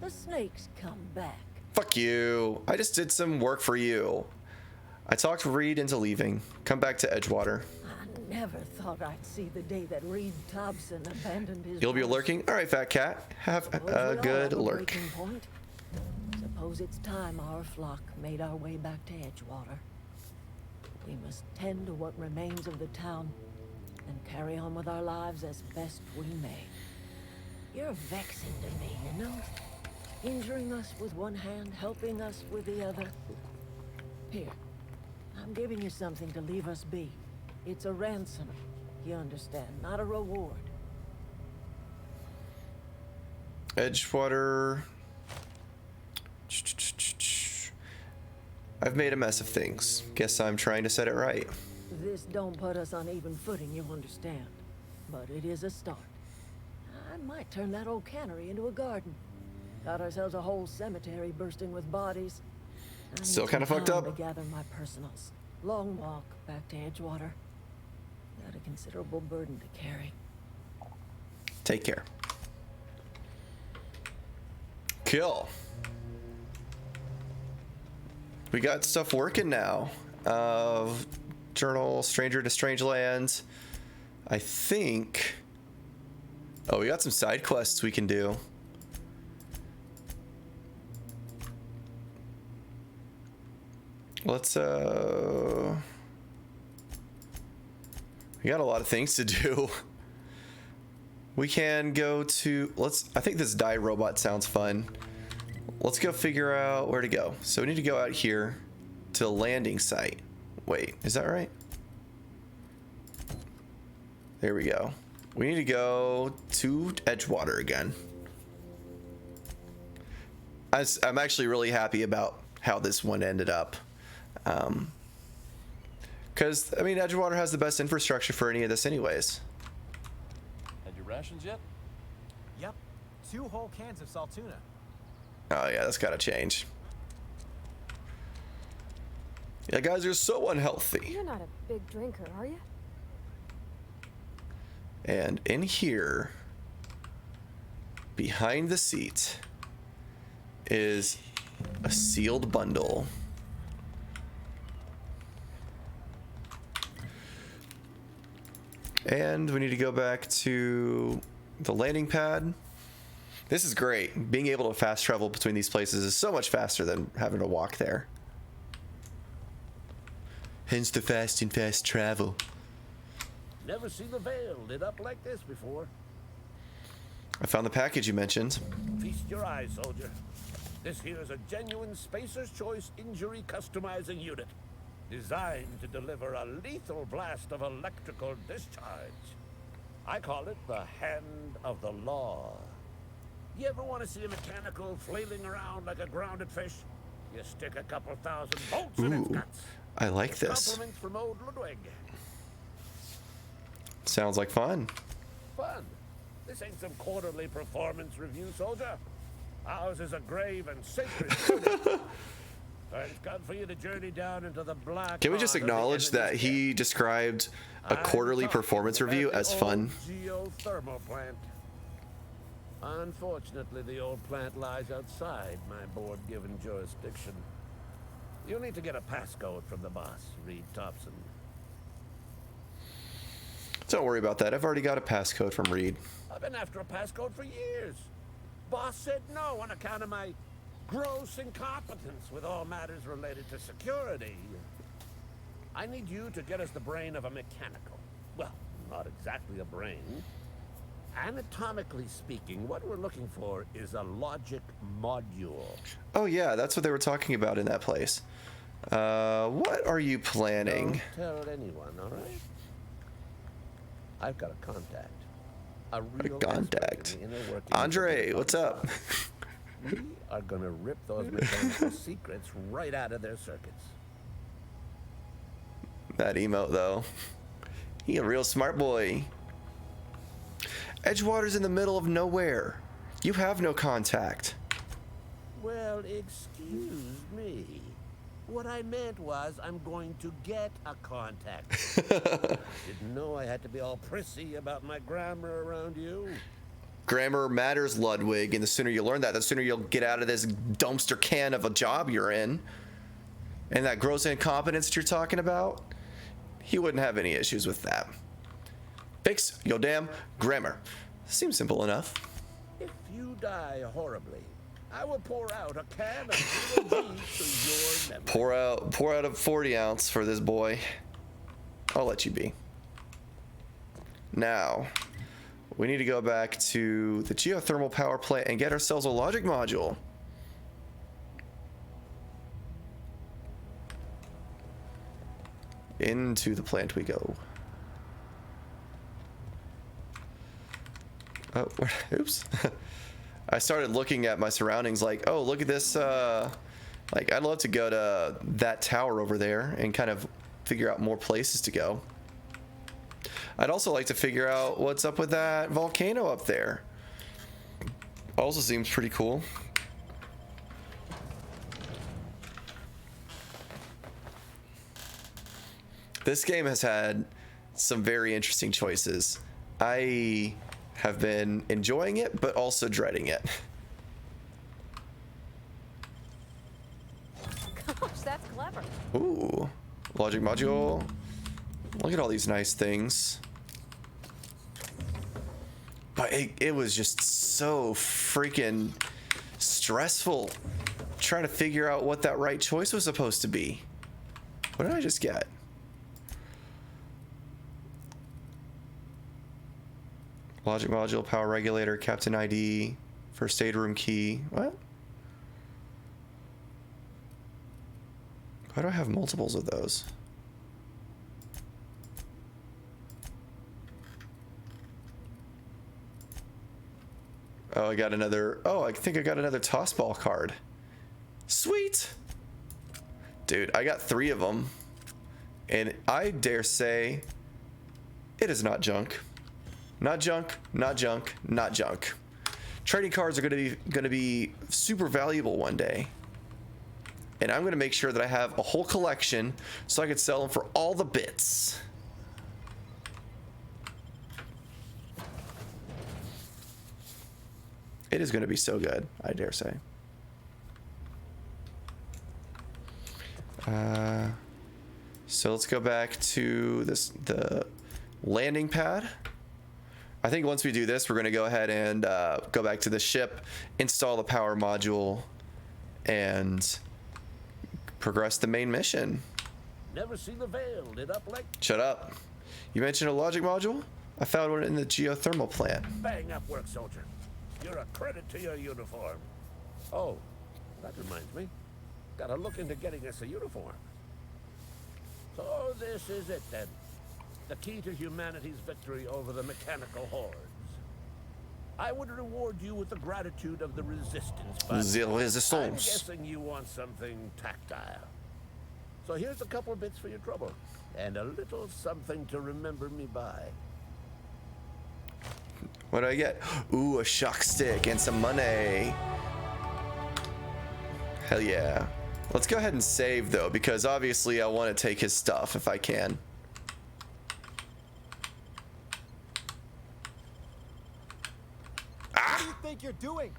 The snake's come back. Fuck you. I just did some work for you. I talked Reed into leaving. Come back to Edgewater. I never thought I'd see the day that Reed Thompson abandoned his... You'll be post. lurking? Alright, fat cat. Have Suppose a we all good have a lurk. breaking point. Suppose it's time our flock made our way back to Edgewater. We must tend to what remains of the town and carry on with our lives as best we may. You're vexing to me, you know? Injuring us with one hand, helping us with the other. Here, I'm giving you something to leave us be. It's a ransom, you understand, not a reward. Edgewater. I've made a mess of things. Guess I'm trying to set it right. This don't put us on even footing, you understand. But it is a start. I might turn that old cannery into a garden. Got ourselves a whole cemetery bursting with bodies. I need Still kind of some fucked time up. to gather my personals. Long walk back to Edgewater. Got a considerable burden to carry. Take care. Kill. We got stuff working now. Journal, Stranger to Strange Lands. I think... Oh, we got some side quests we can do. Let's, we got a lot of things to do. We can go to, I think this die robot sounds fun. Let's go figure out where to go. So we need to go out here to the landing site. Wait, is that right? There we go. We need to go to Edgewater again. I'm actually really happy about how this one ended up. Because, I mean, Edgewater has the best infrastructure for any of this anyways. Had your rations yet? Yep. 2 whole cans of salt tuna. Oh yeah, that's gotta change. Yeah, guys, you're so unhealthy. You're not a big drinker, are you? And in here, behind the seat, is a sealed bundle. And we need to go back to the landing pad. This is great. Being able to fast travel between these places is so much faster than having to walk there. Hence the fast and fast travel. Never seen the Vale lit up like this before. I found the package you mentioned. Feast your eyes, soldier. This here is a genuine Spacer's Choice injury customizing unit, designed to deliver a lethal blast of electrical discharge. I call it the Hand of the Law. You ever want to see a mechanical flailing around like a grounded fish? You stick a couple thousand bolts in its guts. I like this. Compliments from old Ludwig. Sounds like fun. Fun. This ain't some quarterly performance review, soldier. Ours is a grave and sacred duty. Thank God for you to journey down into the black. Can we just acknowledge that he described a quarterly performance review as fun? Geothermal plant. Unfortunately, the old plant lies outside my board-given jurisdiction. You'll need to get a passcode from the boss, Reed Thompson. Don't worry about that. I've already got a passcode from Reed. I've been after a passcode for years. Boss said no on account of my gross incompetence with all matters related to security. I need you to get us the brain of a mechanical. Well, not exactly a brain. Anatomically speaking, what we're looking for is a logic module. Oh yeah, that's what they were talking about in that place. What are you planning? Don't tell anyone, all right? I've got a contact. A real contact. workings Andre, what's up? We are gonna rip those mechanical secrets right out of their circuits. That emote though. He a real smart boy. Edgewater's in the middle of nowhere. You have no contact. Well, excuse me. What I meant was I'm going to get a contact. Didn't know I had to be all prissy about my grammar around you. Grammar matters, Ludwig, and the sooner you learn that, the sooner you'll get out of this dumpster can of a job you're in. And that gross incompetence that you're talking about, he wouldn't have any issues with that. Fix your damn grammar. Seems simple enough. If you die horribly, I will pour out a can of real tea to your memory. Pour out a 40 ounce for this boy. I'll let you be. Now, we need to go back to the geothermal power plant and get ourselves a logic module. Into the plant we go. Oh, oops. I started looking at my surroundings like, oh, look at this. Like, I'd love to go to that tower over there and kind of figure out more places to go. I'd also like to figure out what's up with that volcano up there. Also seems pretty cool. This game has had some very interesting choices. I have been enjoying it, but also dreading it. Gosh, that's clever. Ooh, logic module. Look at all these nice things. But it was just so freaking stressful trying to figure out what that right choice was supposed to be. What did I just get? Logic module, power regulator, captain ID, first aid room key. What? Why do I have multiples of those? Oh, I got another. Oh, I think I got another toss ball card. Sweet. Dude, I got 3 of them. And I dare say it is not junk. Not junk, not junk, not junk. Trading cards are gonna be super valuable one day. And I'm gonna make sure that I have a whole collection so I could sell them for all the bits. It is gonna be so good, I dare say. So let's go back to the landing pad. I think once we do this, we're going to go ahead and go back to the ship, install the power module, and progress the main mission. Never seen the veil lit up like... Shut up. You mentioned a logic module? I found one in the geothermal plant. Bang up work, soldier. You're a credit to your uniform. Oh, that reminds me. Gotta look into getting us a uniform. So this is it then. The key to humanity's victory over the mechanical hordes. I would reward you with the gratitude of the resistance, but The resistance. I'm guessing you want something tactile. So here's a couple of bits for your trouble, and a little something to remember me by. What do I get? Ooh, a shock stick and some money. Hell yeah. Let's go ahead and save though, because obviously I want to take his stuff if I can. What do you think you're doing?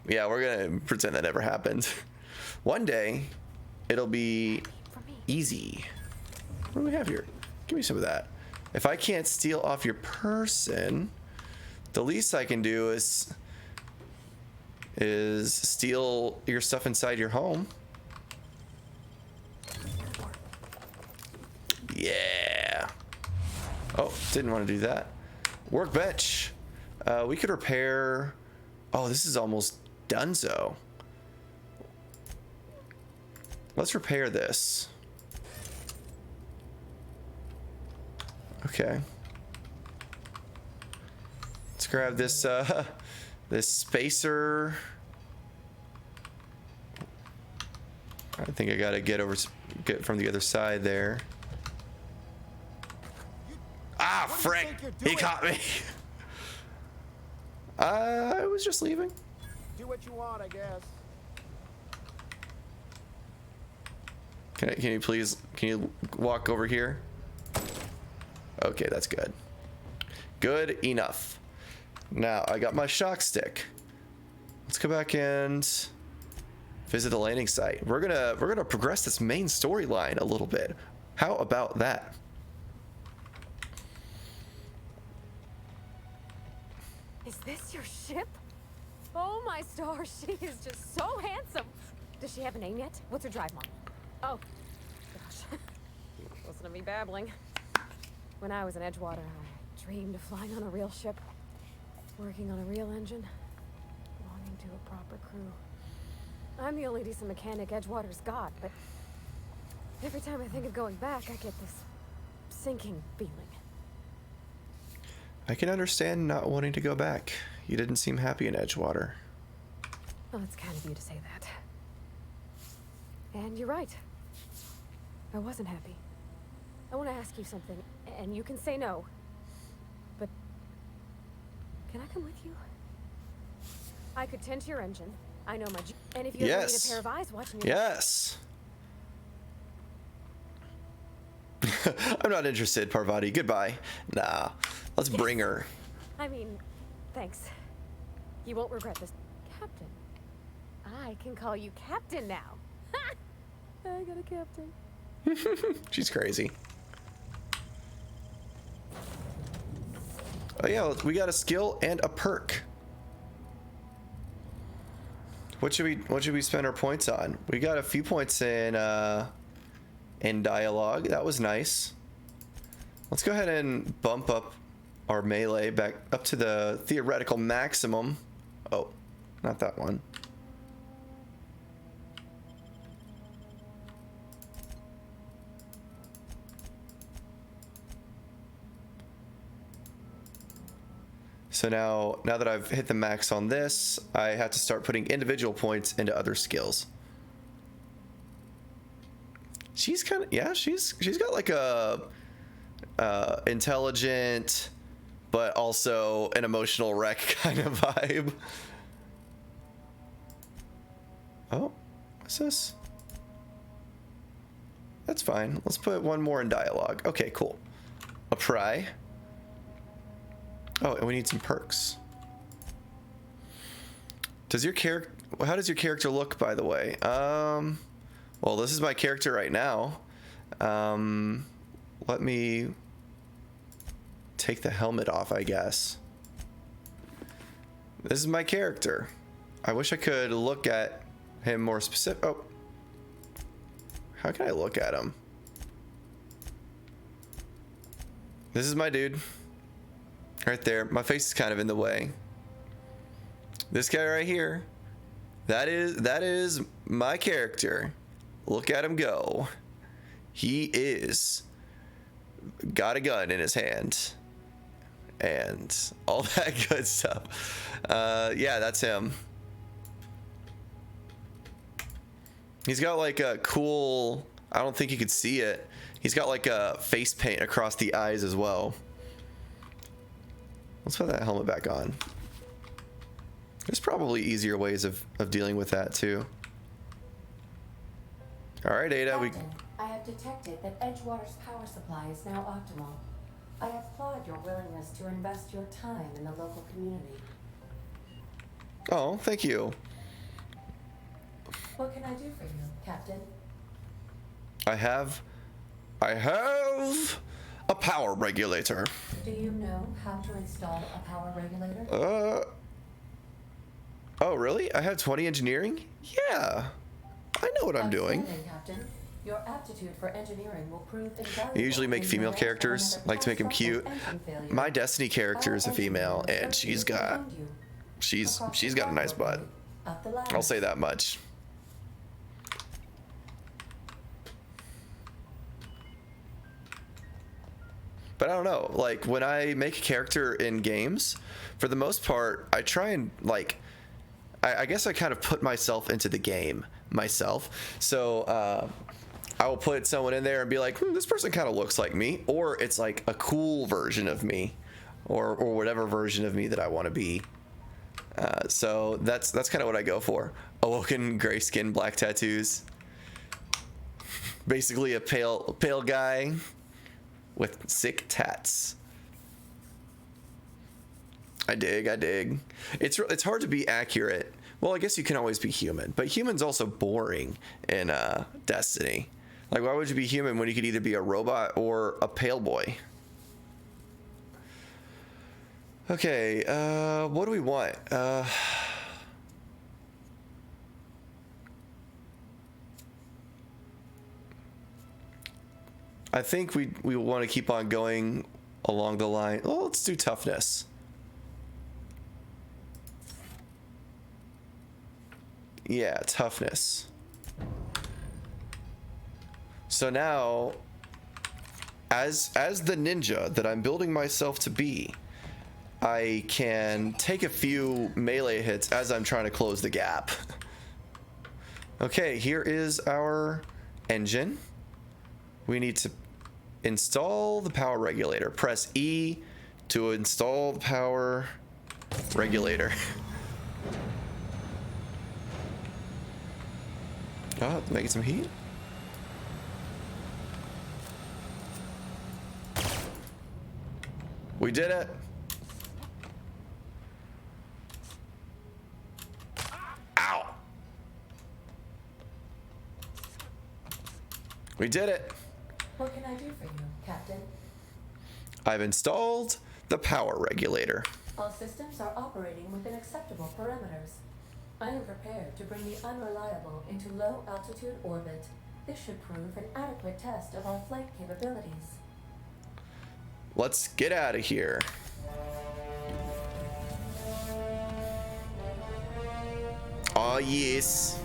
Yeah, we're gonna pretend that never happened. One day, it'll be easy. What do we have here? Give me some of that. If I can't steal off your person, the least I can do is steal your stuff inside your home. Yeah. Oh, didn't want to do that. Workbench. We could repair. Oh, this is almost donezo. Let's repair this. Okay. Let's grab this this spacer. I think I gotta get from the other side there. Ah, frick! He caught me. I was just leaving. Do what you want, I guess. Can you walk over here? Okay, that's good. Good enough. Now I got my shock stick. Let's go back and visit the landing site. We're gonna progress this main storyline a little bit. How about that? Is this your ship? Oh my stars, she is just so handsome. Does she have a name yet? What's her drive model? Oh, gosh. Listen to me babbling. When I was in Edgewater, I dreamed of flying on a real ship, working on a real engine, belonging to a proper crew. I'm the only decent mechanic Edgewater's got, but every time I think of going back, I get this sinking feeling. I can understand not wanting to go back. You didn't seem happy in Edgewater. Well, it's kind of you to say that. And you're right. I wasn't happy. I want to ask you something, and you can say no. But can I come with you? I could tend to your engine. I know my... And if you ever need a pair of eyes watching you... Yes. I'm not interested, Parvati. Goodbye. Nah. Let's bring her. I mean, thanks. You won't regret this. Captain. I can call you Captain now. I got a captain. She's crazy. Oh yeah, we got a skill and a perk. What should we spend our points on? We got a few points in dialogue. That was nice. Let's go ahead and bump up our melee back up to the theoretical maximum. Oh, not that one. So now that I've hit the max on this, I have to start putting individual points into other skills. She's kind of, yeah, she's got like a intelligent, but also an emotional wreck kind of vibe. Oh, what's this? That's fine. Let's put one more in dialogue. Okay, cool. A pry. Oh, and we need some perks. Does your character... How does your character look, by the way? Well, this is my character right now. Let me take the helmet off, I guess. This is my character. I wish I could look at him more specific. Oh. How can I look at him? This is my dude. Right there. My face is kind of in the way. This guy right here. That is my character. Look at him go. He is got a gun in his hand. And all that good stuff. Yeah, that's him. He's got like a cool, I don't think you could see it. He's got like a face paint across the eyes as well. Let's put that helmet back on. There's probably easier ways of dealing with that too. All right, Ada. Captain, I have detected that Edgewater's power supply is now optimal. I applaud your willingness to invest your time in the local community. Oh, thank you. What can I do for you, Captain? I have a power regulator. Do you know how to install a power regulator? Oh, really? I have 20 engineering? Yeah. I know what I'm doing. Outstanding, Captain. Your aptitude for engineering will prove invaluable. I usually make in female the event of characters, another like to make them cute. catastrophic engine failure. My Destiny character is a female, and she's got a nice butt. Up the ladder. I'll say that much. But I don't know, like when I make a character in games, for the most part, I try and like, I guess I kind of put myself into the game myself. So I will put someone in there and be like, this person kind of looks like me, or it's like a cool version of me, or whatever version of me that I want to be. So that's kind of what I go for. Awoken, gray skin, black tattoos. Basically a pale guy with sick tats. I dig. It's hard to be accurate. Well, I guess you can always be human, but human's also boring in Destiny. Like, why would you be human when you could either be a robot or a pale boy? Okay, what do we want? I think we want to keep on going along the line. Oh, let's do toughness. Yeah, toughness. So now, as the ninja that I'm building myself to be, I can take a few melee hits as I'm trying to close the gap. Okay, here is our engine. We need to install the power regulator. Press E to install the power regulator. Oh, making some heat. We did it. Ow. We did it. What can I do for you, Captain? I've installed the power regulator. All systems are operating within acceptable parameters. I am prepared to bring the unreliable into low altitude orbit. This should prove an adequate test of our flight capabilities. Let's get out of here. Oh, yes.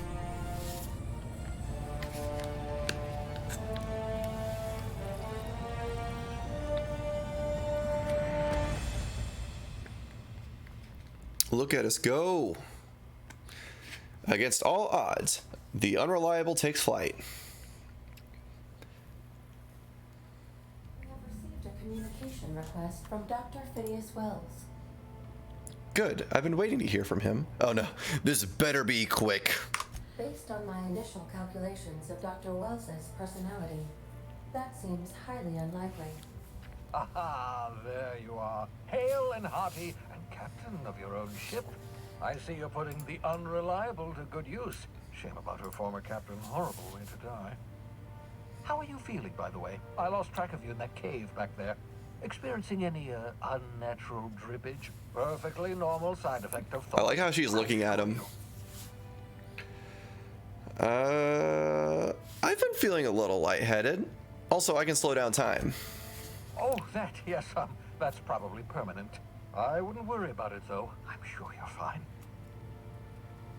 Look at us go. Against all odds, the unreliable takes flight. We have received a communication request from Dr. Phineas Wells. Good. I've been waiting to hear from him. Oh no, this better be quick. Based on my initial calculations of Dr. Wells's personality, that seems highly unlikely. Aha, there you are. Hale and hearty and captain of your own ship. I see you're putting the unreliable to good use. Shame about her former captain. Horrible way to die. How are you feeling, by the way? I lost track of you in that cave back there. Experiencing any unnatural drippage? Perfectly normal side effect of thought. I like how she's looking at him. I've been feeling a little lightheaded. Also, I can slow down time. Oh, that, yes, that's probably permanent. I wouldn't worry about it, though. I'm sure you're fine.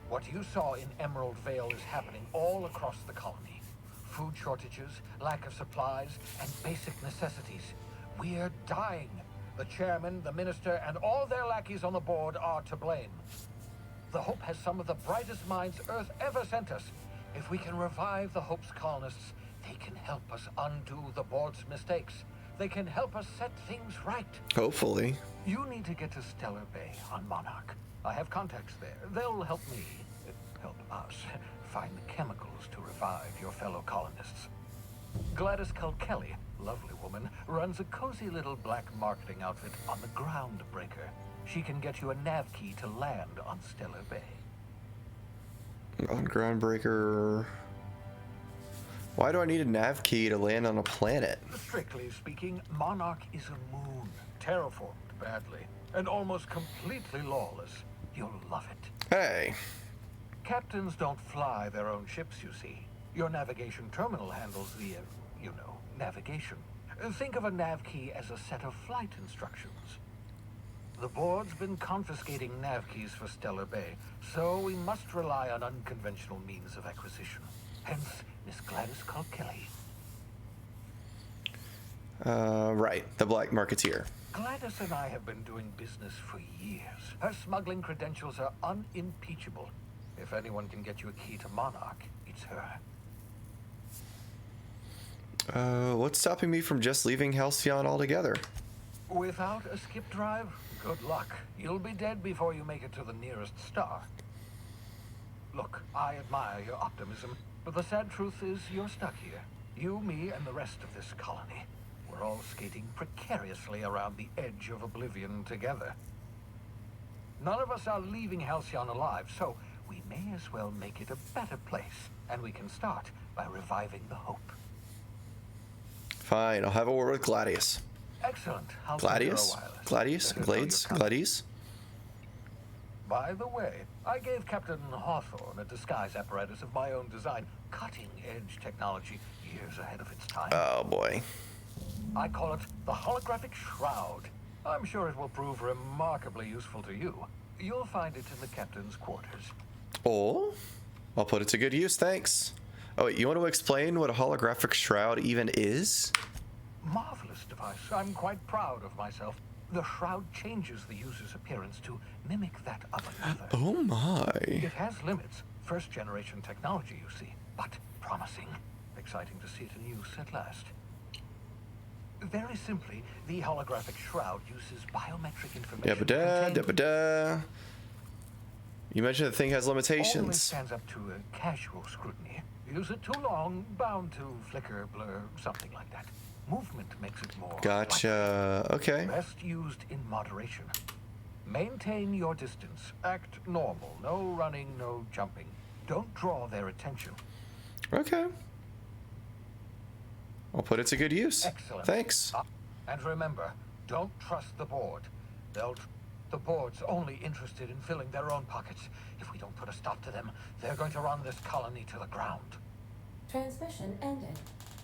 What you saw in Emerald Vale is happening all across the colony. Food shortages, lack of supplies, and basic necessities. We're dying. The chairman, the minister, and all their lackeys on the board are to blame. The Hope has some of the brightest minds Earth ever sent us. If we can revive the Hope's colonists, they can help us undo the board's mistakes. They can help us set things right. Hopefully. You need to get to Stellar Bay on Monarch. I have contacts there. They'll help me, help us, find the chemicals to revive your fellow colonists. Gladys Kelly, lovely woman, runs a cozy little black marketing outfit on the Groundbreaker. She can get you a nav key to land on Stellar Bay. On Groundbreaker. Why do I need a nav key to land on a planet? Strictly speaking, Monarch is a moon, terraformed badly, and almost completely lawless. You'll love it. Hey. Captains don't fly their own ships, you see. Your navigation terminal handles the, navigation. Think of a nav key as a set of flight instructions. The board's been confiscating nav keys for Stellar Bay, so we must rely on unconventional means of acquisition. Hence, Miss Gladys Kilkelly. Right, the Black Marketeer. Gladys and I have been doing business for years. Her smuggling credentials are unimpeachable. If anyone can get you a key to Monarch, it's her. What's stopping me from just leaving Halcyon altogether? Without a skip drive, good luck. You'll be dead before you make it to the nearest star. Look, I admire your optimism, but the sad truth is you're stuck here. You, me, and the rest of this colony. We're all skating precariously around the edge of oblivion together. None of us are leaving Halcyon alive, so we may as well make it a better place, and we can start by reviving the hope. Fine, I'll have a word with Gladius. Excellent. Gladius? Gladius? Glades? Gladius? By the way, I gave Captain Hawthorne a disguise apparatus of my own design, cutting-edge technology, years ahead of its time. Oh, boy. I call it the holographic shroud. I'm sure it will prove remarkably useful to you. You'll find it in the captain's quarters. Oh, I'll put it to good use, thanks. Oh, wait, you want to explain what a holographic shroud even is? Marvelous device. I'm quite proud of myself. The shroud changes the user's appearance to mimic that of another. Oh my. It has limits. First generation technology, you see, but promising. Exciting to see it in use at last. Very simply, the holographic shroud uses biometric information. Yabba-da. You mentioned the thing has limitations. Always stands up to a casual scrutiny. Use it too long, bound to flicker, blur, something like that. Movement makes it more. Gotcha. Okay. Best used in moderation. Maintain your distance. Act normal. No running, no jumping. Don't draw their attention. Okay. I'll put it to good use. Excellent. Thanks. And remember, don't trust the board. The board's only interested in filling their own pockets. If we don't put a stop to them, they're going to run this colony to the ground. Transmission ended.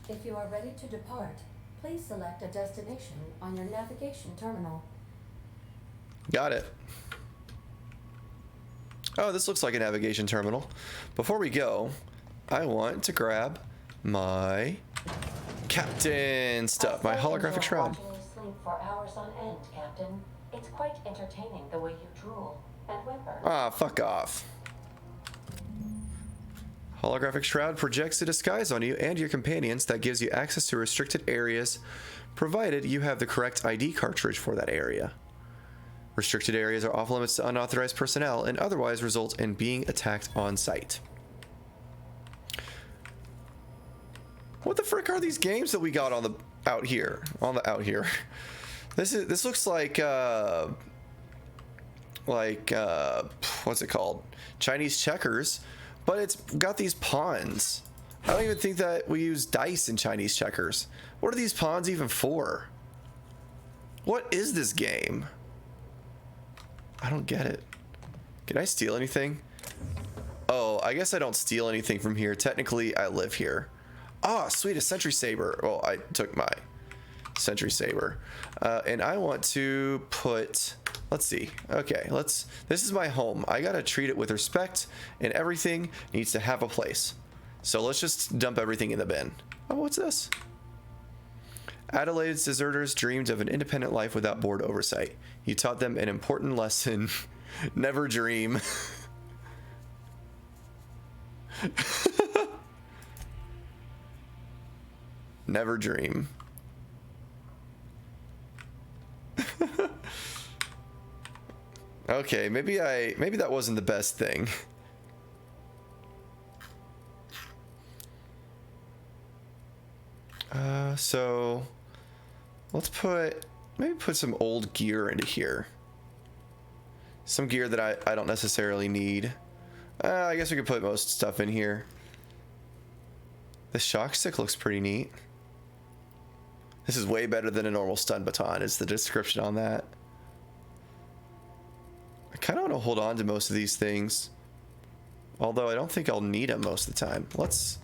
If you are ready to depart, please select a destination on your navigation terminal. Got it. Oh, this looks like a navigation terminal. Before we go, I want to grab my captain stuff, my holographic shroud. Watching you sleep for hours on end, Captain. It's quite entertaining the way you drool and whimper. Ah, fuck off. Holographic shroud projects a disguise on you and your companions that gives you access to restricted areas, provided you have the correct ID cartridge for that area. Restricted areas are off limits to unauthorized personnel and otherwise result in being attacked on sight. What the frick are these games that we got on the out here? This looks like what's it called? Chinese checkers, but it's got these pawns. I don't even think that we use dice in Chinese checkers. What are these pawns even for? What is this game? I don't get it. Can I steal anything? Oh, I guess I don't steal anything from here. Technically, I live here. Ah, sweet, a sentry saber. Well, I took my sentry saber. And I want to put, let's see. Okay, this is my home. I gotta treat it with respect, and everything needs to have a place. So let's just dump everything in the bin. Oh, what's this? Adelaide's deserters dreamed of an independent life without board oversight. You taught them an important lesson. Never dream. Never dream. Okay, maybe that wasn't the best thing. So let's maybe put some old gear into here. Some gear that I don't necessarily need. I guess we could put most stuff in here. The shock stick looks pretty neat. This is way better than a normal stun baton, is the description on that. I kind of want to hold on to most of these things. Although I don't think I'll need them most of the time. Let's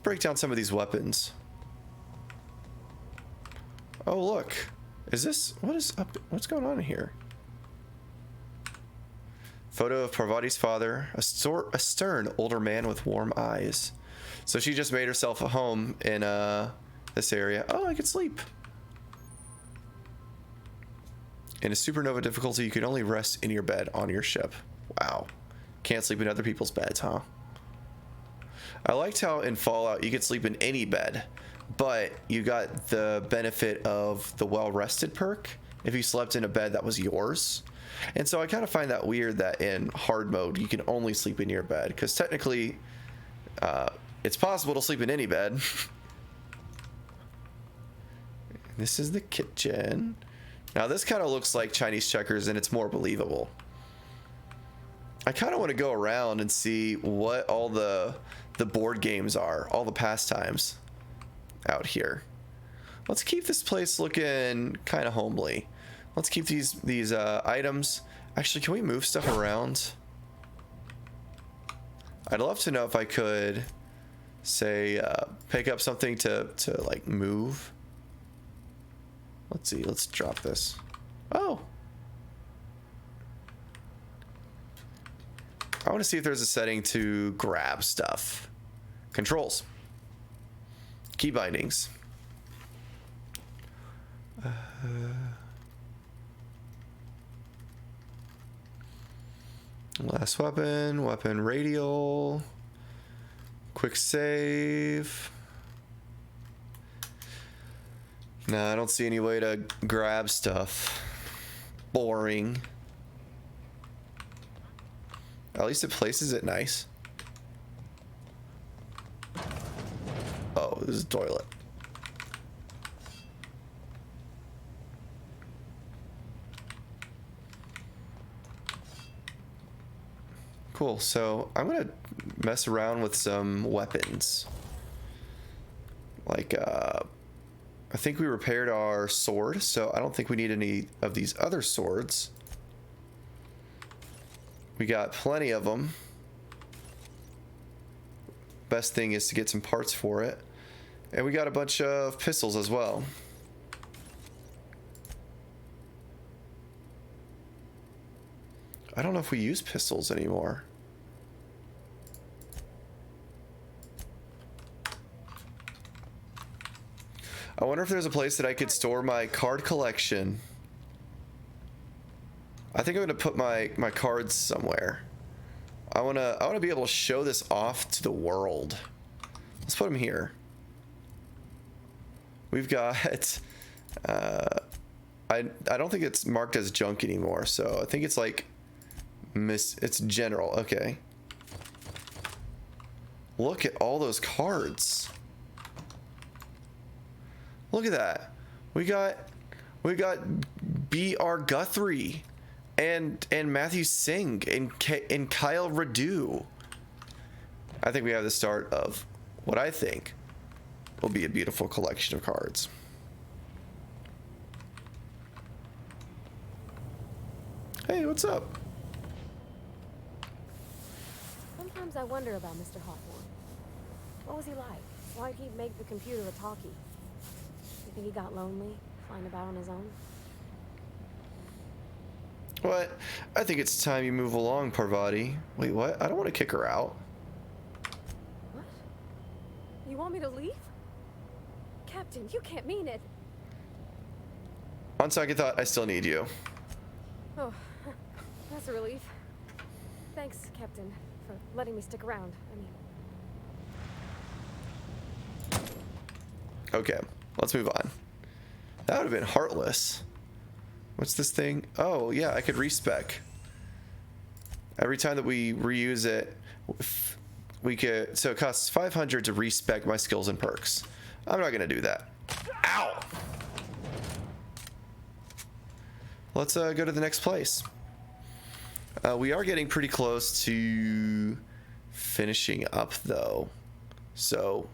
break down some of these weapons. Oh, look. Is this... what's going on here? Photo of Parvati's father, a stern older man with warm eyes. So she just made herself a home in this area. Oh, I could sleep. In a supernova difficulty, you can only rest in your bed on your ship. Wow. Can't sleep in other people's beds, huh? I liked how in Fallout you could sleep in any bed, but you got the benefit of the well-rested perk if you slept in a bed that was yours. And so I kind of find that weird that in hard mode you can only sleep in your bed, because technically it's possible to sleep in any bed. This is the kitchen. Now this kind of looks like Chinese checkers and it's more believable. I kind of want to go around and see what all the board games are, all the pastimes out here. Let's keep this place looking kind of homely. Let's keep these items. Actually, can we move stuff around? I'd love to know if I could, say, pick up something to like move. Let's see. Let's drop this. Oh. I want to see if there's a setting to grab stuff. Controls. Key bindings. Last weapon, weapon radial, quick save. No, I don't see any way to grab stuff. Boring. At least it places it nice. Oh, this is a toilet. Cool, so I'm gonna mess around with some weapons. Like, I think we repaired our sword, so I don't think we need any of these other swords. We got plenty of them. Best thing is to get some parts for it. And we got a bunch of pistols as well. I don't know if we use pistols anymore. I wonder if there's a place that I could store my card collection. I think I'm gonna put my cards somewhere. I wanna be able to show this off to the world. Let's put them here. We've got I don't think it's marked as junk anymore, so I think it's like it's general. Okay. Look at all those cards. Look at that. We got B.R. Guthrie and Matthew Singh and Kyle Radu. I think we have the start of what I think will be a beautiful collection of cards. Hey, what's up? Sometimes I wonder about Mr. Hawthorne. What was he like? Why'd he make the computer a talkie? You think he got lonely, flying about on his own? What? I think it's time you move along, Parvati. Wait, what? I don't want to kick her out. What? You want me to leave? Captain, you can't mean it. On second thought, I still need you. Oh, that's a relief. Thanks, Captain, for letting me stick around. Okay, let's move on. That would have been heartless. What's this thing? Oh, yeah, I could respec. Every time that we reuse it, we could... So it costs 500 to respec my skills and perks. I'm not gonna do that. Ow! Let's go to the next place. We are getting pretty close to finishing up though. So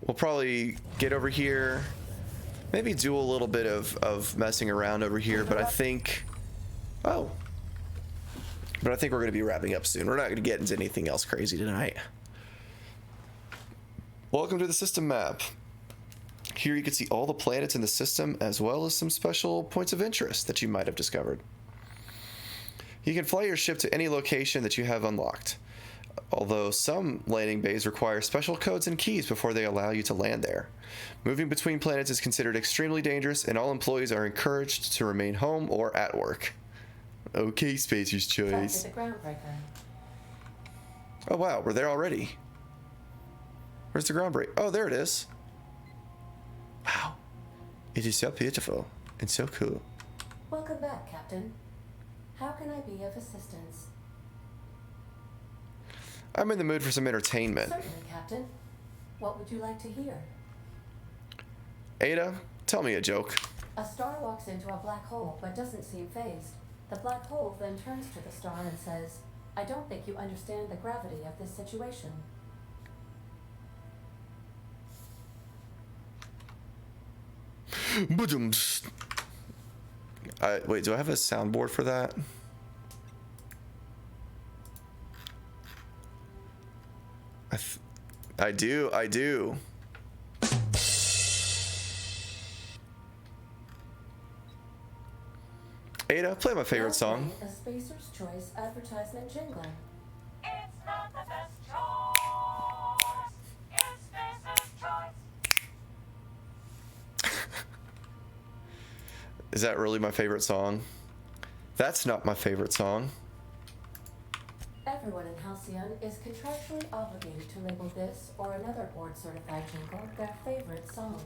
we'll probably get over here, maybe do a little bit of messing around over here, but I think, but I think we're going to be wrapping up soon. We're not going to get into anything else crazy tonight. Welcome to the system map. Here you can see all the planets in the system, as well as some special points of interest that you might have discovered. You can fly your ship to any location that you have unlocked, although some landing bays require special codes and keys before they allow you to land there. Moving between planets is considered extremely dangerous, and all employees are encouraged to remain home or at work. Okay, Spacer's Choice. Oh wow, we're there already. Where's the ground break? Oh, there it is. Wow. It is so beautiful and so cool. Welcome back, Captain. How can I be of assistance? I'm in the mood for some entertainment. Certainly, Captain. What would you like to hear? Ada, tell me a joke. A star walks into a black hole but doesn't seem phased. The black hole then turns to the star and says, I don't think you understand the gravity of this situation. Wait, do I have a soundboard for that? I do. Ada, play my favorite song. A Spacer's Choice advertisement jingle. It's not the best choice. It's Spacer's choice. Is that really my favorite song? That's not my favorite song. Everyone in Halcyon is contractually obligated to label this or another board-certified jingle their favorite song.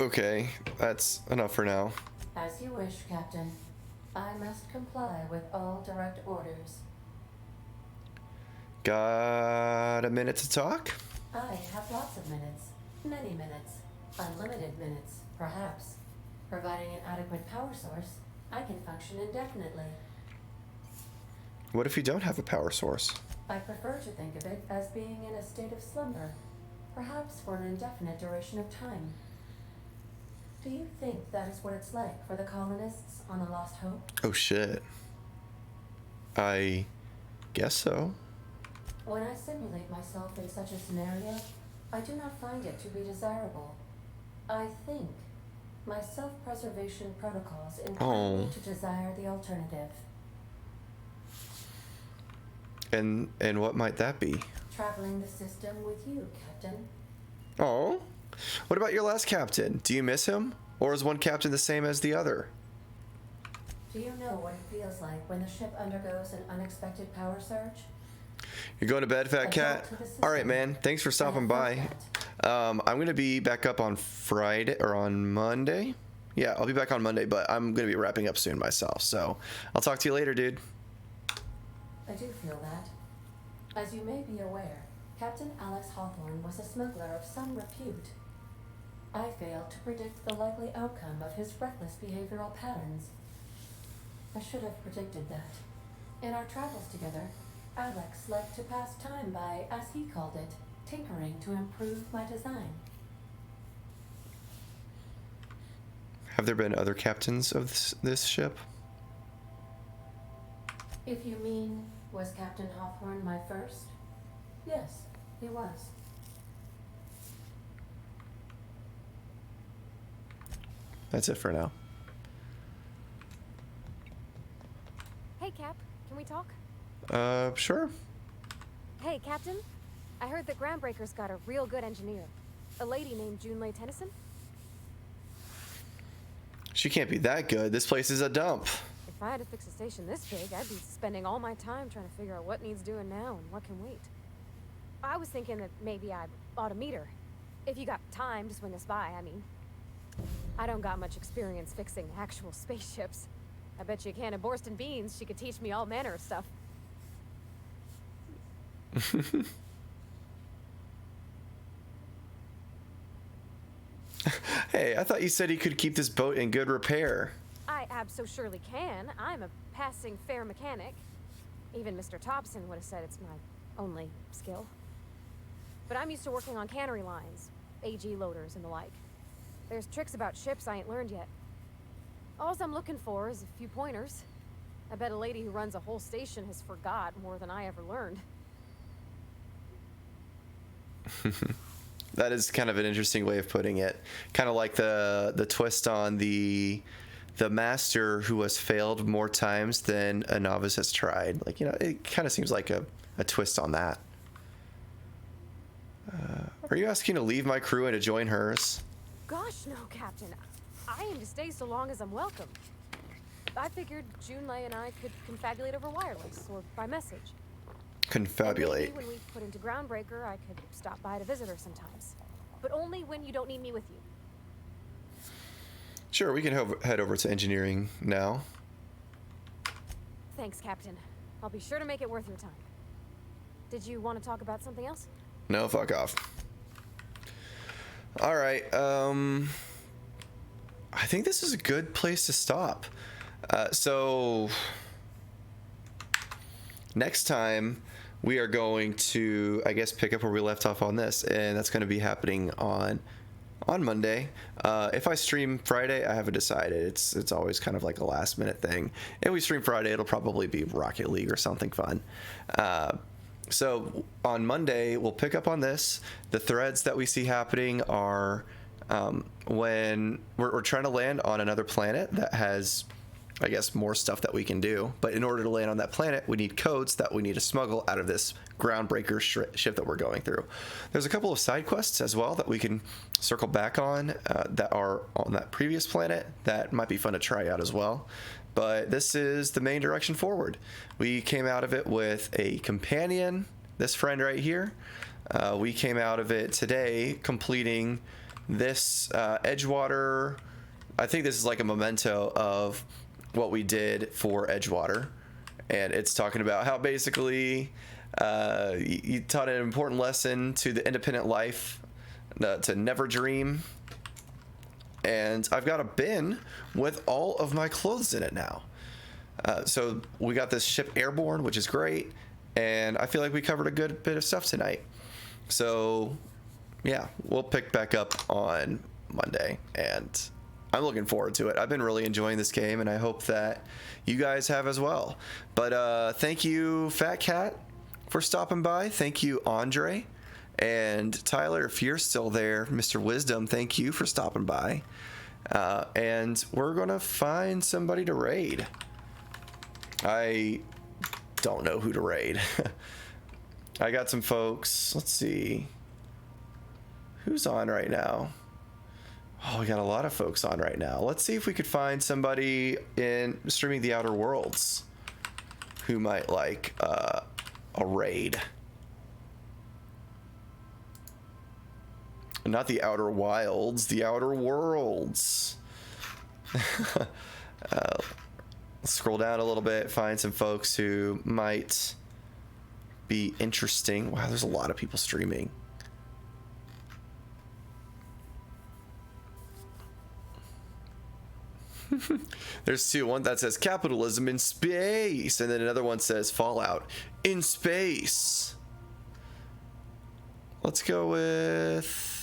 Okay, that's enough for now. As you wish, Captain. I must comply with all direct orders. Got a minute to talk? I have lots of minutes. Many minutes. Unlimited minutes, perhaps. Providing an adequate power source, I can function indefinitely. What if you don't have a power source? I prefer to think of it as being in a state of slumber, perhaps for an indefinite duration of time. Do you think that is what it's like for the colonists on the Lost Hope? Oh shit. I guess so. When I simulate myself in such a scenario, I do not find it to be desirable. I think my self-preservation protocols encourage me to desire the alternative. And what might that be? Traveling the system with you, Captain. Oh. What about your last captain? Do you miss him? Or is one captain the same as the other? Do you know what it feels like when the ship undergoes an unexpected power surge? You're going to bed, Fat Cat? Alright, man. Thanks for stopping by. I'm going to be back up on Friday, or on Monday. Yeah, I'll be back on Monday, but I'm going to be wrapping up soon myself. So, I'll talk to you later, dude. I do feel that. As you may be aware, Captain Alex Hawthorne was a smuggler of some repute. I failed to predict the likely outcome of his reckless behavioral patterns. I should have predicted that. In our travels together, Alex liked to pass time by, as he called it, tinkering to improve my design. Have there been other captains of this ship? If you mean, was Captain Hawthorne my first? Yes, he was. That's it for now. Hey, Cap. Can we talk? Sure. Hey, Captain. I heard that Groundbreaker's got a real good engineer. A lady named Junlei Tennyson. She can't be that good. This place is a dump. If I had to fix a station this big, I'd be spending all my time trying to figure out what needs doing now and what can wait. I was thinking that maybe I ought to meet her. If you got time to swing us by, I mean. I don't got much experience fixing actual spaceships. I bet you a can of Borston beans she could teach me all manner of stuff. Hey, I thought you said he could keep this boat in good repair. I surely can. I'm a passing fair mechanic. Even Mr. Thompson would have said it's my only skill. But I'm used to working on cannery lines, AG loaders and the like. There's tricks about ships I ain't learned yet. All I'm looking for is a few pointers. I bet a lady who runs a whole station has forgot more than I ever learned. That is kind of an interesting way of putting it. Kind of like the twist on the master who has failed more times than a novice has tried. Like, you know, it kind of seems like a twist on that. Are you asking to leave my crew and to join hers? Gosh, no, Captain. I aim to stay so long as I'm welcome. I figured Junlei and I could confabulate over wireless or by message. Confabulate. And maybe when we put into Groundbreaker, I could stop by to visit her sometimes. But only when you don't need me with you. Sure, we can head over to engineering now. Thanks, Captain. I'll be sure to make it worth your time. Did you want to talk about something else? No, fuck off. All right. I think this is a good place to stop. So next time we are going to, I guess, pick up where we left off on this, and that's going to be happening on Monday. If I stream Friday, I haven't decided. It's always kind of like a last minute thing. If we stream Friday, it'll probably be Rocket League or something fun. So on Monday, we'll pick up on this. The threads that we see happening are when we're trying to land on another planet that has, I guess, more stuff that we can do. But in order to land on that planet, we need codes that we need to smuggle out of this Groundbreaker ship that we're going through. There's a couple of side quests as well that we can circle back on that are on that previous planet that might be fun to try out as well. But this is the main direction forward. We came out of it with a companion, this friend right here. We came out of it today completing this Edgewater. I think this is like a memento of what we did for Edgewater. And it's talking about how basically you taught an important lesson to the independent life, to never dream. And I've got a bin with all of my clothes in it now. So we got this ship airborne, which is great. And I feel like we covered a good bit of stuff tonight. So yeah, we'll pick back up on Monday. And I'm looking forward to it. I've been really enjoying this game, and I hope that you guys have as well. But thank you, Fat Cat, for stopping by. Thank you, Andre. And Tyler, if you're still there, Mr. Wisdom, thank you for stopping by. And we're going to find somebody to raid. I don't know who to raid. I got some folks. Let's see. Who's on right now? Oh, we got a lot of folks on right now. Let's see if we could find somebody in streaming the Outer Worlds who might like a raid. Not the Outer Wilds, the Outer Worlds. Scroll down a little bit, find some folks who might be interesting. Wow, there's a lot of people streaming. There's two. One that says capitalism in space, and then another one says Fallout in space. Let's go with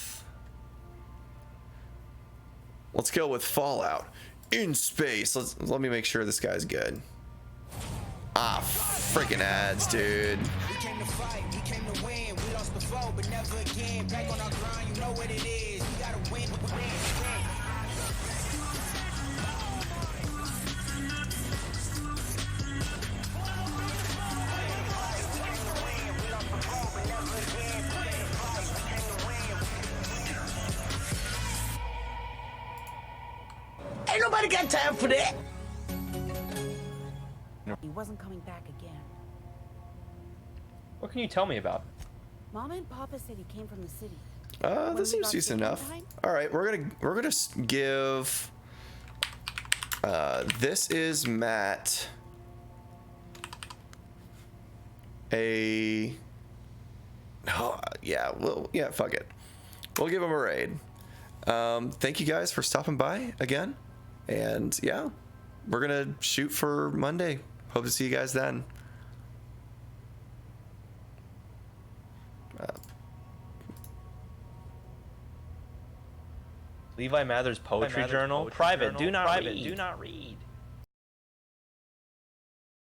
Fallout in space. Let me make sure this guy's good. Ah, freaking ads, dude. We came to fight, we came to win. We lost before, but never again. Back on our grind, you know what it is. We gotta win, win. Ain't nobody got time for that. He wasn't coming back again. What can you tell me about? Mama and Papa said he came from the city. This seems decent enough. All right, we're gonna give. This is Matt. Yeah, fuck it. We'll give him a raid. Thank you guys for stopping by again. And yeah, we're going to shoot for Monday. Hope to see you guys then. Levi Mather's poetry journal. Private. Do not read.